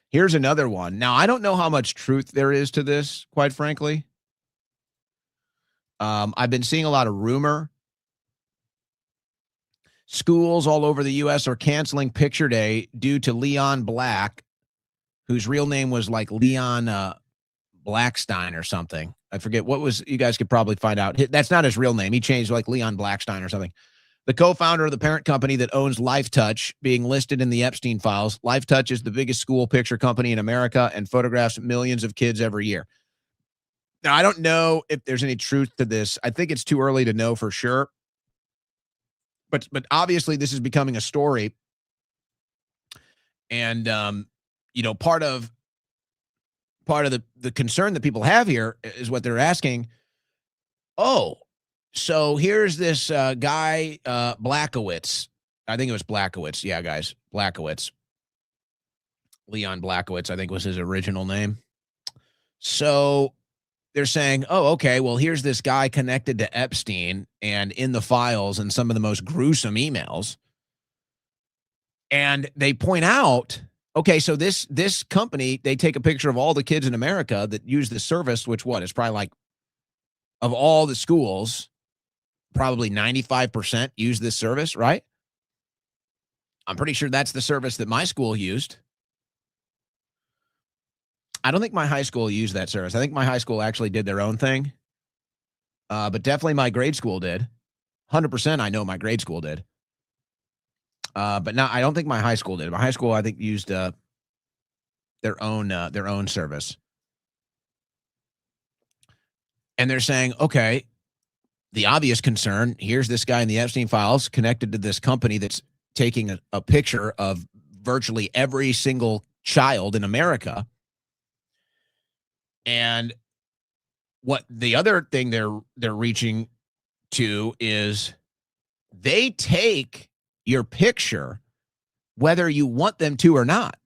[SPEAKER 1] Here's another one. Now, I don't know how much truth there is to this, quite frankly. I've been seeing a lot of rumor. Schools all over the U.S. are canceling picture day due to Leon Black, whose real name was like Leon Blackstein or something. I forget what was. You guys could probably find out. That's not his real name. He changed like Leon Blackstein or something. The co-founder of the parent company that owns LifeTouch, being listed in the Epstein files. LifeTouch is the biggest school picture company in America and photographs millions of kids every year. Now, I don't know if there's any truth to this. I think it's too early to know for sure. But obviously this is becoming a story. And, part of the concern that people have here is what they're asking. Oh, so here's this guy, Blackowitz. I think it was Blackowitz. Yeah, guys, Blackowitz. Leon Blackowitz, I think was his original name. So they're saying, oh, okay, well, here's this guy connected to Epstein and in the files and some of the most gruesome emails. And they point out, okay, so this company, they take a picture of all the kids in America that use this service, which is probably like, of all the schools, probably 95% use this service, right? I'm pretty sure that's the service that my school used. I don't think my high school used that service. I think my high school actually did their own thing. But definitely my grade school did. 100% I know my grade school did. But now I don't think my high school did. My high school, I think, used their own service. And they're saying, okay, the obvious concern, here's this guy in the Epstein files connected to this company that's taking a picture of virtually every single child in America. And what the other thing they're reaching to is they take your picture whether you want them to or not.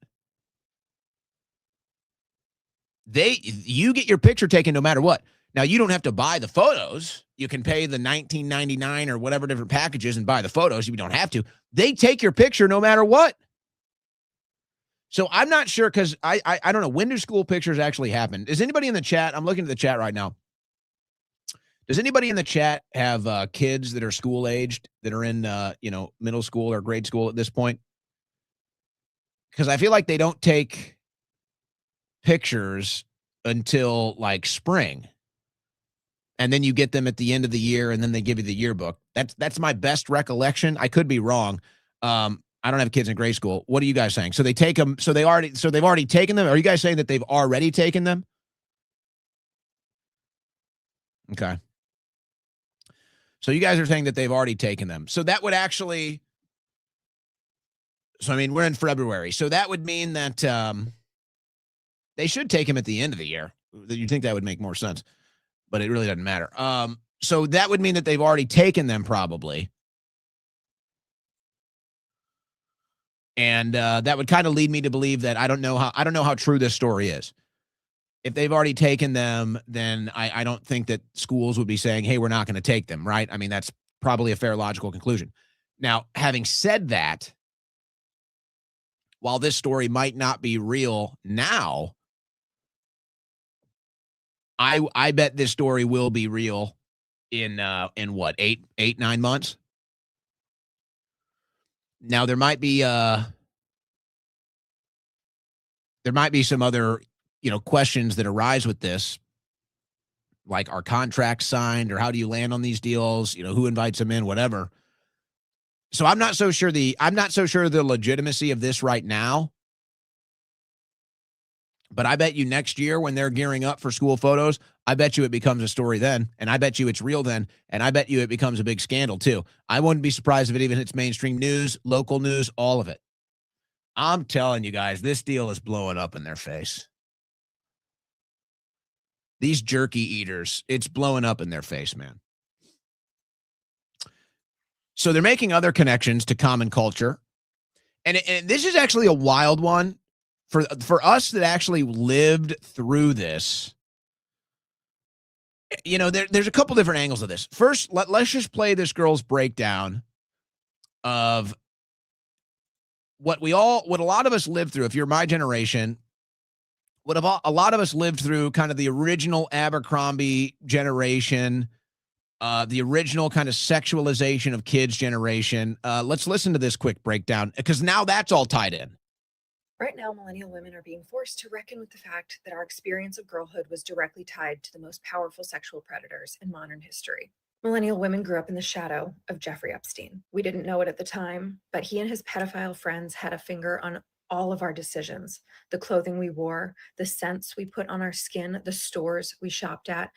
[SPEAKER 1] You get your picture taken no matter what. Now, you don't have to buy the photos. You can pay the $19.99 or whatever different packages and buy the photos. You don't have to. They take your picture no matter what. So I'm not sure because I don't know. When do school pictures actually happen? Is anybody in the chat? I'm looking at the chat right now. Does anybody in the chat have kids that are school aged that are in middle school or grade school at this point? Because I feel like they don't take pictures until like spring. And then you get them at the end of the year and then they give you the yearbook. That's my best recollection. I could be wrong. I don't have kids in grade school. What are you guys saying? So they take them. So they've already taken them. Are you guys saying that they've already taken them? Okay. So you guys are saying that they've already taken them. So that would actually, we're in February. So that would mean that they should take them at the end of the year. You'd think that would make more sense, but it really doesn't matter. So that would mean that they've already taken them probably. And that would kind of lead me to believe that I don't know how true this story is. If they've already taken them, then I don't think that schools would be saying, hey, we're not going to take them, right? I mean, that's probably a fair logical conclusion. Now, having said that, while this story might not be real now, I bet this story will be real in what, 9 months? Now there might be some other questions that arise with this, like are contracts signed or how do you land on these deals? Who invites them in, whatever. So I'm not so sure the legitimacy of this right now. But I bet you next year when they're gearing up for school photos, I bet you it becomes a story then. And I bet you it's real then. And I bet you it becomes a big scandal too. I wouldn't be surprised if it even hits mainstream news, local news, all of it. I'm telling you guys, this deal is blowing up in their face. These jerky eaters, it's blowing up in their face, man. So they're making other connections to common culture. And this is actually a wild one. For us that actually lived through this, there's a couple different angles of this. First, let's just play this girl's breakdown of what a lot of us lived through. If you're my generation, a lot of us lived through kind of the original Abercrombie generation, the original kind of sexualization of kids generation. Let's listen to this quick breakdown because now that's all tied in.
[SPEAKER 9] Right now, millennial women are being forced to reckon with the fact that our experience of girlhood was directly tied to the most powerful sexual predators in modern history. Millennial women grew up in the shadow of Jeffrey Epstein. We didn't know it at the time, but he and his pedophile friends had a finger on all of our decisions, the clothing we wore, the scents we put on our skin, the stores we shopped at,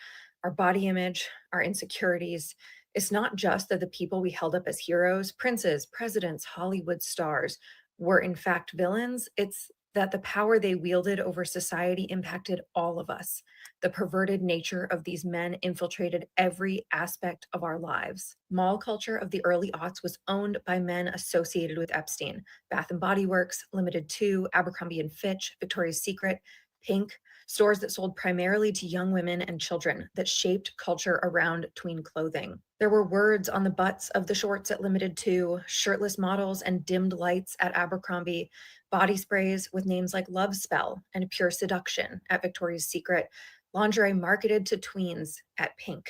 [SPEAKER 9] our body image, our insecurities. It's not just that the people we held up as heroes, princes, presidents, Hollywood stars, were in fact villains. It's that the power they wielded over society impacted all of us. The perverted nature of these men infiltrated every aspect of our lives. Mall culture of the early aughts was owned by men associated with Epstein. Bath and Body Works, Limited 2, Abercrombie and Fitch, Victoria's Secret, Pink, stores that sold primarily to young women and children that shaped culture around tween clothing. There were words on the butts of the shorts at Limited 2, shirtless models and dimmed lights at Abercrombie, body sprays with names like Love Spell and Pure Seduction at Victoria's Secret, lingerie marketed to tweens at Pink.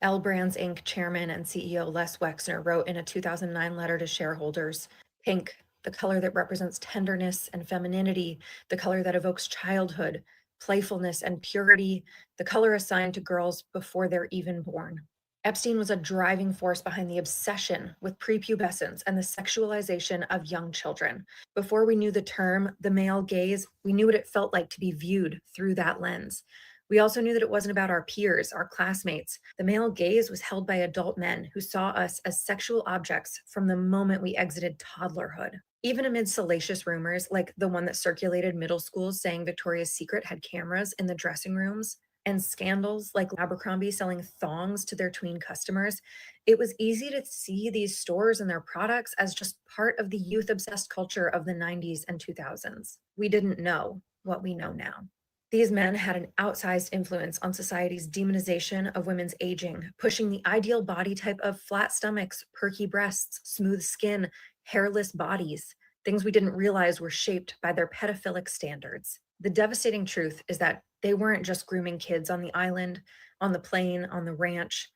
[SPEAKER 9] L Brands Inc. chairman and CEO Les Wexner wrote in a 2009 letter to shareholders, Pink, the color that represents tenderness and femininity, the color that evokes childhood, playfulness and purity, the color assigned to girls before they're even born. Epstein was a driving force behind the obsession with prepubescence and the sexualization of young children. Before we knew the term, the male gaze, we knew what it felt like to be viewed through that lens. We also knew that it wasn't about our peers, our classmates. The male gaze was held by adult men who saw us as sexual objects from the moment we exited toddlerhood. Even amid salacious rumors like the one that circulated middle schools saying Victoria's Secret had cameras in the dressing rooms, and scandals like Abercrombie selling thongs to their tween customers, it was easy to see these stores and their products as just part of the youth-obsessed culture of the 90s and 2000s. We didn't know what we know now. These men had an outsized influence on society's demonization of women's aging, pushing the ideal body type of flat stomachs, perky breasts, smooth skin, hairless bodies, things we didn't realize were shaped by their pedophilic standards. The devastating truth is that they weren't just grooming kids on the island, on the plane, on the ranch.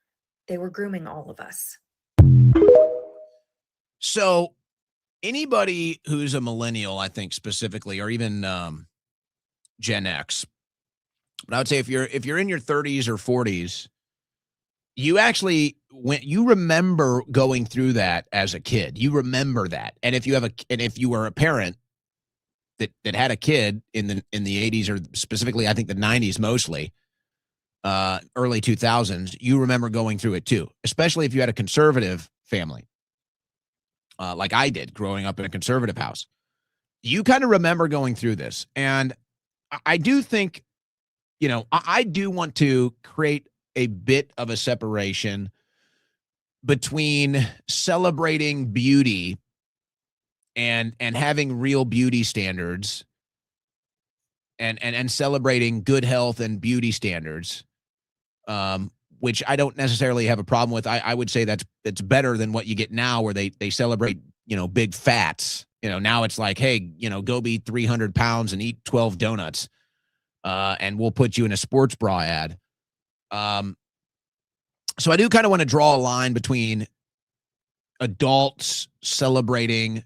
[SPEAKER 9] They were grooming all of us.
[SPEAKER 1] So anybody who's a millennial, I think specifically, or even Gen X, but I would say if you're in your 30s or 40s, you actually you remember going through that as a kid. You remember that, and if you were a parent that had a kid in the 80s, or specifically I think the 90s mostly, early 2000s, you remember going through it too, especially if you had a conservative family, like I did growing up in a conservative house. You kind of remember going through this, and I do think, I do want to create a bit of a separation between celebrating beauty and having real beauty standards and celebrating good health and beauty standards, which I don't necessarily have a problem with. I would say that's better than what you get now, where they celebrate, big fats. Now it's like, hey, go be 300 pounds and eat 12 donuts, and we'll put you in a sports bra ad. So I do kind of want to draw a line between adults celebrating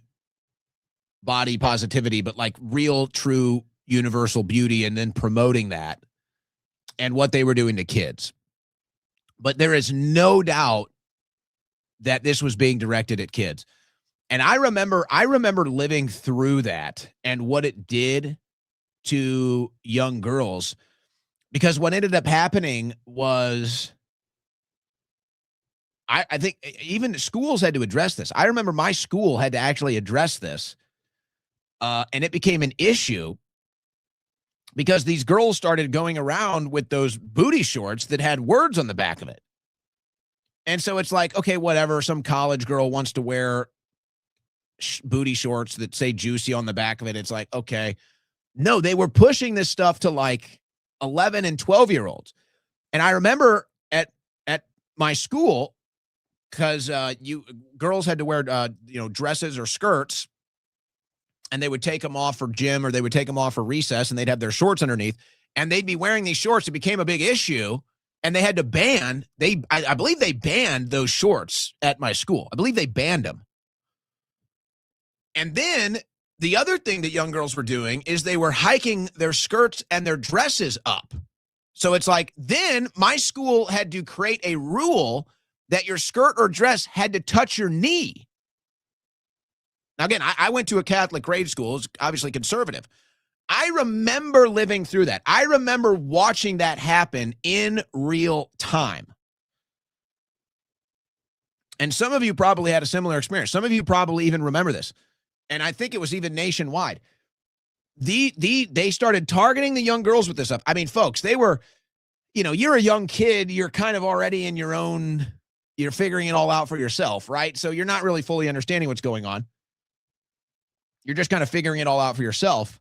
[SPEAKER 1] body positivity, but like real, true, universal beauty, and then promoting that, and what they were doing to kids. But there is no doubt that this was being directed at kids. And I remember living through that and what it did to young girls, because what ended up happening was, I think even schools had to address this. I remember my school had to actually address this, and it became an issue because these girls started going around with those booty shorts that had words on the back of it. And so it's like, okay, whatever, some college girl wants to wear booty shorts that say juicy on the back of it. It's like, okay. No, they were pushing this stuff to like 11 and 12-year-olds. And I remember at my school, because girls had to wear dresses or skirts, and they would take them off for gym or they would take them off for recess and they'd have their shorts underneath and they'd be wearing these shorts. It became a big issue and they had to ban, I believe they banned those shorts at my school. I believe they banned them. And then the other thing that young girls were doing is they were hiking their skirts and their dresses up. So it's like, then my school had to create a rule that your skirt or dress had to touch your knee. Now, again, I went to a Catholic grade school. It's obviously conservative. I remember living through that. I remember watching that happen in real time. And some of you probably had a similar experience. Some of you probably even remember this. And I think it was even nationwide. They started targeting the young girls with this stuff. I mean, folks, they were, you're a young kid. You're kind of already in your own, you're figuring it all out for yourself, right? So you're not really fully understanding what's going on. You're just kind of figuring it all out for yourself.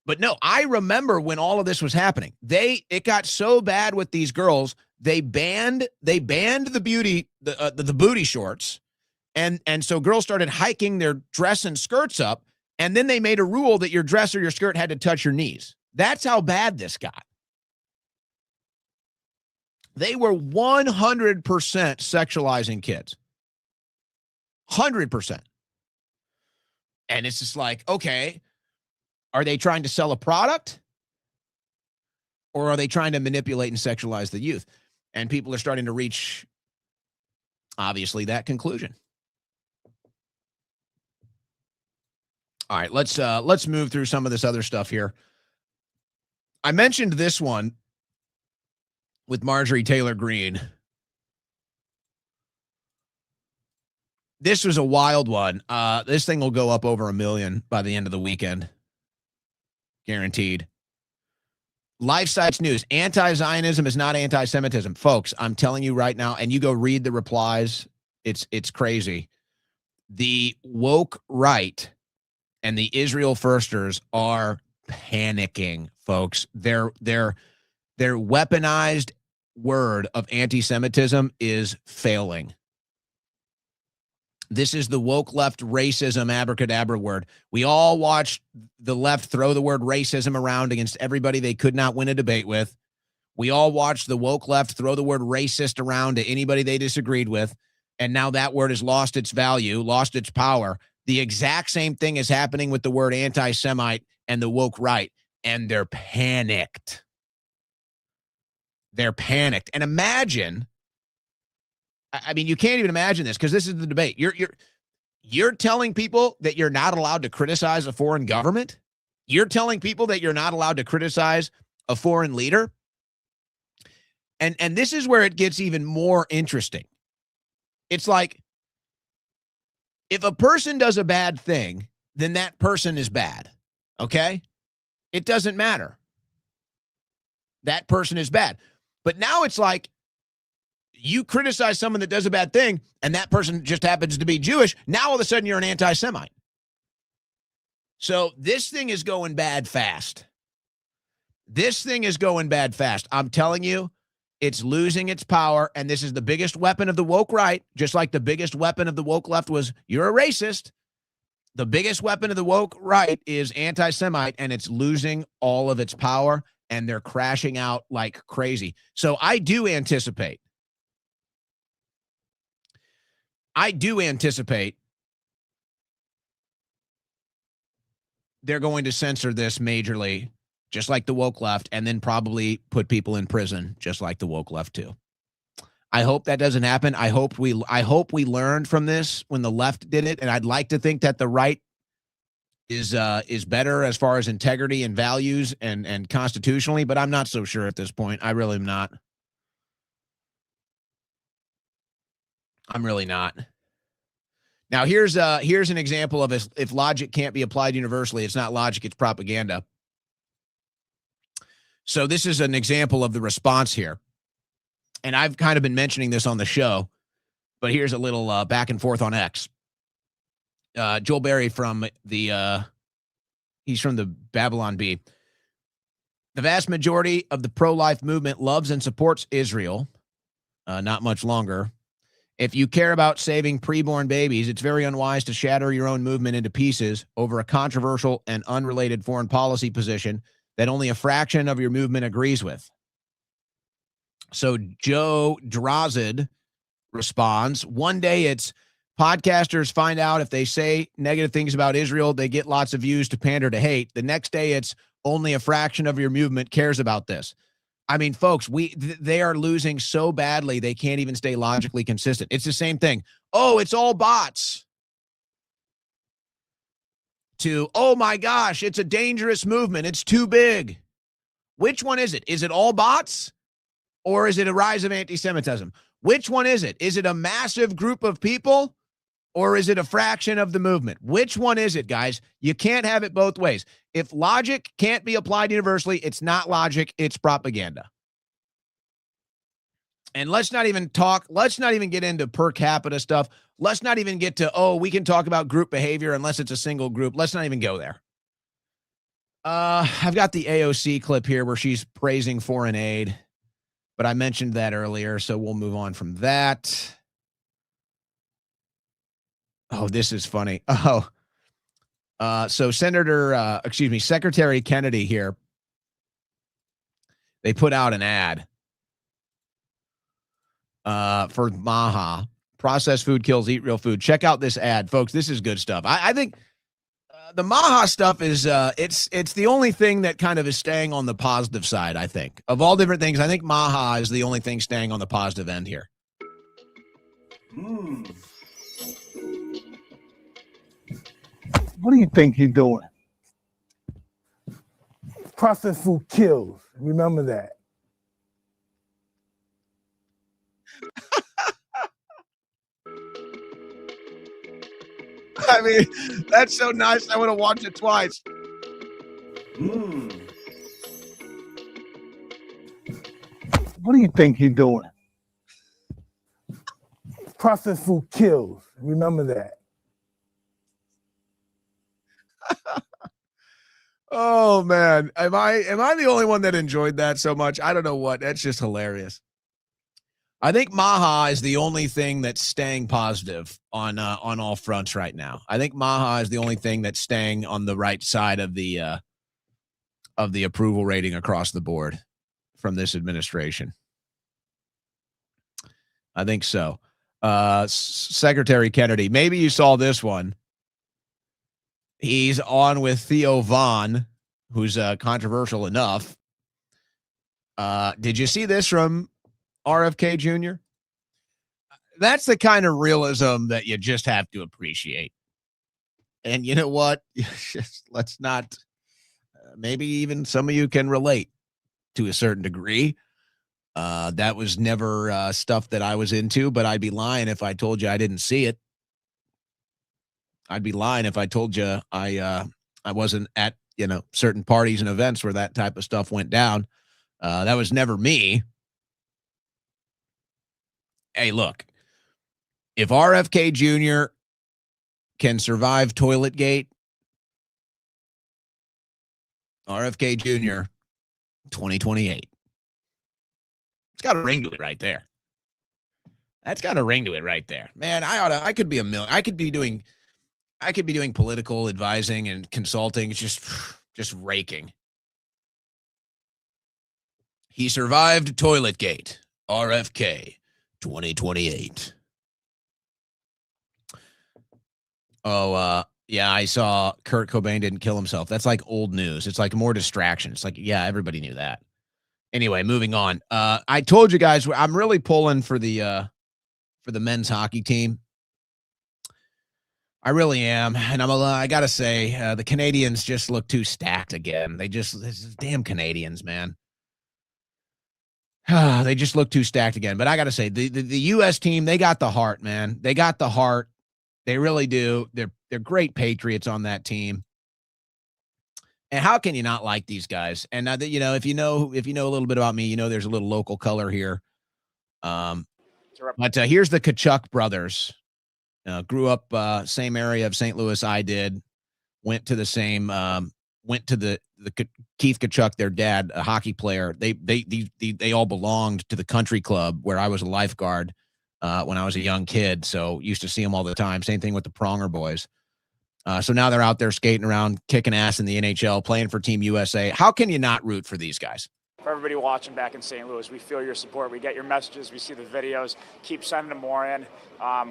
[SPEAKER 1] But no, I remember when all of this was happening. It got so bad with these girls, they banned the booty shorts. And so girls started hiking their dress and skirts up, and then they made a rule that your dress or your skirt had to touch your knees. That's how bad this got. They were 100% sexualizing kids. 100%. And it's just like, okay, are they trying to sell a product? Or are they trying to manipulate and sexualize the youth? And people are starting to reach, obviously, that conclusion. All right, let's move through some of this other stuff here. I mentioned this one with Marjorie Taylor Greene. This was a wild one. This thing will go up over 1 million by the end of the weekend. Guaranteed. LifeSite's news. Anti-Zionism is not anti-Semitism. Folks, I'm telling you right now, and you go read the replies, it's crazy. The woke right and the Israel firsters are panicking, folks. Their weaponized word of anti-Semitism is failing. This is the woke left racism abracadabra word. We all watched the left throw the word racism around against everybody they could not win a debate with. We all watched the woke left throw the word racist around to anybody they disagreed with. And now that word has lost its value, lost its power. The exact same thing is happening with the word anti-Semite and the woke right. And they're panicked. They're panicked. And imagine, I mean, you can't even imagine this because this is the debate. You're telling people that you're not allowed to criticize a foreign government? You're telling people that you're not allowed to criticize a foreign leader? And this is where it gets even more interesting. It's like, if a person does a bad thing, then that person is bad. Okay? It doesn't matter. That person is bad. But now it's like, you criticize someone that does a bad thing, and that person just happens to be Jewish. Now all of a sudden you're an anti-Semite. So this thing is going bad fast. This thing is going bad fast. I'm telling you, it's losing its power, and this is the biggest weapon of the woke right, just like the biggest weapon of the woke left was, you're a racist. The biggest weapon of the woke right is anti-Semite, and it's losing all of its power, and they're crashing out like crazy. So I do anticipate they're going to censor this majorly, just like the woke left, and then probably put people in prison, just like the woke left too. I hope that doesn't happen. I hope we learned from this when the left did it, and I'd like to think that the right is better as far as integrity and values and constitutionally, but I'm not so sure at this point. I really am not. I'm really not. Now, here's an example of if logic can't be applied universally, it's not logic, it's propaganda. So this is an example of the response here. And I've kind of been mentioning this on the show, but here's a little back and forth on X. Joel Berry he's from the Babylon Bee. The vast majority of the pro-life movement loves and supports Israel. Not much longer. If you care about saving preborn babies, it's very unwise to shatter your own movement into pieces over a controversial and unrelated foreign policy position that only a fraction of your movement agrees with. So Joe Drazid responds, one day it's podcasters find out if they say negative things about Israel, they get lots of views to pander to hate. The next day it's only a fraction of your movement cares about this. I mean, folks, they are losing so badly they can't even stay logically consistent. It's the same thing. Oh, it's all bots. To, oh my gosh, it's a dangerous movement. It's too big. Which one is it? Is it all bots? Or is it a rise of anti-Semitism? Which one is it? Is it a massive group of people? Or is it a fraction of the movement? Which one is it, guys? You can't have it both ways. If logic can't be applied universally, it's not logic, it's propaganda. And let's not even get into per capita stuff. Let's not even get to, oh, we can talk about group behavior unless it's a single group. Let's not even go there. I've got the AOC clip here where she's praising foreign aid, but I mentioned that earlier, so we'll move on from that. Oh, this is funny. So Secretary Kennedy here, they put out an ad for MAGA. Processed food kills, eat real food. Check out this ad, folks. This is good stuff. I think the MAGA stuff is it's the only thing that kind of is staying on the positive side, I think. Of all different things, I think MAGA is the only thing staying on the positive end here.
[SPEAKER 10] What do you think you're doing? Processed food kills. Remember that.
[SPEAKER 1] I mean, that's so nice. I would have watched it twice.
[SPEAKER 10] What do you think you're doing? Processed food kills. Remember that.
[SPEAKER 1] Oh man, am I the only one that enjoyed that so much? I don't know what. That's just hilarious. I think MAGA is the only thing that's staying positive on all fronts right now. I think MAGA is the only thing that's staying on the right side of the approval rating across the board from this administration. I think so. Secretary Kennedy, maybe you saw this one. He's on with Theo Vaughn, who's controversial enough. Did you see this from RFK Jr.? That's the kind of realism that you just have to appreciate. And you know what? Let's not, maybe even some of you can relate to a certain degree. That was never stuff that I was into, but I'd be lying if I told you I didn't see it. I'd be lying if I told you I wasn't at, certain parties and events where that type of stuff went down. That was never me. Hey, look, if RFK Jr. can survive Toiletgate, RFK Jr. 2028. It's got a ring to it right there. That's got a ring to it right there. Man, I could be I could be doing political advising and consulting. It's just raking. He survived Toiletgate. RFK 2028. Oh, yeah, I saw Kurt Cobain didn't kill himself. That's like old news. It's like more distraction. It's like, yeah, everybody knew that. Anyway, moving on. I told you guys I'm really pulling for the men's hockey team. I really am. And I got to say, the Canadians just look too stacked again. This damn Canadians, man. They just look too stacked again. But I got to say, the U.S. team, they got the heart, man. They got the heart. They really do. They're great patriots on that team. And how can you not like these guys? And if you know a little bit about me, there's a little local color here. But here's the Kachuk brothers. Grew up same area of St. Louis I did. Went to the Keith Kachuk, their dad, a hockey player. They all belonged to the country club where I was a lifeguard when I was a young kid. So used to see them all the time. Same thing with the Pronger boys. So now they're out there skating around, kicking ass in the NHL, playing for Team USA. How can you not root for these guys?
[SPEAKER 11] For everybody watching back in St. Louis, we feel your support. We get your messages. We see the videos. Keep sending them more in.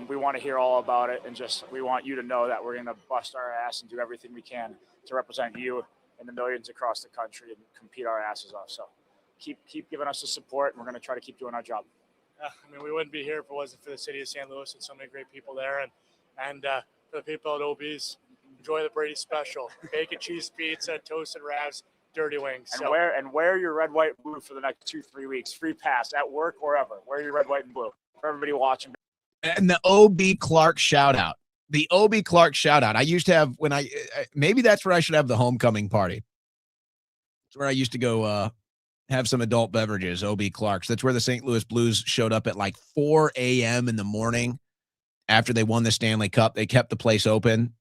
[SPEAKER 11] We want to hear all about it, and we want you to know that we're going to bust our ass and do everything we can to represent you and the millions across the country and compete our asses off. So keep giving us the support, and we're going to try to keep doing our job.
[SPEAKER 12] I mean, we wouldn't be here if it wasn't for the city of St. Louis and so many great people there, and for the people at OB's. Enjoy the Brady special: bacon cheese pizza, toasted wraps, dirty wings.
[SPEAKER 11] And wear your red, white, and blue for the next 2-3 weeks. Free pass at work, wherever. Wear your red, white, and blue. For everybody watching.
[SPEAKER 1] And the OB Clark shout out. The OB Clark shout out. I used to have maybe that's where I should have the homecoming party. It's where I used to go have some adult beverages. OB Clark's. That's where the St. Louis Blues showed up at like 4 a.m. in the morning after they won the Stanley Cup. They kept the place open.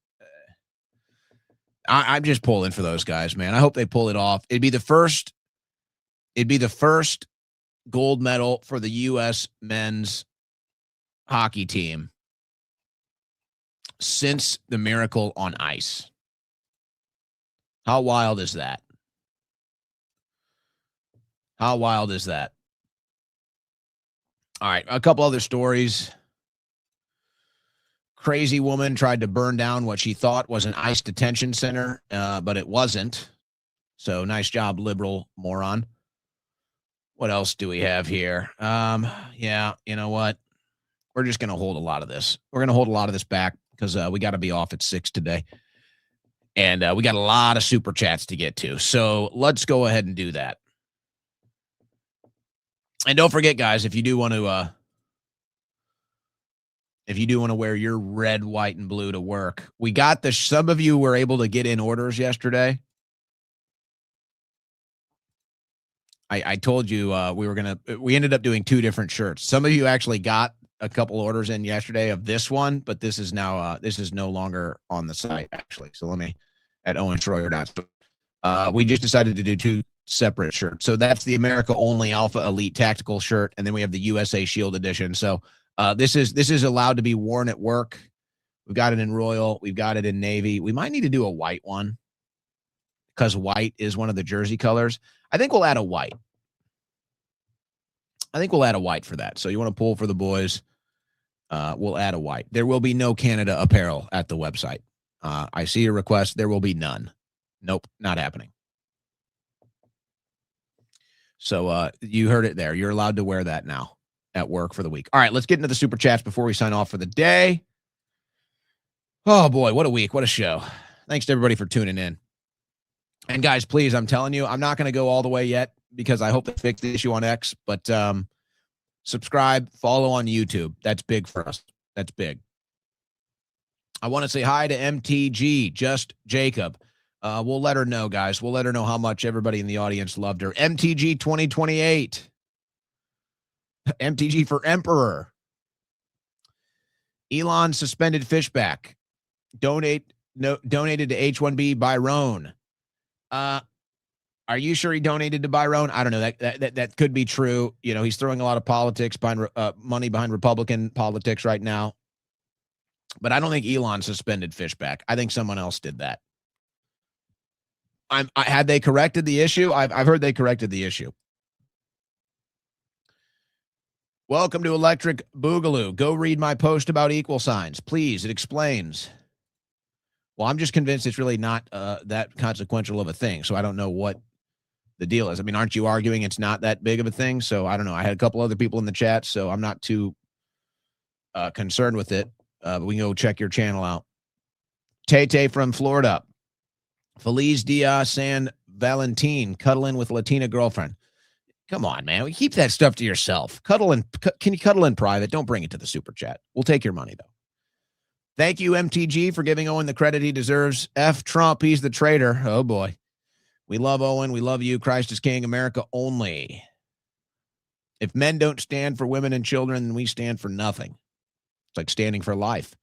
[SPEAKER 1] I'm just pulling for those guys, man. I hope they pull it off. It'd be the first gold medal for the U.S. men's hockey team since the Miracle on Ice. How wild is that? How wild is that? All right, a couple other stories. Crazy woman tried to burn down what she thought was an ICE detention center, but it wasn't. So nice job, liberal moron. What else do we have here? Yeah, you know what? We're just going to hold a lot of this. We're going to hold a lot of this back because we got to be off at 6 today. And we got a lot of super chats to get to. So let's go ahead and do that. And don't forget, guys, if you do want to wear your red, white, and blue to work, we got some of you were able to get in orders yesterday. I told you we ended up doing 2 different shirts. Some of you actually got a couple orders in yesterday of this one, but this is now, this is no longer on the site actually. So let me at owenschroyer.com. We just decided to do 2 separate shirts. So that's the America Only Alpha Elite Tactical shirt. And then we have the USA Shield Edition. So this is allowed to be worn at work. We've got it in Royal. We've got it in Navy. We might need to do a white one because white is one of the jersey colors. I think we'll add a white. For that. So you want to pull for the boys. We'll add a white. There will be no Canada apparel at the website. I see your request. There will be none. Nope, not happening. So you heard it there. You're allowed to wear that now at work for the week. All right, let's get into the super chats before we sign off for the day. Oh, boy, what a week. What a show. Thanks to everybody for tuning in. And, guys, please, I'm telling you, I'm not going to go all the way yet because I hope they fix the issue on X. But subscribe, follow on YouTube. That's big for us. That's big. I want to say hi to MTG, Just Jacob. We'll let her know, guys. We'll let her know how much everybody in the audience loved her. MTG 2028. MTG for Emperor. Elon suspended Fishback. Donated to H1B Byron. Are you sure he donated to Byron? I don't know. That could be true. You know, he's throwing a lot of politics behind money behind Republican politics right now. But I don't think Elon suspended Fishback. I think someone else did that. Had they corrected the issue? I've heard they corrected the issue. Welcome to Electric Boogaloo. Go read my post about equal signs. Please, it explains. Well, I'm just convinced it's really not that consequential of a thing, so I don't know what the deal is. I mean, aren't you arguing it's not that big of a thing? So I don't know. I had a couple other people in the chat, so I'm not too concerned with it. But we can go check your channel out. Tay from Florida. Feliz Dia San Valentin. Cuddling with Latina girlfriend. Come on, man. Keep that stuff to yourself. Can you cuddle in private? Don't bring it to the super chat. We'll take your money, though. Thank you, MTG, for giving Owen the credit he deserves. F Trump, he's the traitor. Oh, boy. We love Owen. We love you. Christ is King. America only. If men don't stand for women and children, then we stand for nothing. It's like standing for life.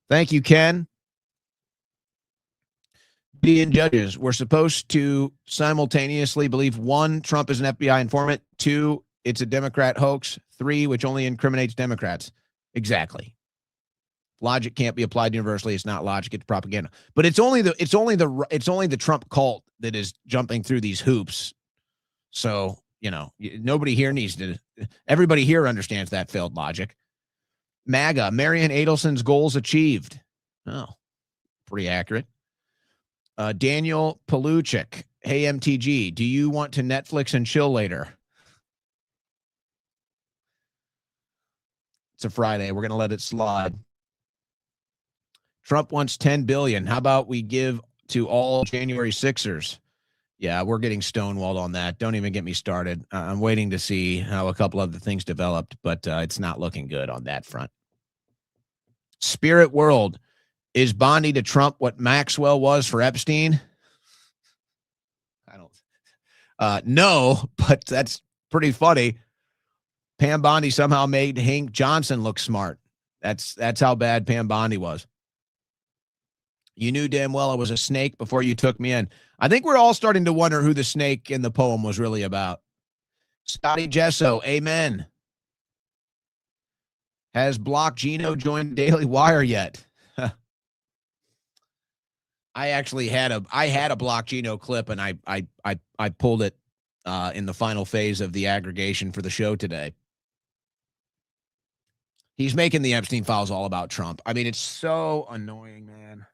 [SPEAKER 1] Thank you, Ken. And judges, we're supposed to simultaneously believe 1, Trump is an FBI informant, 2, it's a Democrat hoax, 3, which only incriminates Democrats. Exactly. Logic can't be applied universally. It's not logic. It's propaganda. But it's only the Trump cult that is jumping through these hoops. So, nobody here needs to. Everybody here understands that failed logic. MAGA, Marian Adelson's goals achieved. Oh, pretty accurate. Daniel Paluchik, hey MTG, do you want to Netflix and chill later? It's a Friday. We're going to let it slide. Trump wants $10 billion. How about we give to all January 6ers? Yeah, we're getting stonewalled on that. Don't even get me started. I'm waiting to see how a couple other things developed, but it's not looking good on that front. Spirit World, is Bondi to Trump what Maxwell was for Epstein? I don't. No, but that's pretty funny. Pam Bondi somehow made Hank Johnson look smart. That's how bad Pam Bondi was. You knew damn well I was a snake before you took me in. I think we're all starting to wonder who the snake in the poem was really about. Scotty Gesso, amen. Has Block Gino joined Daily Wire yet? I actually had a Block Gino clip, and I pulled it in the final phase of the aggregation for the show today. He's making the Epstein files all about Trump. I mean, it's so annoying, man.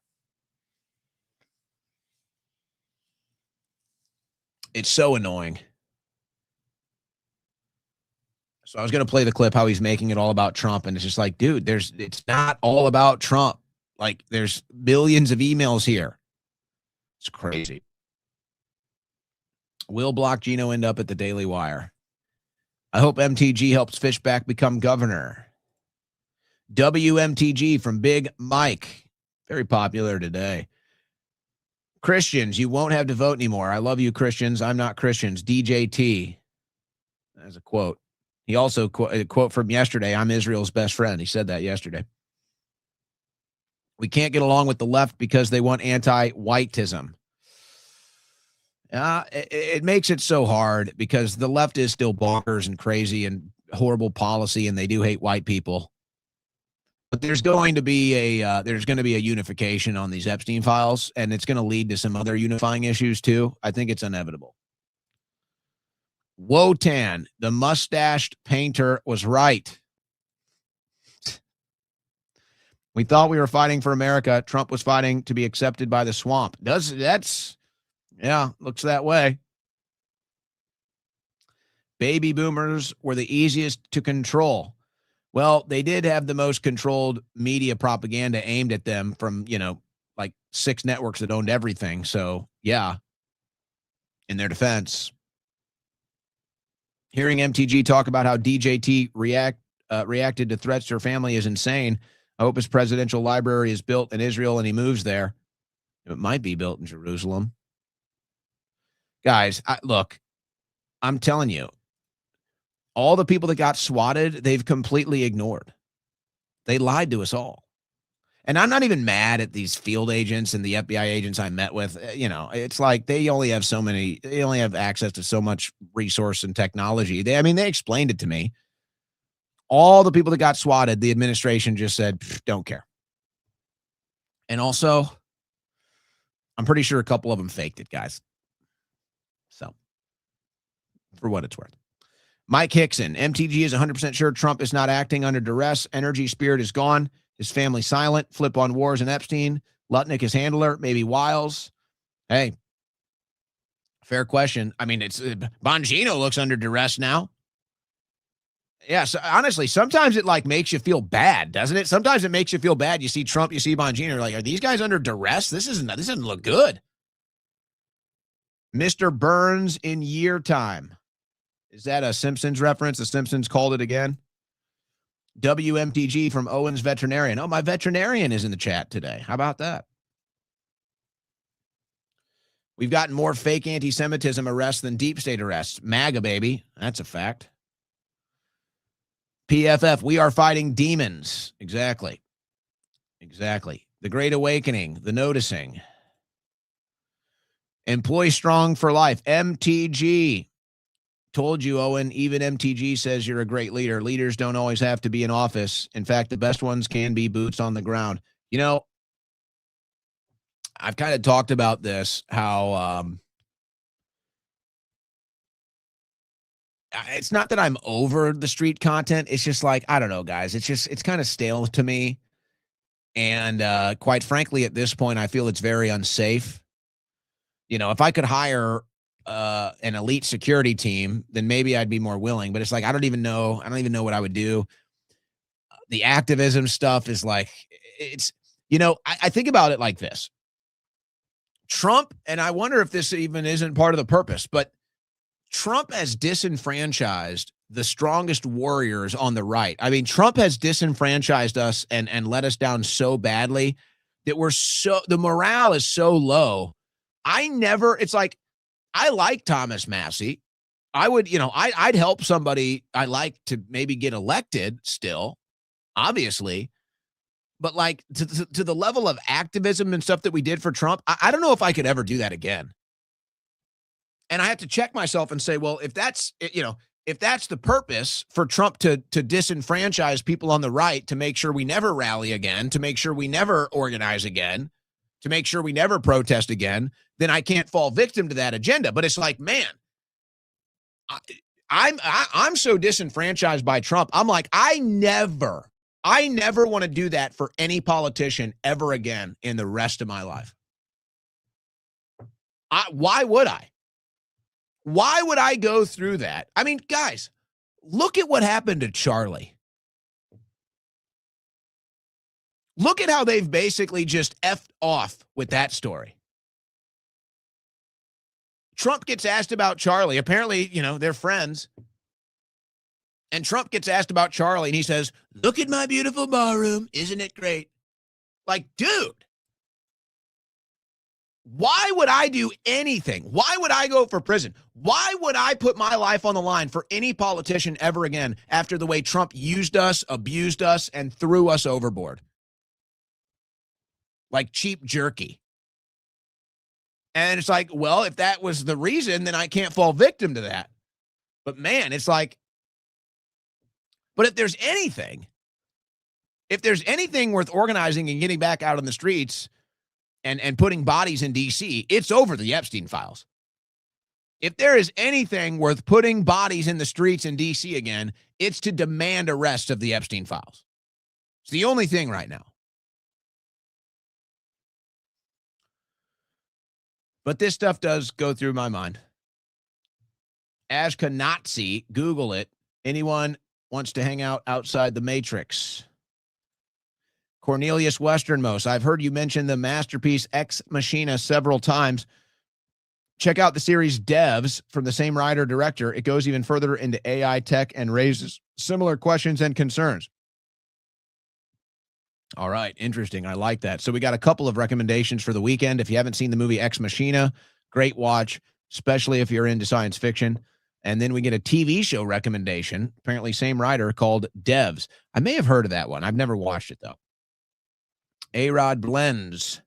[SPEAKER 1] It's so annoying. So I was going to play the clip how he's making it all about Trump, and it's just like, dude, it's not all about Trump. Like, there's billions of emails here. It's crazy. Will Block Gino end up at the Daily Wire? I hope MTG helps Fishback become governor. WMTG from Big Mike. Very popular today. Christians, you won't have to vote anymore. I love you, Christians. I'm not Christians. DJT. That's a quote. He also, a quote from yesterday, I'm Israel's best friend. He said that yesterday. We can't get along with the left because they want anti-whiteism. It makes it so hard because the left is still bonkers and crazy and horrible policy, and they do hate white people. But there's going to be a unification on these Epstein files, and it's going to lead to some other unifying issues too. I think it's inevitable. Wotan, the mustached painter, was right. We thought we were fighting for America. Trump was fighting to be accepted by the swamp. Looks that way. Baby boomers were the easiest to control. Well, they did have the most controlled media propaganda aimed at them from, like 6 networks that owned everything. So, yeah, in their defense. Hearing MTG talk about how DJT reacted to threats to her family is insane. I hope his presidential library is built in Israel and he moves there. It might be built in Jerusalem. Guys, look, I'm telling you, all the people that got swatted, they've completely ignored. They lied to us all. And I'm not even mad at these field agents and the FBI agents I met with. It's like they only have access to so much resource and technology. They explained it to me. All the people that got swatted, the administration just said, don't care. And also, I'm pretty sure a couple of them faked it, guys. So, for what it's worth. Mike Hickson, MTG is 100% sure Trump is not acting under duress. Energy spirit is gone. His family silent. Flip on Wars and Epstein. Lutnick his handler. Maybe Wiles. Hey, fair question. It's Bongino looks under duress now. Yeah, so honestly, sometimes it makes you feel bad, doesn't it? Sometimes it makes you feel bad. You see Trump, you see Bongino, like, are these guys under duress? This doesn't look good. Mr. Burns in year time. Is that a Simpsons reference? The Simpsons called it again. WMTG from Owen's Veterinarian. Oh, my veterinarian is in the chat today. How about that? We've gotten more fake anti-Semitism arrests than deep state arrests. MAGA, baby. That's a fact. PFF, we are fighting demons. Exactly. The Great Awakening, the noticing. Employee strong for life. MTG. Told you, Owen, even MTG says you're a great leader. Leaders don't always have to be in office. In fact, the best ones can be boots on the ground. You know, I've kind of talked about this, how it's not that I'm over the street content. It's just like, I don't know, guys. It's kind of stale to me. And quite frankly, at this point, I feel it's very unsafe. You know, if I could hire an elite security team, then maybe I'd be more willing. But it's like, I don't even know what I would do. The activism stuff is like, it's, you know, I think about it like this. Trump, and I wonder if this even isn't part of the purpose, but Trump has disenfranchised the strongest warriors on the right. I mean, Trump has disenfranchised us and let us down so badly that the morale is so low. It's like, I like Thomas Massey. I would, you know, I'd help somebody I like to maybe get elected still, obviously. But like to the level of activism and stuff that we did for Trump, I don't know if I could ever do that again. And I have to check myself and say, well, if that's the purpose for Trump to disenfranchise people on the right, to make sure we never rally again, to make sure we never organize again, to make sure we never protest again, then I can't fall victim to that agenda. But it's like, man, I'm so disenfranchised by Trump. I'm like, I never want to do that for any politician ever again in the rest of my life. Why would I? Why would I go through that? I mean, guys, look at what happened to Charlie. Look at how they've basically just effed off with that story. Trump gets asked about Charlie. Apparently, you know, they're friends. And Trump gets asked about Charlie, and he says, look at my beautiful ballroom. Isn't it great? Like, dude, why would I do anything? Why would I go for prison? Why would I put my life on the line for any politician ever again after the way Trump used us, abused us, and threw us overboard? Like cheap jerky. And it's like, well, if that was the reason, then I can't fall victim to that. But man, it's like, but if there's anything worth organizing and getting back out on the streets and putting bodies in DC, it's over the Epstein files. If there is anything worth putting bodies in the streets in DC again, it's to demand arrest of the Epstein files. It's the only thing right now. But this stuff does go through my mind. Ashkenazi, Google it. Anyone wants to hang out outside the Matrix? Cornelius Westernmost, I've heard you mention the masterpiece Ex Machina several times. Check out the series Devs from the same writer-director. It goes even further into AI tech and raises similar questions and concerns. All right, interesting. I like that. So we got a couple of recommendations for the weekend. If you haven't seen the movie Ex Machina, great watch, especially if you're into science fiction. And then we get a TV show recommendation, apparently same writer, called Devs. I may have heard of that one. I've never watched it, though. A-Rod Blends.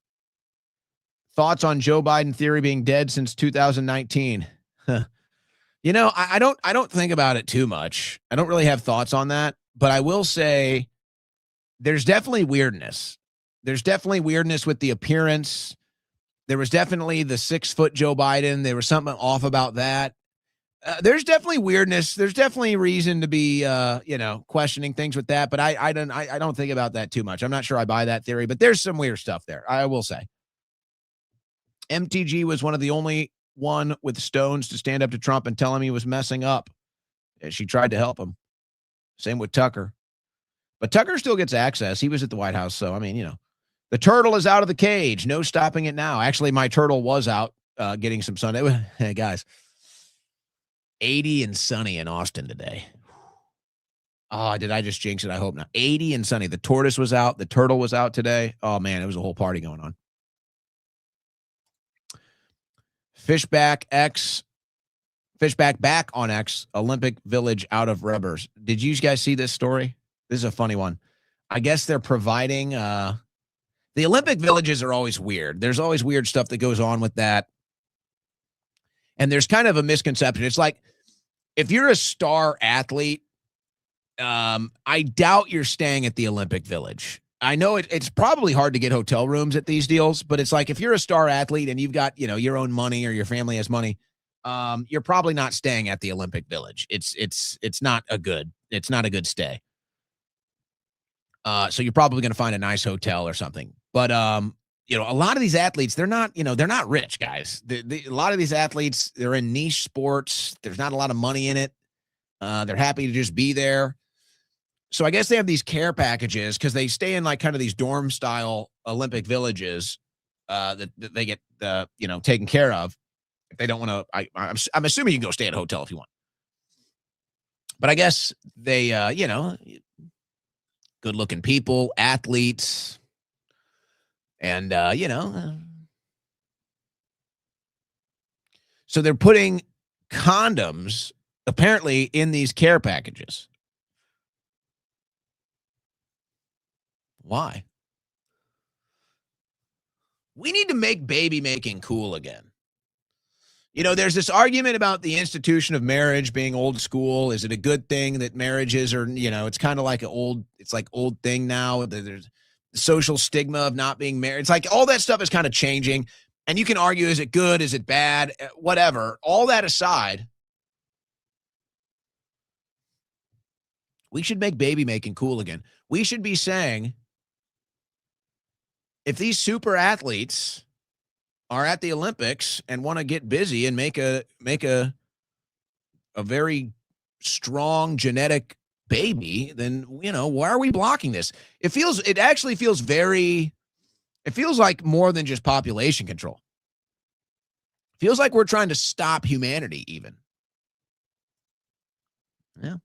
[SPEAKER 1] Thoughts on Joe Biden theory being dead since 2019? You know, I don't think about it too much. I don't really have thoughts on that, but I will say there's definitely weirdness. There's definitely weirdness with the appearance. There was definitely the 6-foot Joe Biden. There was something off about that. There's definitely weirdness. There's definitely reason to be, questioning things with that. But I don't think about that too much. I'm not sure I buy that theory, but there's some weird stuff there, I will say. MTG was one of the only one with stones to stand up to Trump and tell him he was messing up. She tried to help him. Same with Tucker. But Tucker still gets access. He was at the White House. So, I mean, you know, the turtle is out of the cage. No stopping it now. Actually, my turtle was out getting some sun. Hey, guys, 80 and sunny in Austin today. Oh, did I just jinx it? I hope not. 80 and sunny. The tortoise was out. The turtle was out today. Oh, man, it was a whole party going on. Fishback back on X, Olympic Village out of rubbers. Did you guys see this story? This is a funny one. I guess they're providing, the Olympic villages are always weird. There's always weird stuff that goes on with that. And there's kind of a misconception. It's like if you're a star athlete, I doubt you're staying at the Olympic Village. I know it's probably hard to get hotel rooms at these deals, but it's like if you're a star athlete and you've got, your own money or your family has money, you're probably not staying at the Olympic Village. It's not a good stay. So you're probably going to find a nice hotel or something. But a lot of these athletes, they're not rich, guys. A lot of these athletes, they're in niche sports. There's not a lot of money in it. They're happy to just be there. So I guess they have these care packages because they stay in like kind of these dorm style Olympic villages that they get taken care of. If they don't want to, I'm assuming you can go stay at a hotel if you want. But I guess they, good looking people, athletes, and so they're putting condoms apparently in these care packages. Why? We need to make baby making cool again. There's this argument about the institution of marriage being old school. Is it a good thing that marriages are, it's kind of like old thing now. There's the social stigma of not being married. It's like all that stuff is kind of changing. And you can argue, is it good? Is it bad? Whatever. All that aside, we should make baby making cool again. We should be saying, if these super athletes are at the Olympics and want to get busy and make a very strong genetic baby, then, why are we blocking this? It actually feels like more than just population control. It feels like we're trying to stop humanity even. Yeah.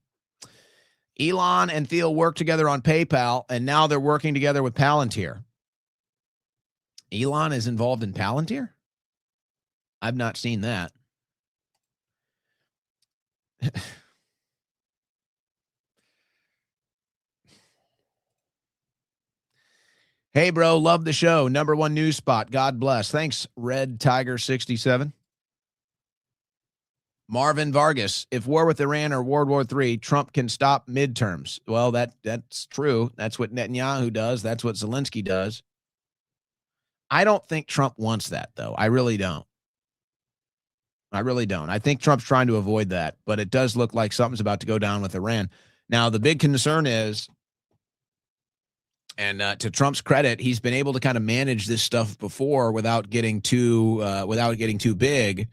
[SPEAKER 1] Elon and Thiel worked together on PayPal, and now they're working together with Palantir. Elon is involved in Palantir? I've not seen that. Hey, bro, love the show. Number one news spot. God bless. Thanks, Red Tiger 67. Marvin Vargas, if war with Iran or World War III, Trump can stop midterms. Well, that's true. That's what Netanyahu does. That's what Zelensky does. I don't think Trump wants that, though. I really don't. I think Trump's trying to avoid that, but it does look like something's about to go down with Iran. Now, the big concern is, and to Trump's credit, he's been able to kind of manage this stuff before without getting too big.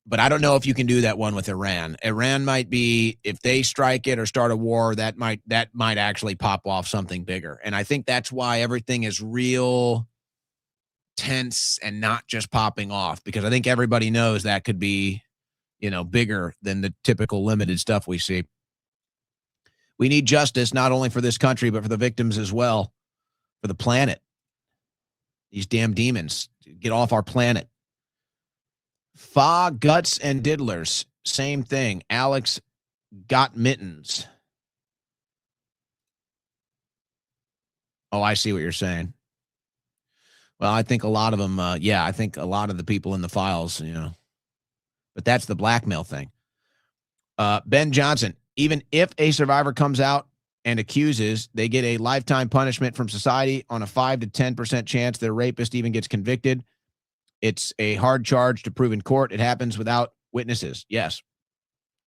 [SPEAKER 1] But I don't know if you can do that one with Iran. Iran might be, if they strike it or start a war, that might actually pop off something bigger. And I think that's why everything is real tense and not just popping off, because I think everybody knows that could be, bigger than the typical limited stuff we see. We need justice, not only for this country, but for the victims as well, for the planet. These damn demons, get off our planet. Fa, guts, and diddlers, same thing. Alex got mittens. Oh, I see what you're saying. Well, I think a lot of them, I think a lot of the people in the files, but that's the blackmail thing. Ben Johnson, even if a survivor comes out and accuses, they get a lifetime punishment from society on a 5 to 10% chance their rapist even gets convicted. It's a hard charge to prove in court. It happens without witnesses. Yes,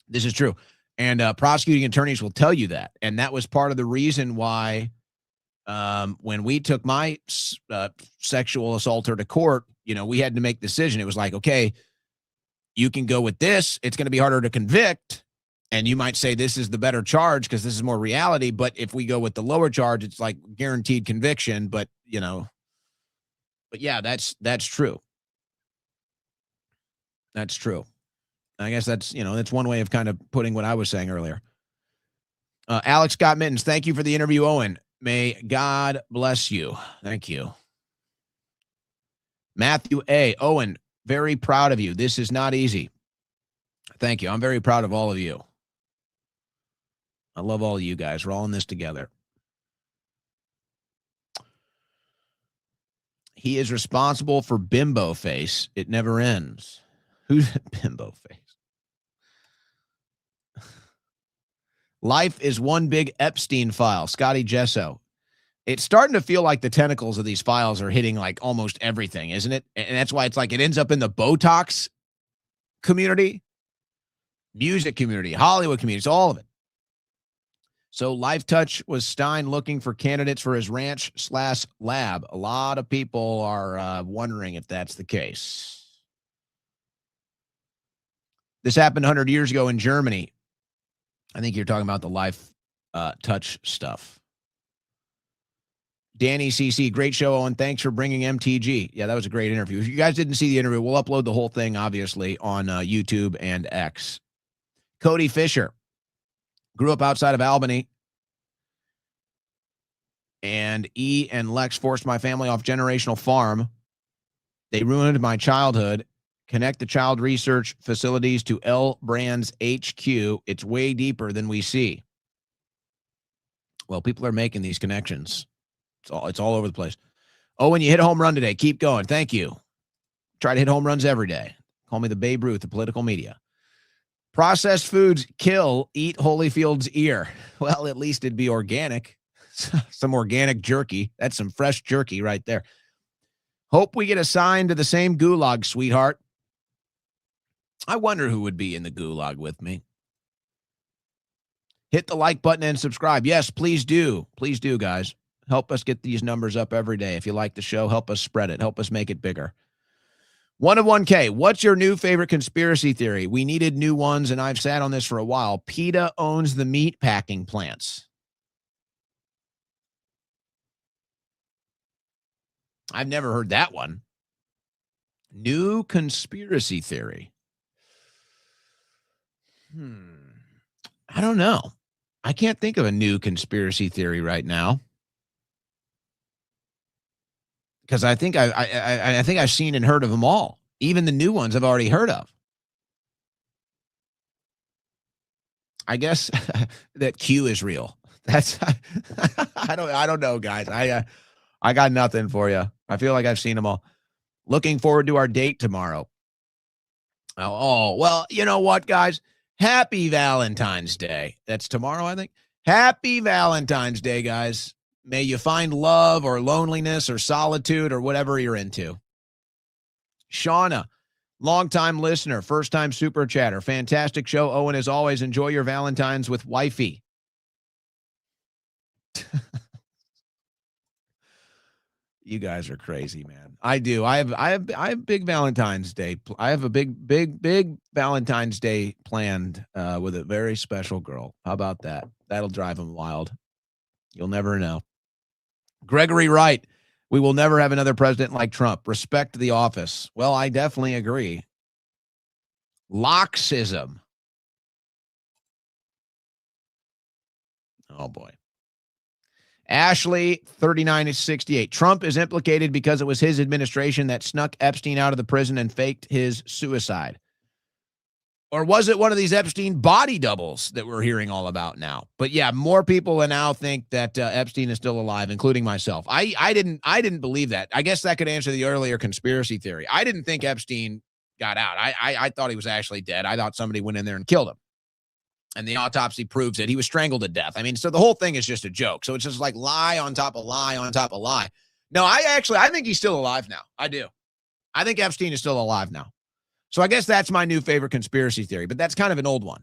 [SPEAKER 1] this is true. And prosecuting attorneys will tell you that. And that was part of the reason why when we took my sexual assaulter to court, we had to make a decision. It was like, okay, you can go with this. It's going to be harder to convict. And you might say this is the better charge because this is more reality. But if we go with the lower charge, it's like guaranteed conviction. But yeah, that's true. That's true. I guess that's one way of kind of putting what I was saying earlier. Alex Scott Mittens, thank you for the interview, Owen. May God bless you. Thank you. Matthew A. Owen, very proud of you. This is not easy. Thank you. I'm very proud of all of you. I love all of you guys. We're all in this together. He is responsible for bimbo face. It never ends. Who's Bimbo face? Life is one big Epstein file. Scotty Gesso. It's starting to feel like the tentacles of these files are hitting like almost everything, isn't it? And that's why it's like it ends up in the Botox community, music community, Hollywood community, it's all of it. So Life Touch was Stein looking for candidates for his ranch/lab. A lot of people are wondering if that's the case. This happened 100 years ago in Germany. I think you're talking about the Life Touch stuff. Danny CC, great show, Owen. Thanks for bringing MTG. Yeah, that was a great interview. If you guys didn't see the interview, we'll upload the whole thing, obviously, on YouTube and X. Cody Fisher grew up outside of Albany, and E and Lex forced my family off generational farm. They ruined my childhood. Connect the child research facilities to L Brands HQ. It's way deeper than we see. Well, people are making these connections. It's all over the place. Oh, when you hit a home run today, keep going. Thank you. Try to hit home runs every day. Call me the Babe Ruth of political media. Processed foods kill. Eat Holyfield's ear. Well, at least it'd be organic. Some organic jerky. That's some fresh jerky right there. Hope we get assigned to the same gulag, sweetheart. I wonder who would be in the gulag with me. Hit the like button and subscribe. Yes, please do. Please do, guys. Help us get these numbers up every day. If you like the show, help us spread it. Help us make it bigger. 1 of 1K. What's your new favorite conspiracy theory? We needed new ones, and I've sat on this for a while. PETA owns the meat packing plants. I've never heard that one. New conspiracy theory. I don't know. I can't think of a new conspiracy theory right now. Because I think I think I've seen and heard of them all. Even the new ones I've already heard of. I guess that Q is real. That's I don't know, guys. I got nothing for you. I feel like I've seen them all. Looking forward to our date tomorrow. Oh, well, you know what, guys? Happy Valentine's Day. That's tomorrow, I think. Happy Valentine's Day, guys. May you find love or loneliness or solitude or whatever you're into. Shauna, longtime listener, first-time super chatter. Fantastic show. Owen, as always, enjoy your Valentine's with wifey. You guys are crazy, man. I do. I have big Valentine's Day. I have a big Valentine's Day planned with a very special girl. How about that? That'll drive them wild. You'll never know. Gregory Wright, we will never have another president like Trump. Respect the office. Well, I definitely agree. Loxism. Oh, boy. Ashley, 39-68. Trump is implicated because it was his administration that snuck Epstein out of the prison and faked his suicide. Or was it one of these Epstein body doubles that we're hearing all about now? But yeah, more people now think that Epstein is still alive, including myself. I didn't believe that. I guess that could answer the earlier conspiracy theory. I didn't think Epstein got out. I thought he was actually dead. I thought somebody went in there and killed him. And the autopsy proves it. He was strangled to death. I mean, so the whole thing is just a joke. So it's just like lie on top of lie on top of lie. No, I think he's still alive now. I do. I think Epstein is still alive now. So I guess that's my new favorite conspiracy theory, but that's kind of an old one.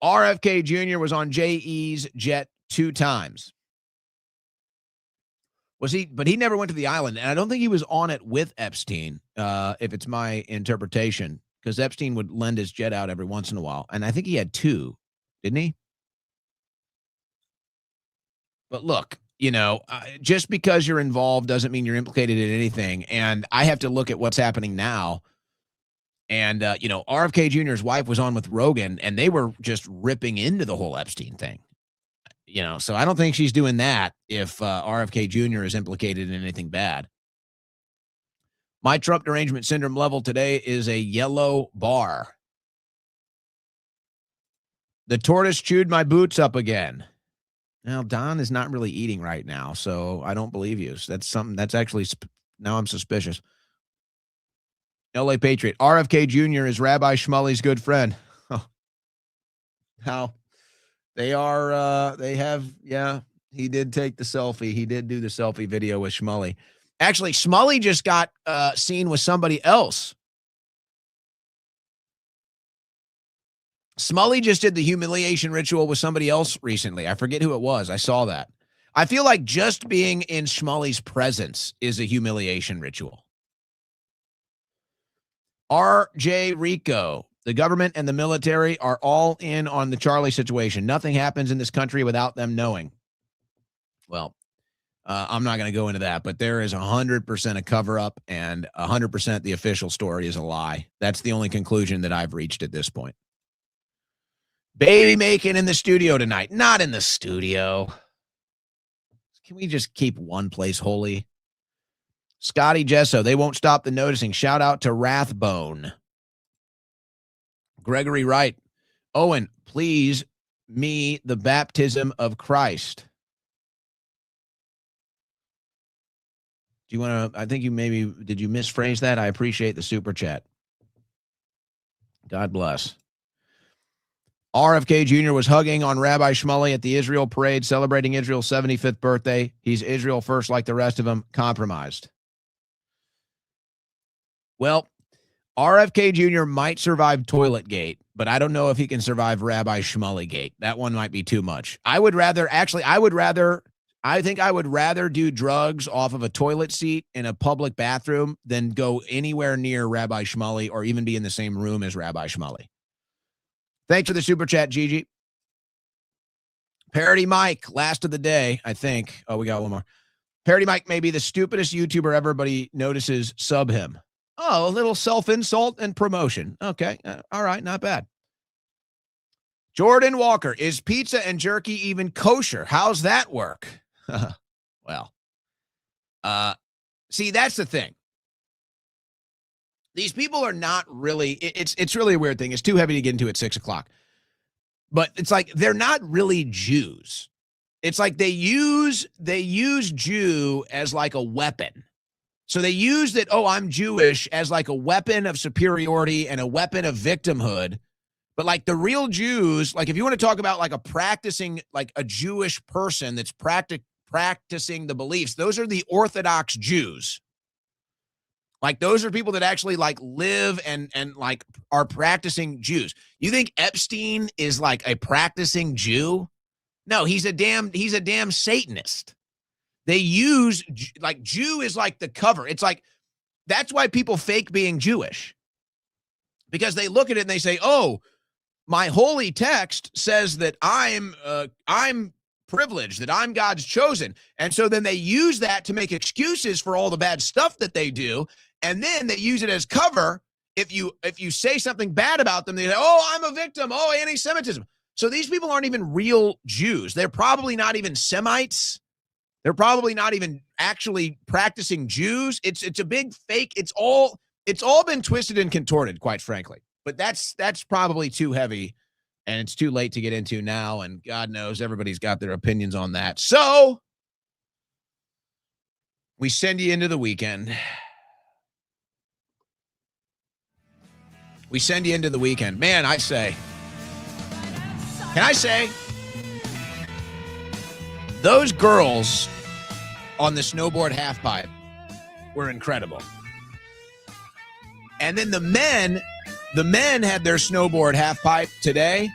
[SPEAKER 1] RFK Jr. was on JE's jet 2 times. Was he? But he never went to the island, and I don't think he was on it with Epstein, if it's my interpretation, because Epstein would lend his jet out every once in a while, and I think he had 2, didn't he? But look, just because you're involved doesn't mean you're implicated in anything. And I have to look at what's happening now. And, RFK Jr.'s wife was on with Rogan, and they were just ripping into the whole Epstein thing. So I don't think she's doing that if RFK Jr. is implicated in anything bad. My Trump derangement syndrome level today is a yellow bar. The tortoise chewed my boots up again. Now, Don is not really eating right now, so I don't believe you. So that's something that's actually, now I'm suspicious. LA Patriot. RFK Jr. is Rabbi Shmuley's good friend. Oh. how they are. They have, yeah, he did take the selfie. He did do the selfie video with Schmully. Actually, Schmully just got seen with somebody else. Smully just did the humiliation ritual with somebody else recently. I forget who it was. I saw that. I feel like just being in Schmully's presence is a humiliation ritual. R.J. Rico, the government and the military are all in on the Charlie situation. Nothing happens in this country without them knowing. Well, I'm not going to go into that, but there is 100% a cover-up and 100% the official story is a lie. That's the only conclusion that I've reached at this point. Baby making in the studio tonight. Not in the studio. Can we just keep one place holy? Scotty Gesso, they won't stop the noticing. Shout out to Rathbone. Gregory Wright. Owen, please, me, the baptism of Christ. Do you want to, I think you maybe, did you misphrase that? I appreciate the super chat. God bless. RFK Jr. was hugging on Rabbi Schmully at the Israel parade celebrating Israel's 75th birthday. He's Israel first like the rest of them, compromised. Well, RFK Jr. might survive Toiletgate, but I don't know if he can survive Rabbi Schmully Gate. That one might be too much. I think I would rather do drugs off of a toilet seat in a public bathroom than go anywhere near Rabbi Schmully or even be in the same room as Rabbi Schmully. Thanks for the super chat, Gigi. Parody Mike, last of the day, I think. Oh, we got one more. Parody Mike may be the stupidest YouTuber ever, but he notices sub him. Oh, a little self-insult and promotion. Okay, all right, not bad. Jordan Walker, is pizza and jerky even kosher? How's that work? Well, see, that's the thing. These people are not really, it's really a weird thing. It's too heavy to get into at 6 o'clock. But it's like, they're not really Jews. It's like they use Jew as like a weapon. So they use that, oh, I'm Jewish as like a weapon of superiority and a weapon of victimhood. But like the real Jews, like if you want to talk about like a practicing, like a Jewish person that's practicing the beliefs, those are the Orthodox Jews. Like those are people that actually like live and like are practicing Jews. You think Epstein is like a practicing Jew? No, he's a damn Satanist. They use like Jew is like the cover. It's like, that's why people fake being Jewish, because they look at it and they say, oh, my holy text says that I'm privileged, that I'm God's chosen. And so then they use that to make excuses for all the bad stuff that they do. And then they use it as cover. If you say something bad about them, they say, oh, I'm a victim. Oh, anti-Semitism. So these people aren't even real Jews. They're probably not even Semites. They're probably not even actually practicing Jews. It's a big fake. It's all been twisted and contorted, quite frankly. But that's probably too heavy, and it's too late to get into now. And God knows everybody's got their opinions on that. So we send you into the weekend. We send you into the weekend. Man, can I say, those girls on the snowboard halfpipe were incredible. And then the men had their snowboard halfpipe today.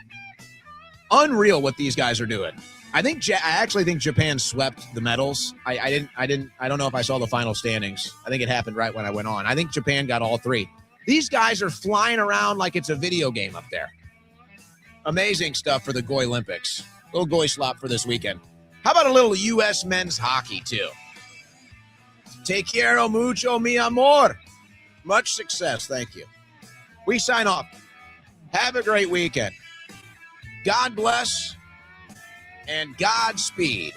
[SPEAKER 1] Unreal what these guys are doing. I actually think Japan swept the medals. I don't know if I saw the final standings. I think it happened right when I went on. I think Japan got all three. These guys are flying around like it's a video game up there. Amazing stuff for the Goy Olympics. Little Goy slop for this weekend. How about a little U.S. men's hockey, too? Te quiero mucho, mi amor. Much success. Thank you. We sign off. Have a great weekend. God bless and Godspeed.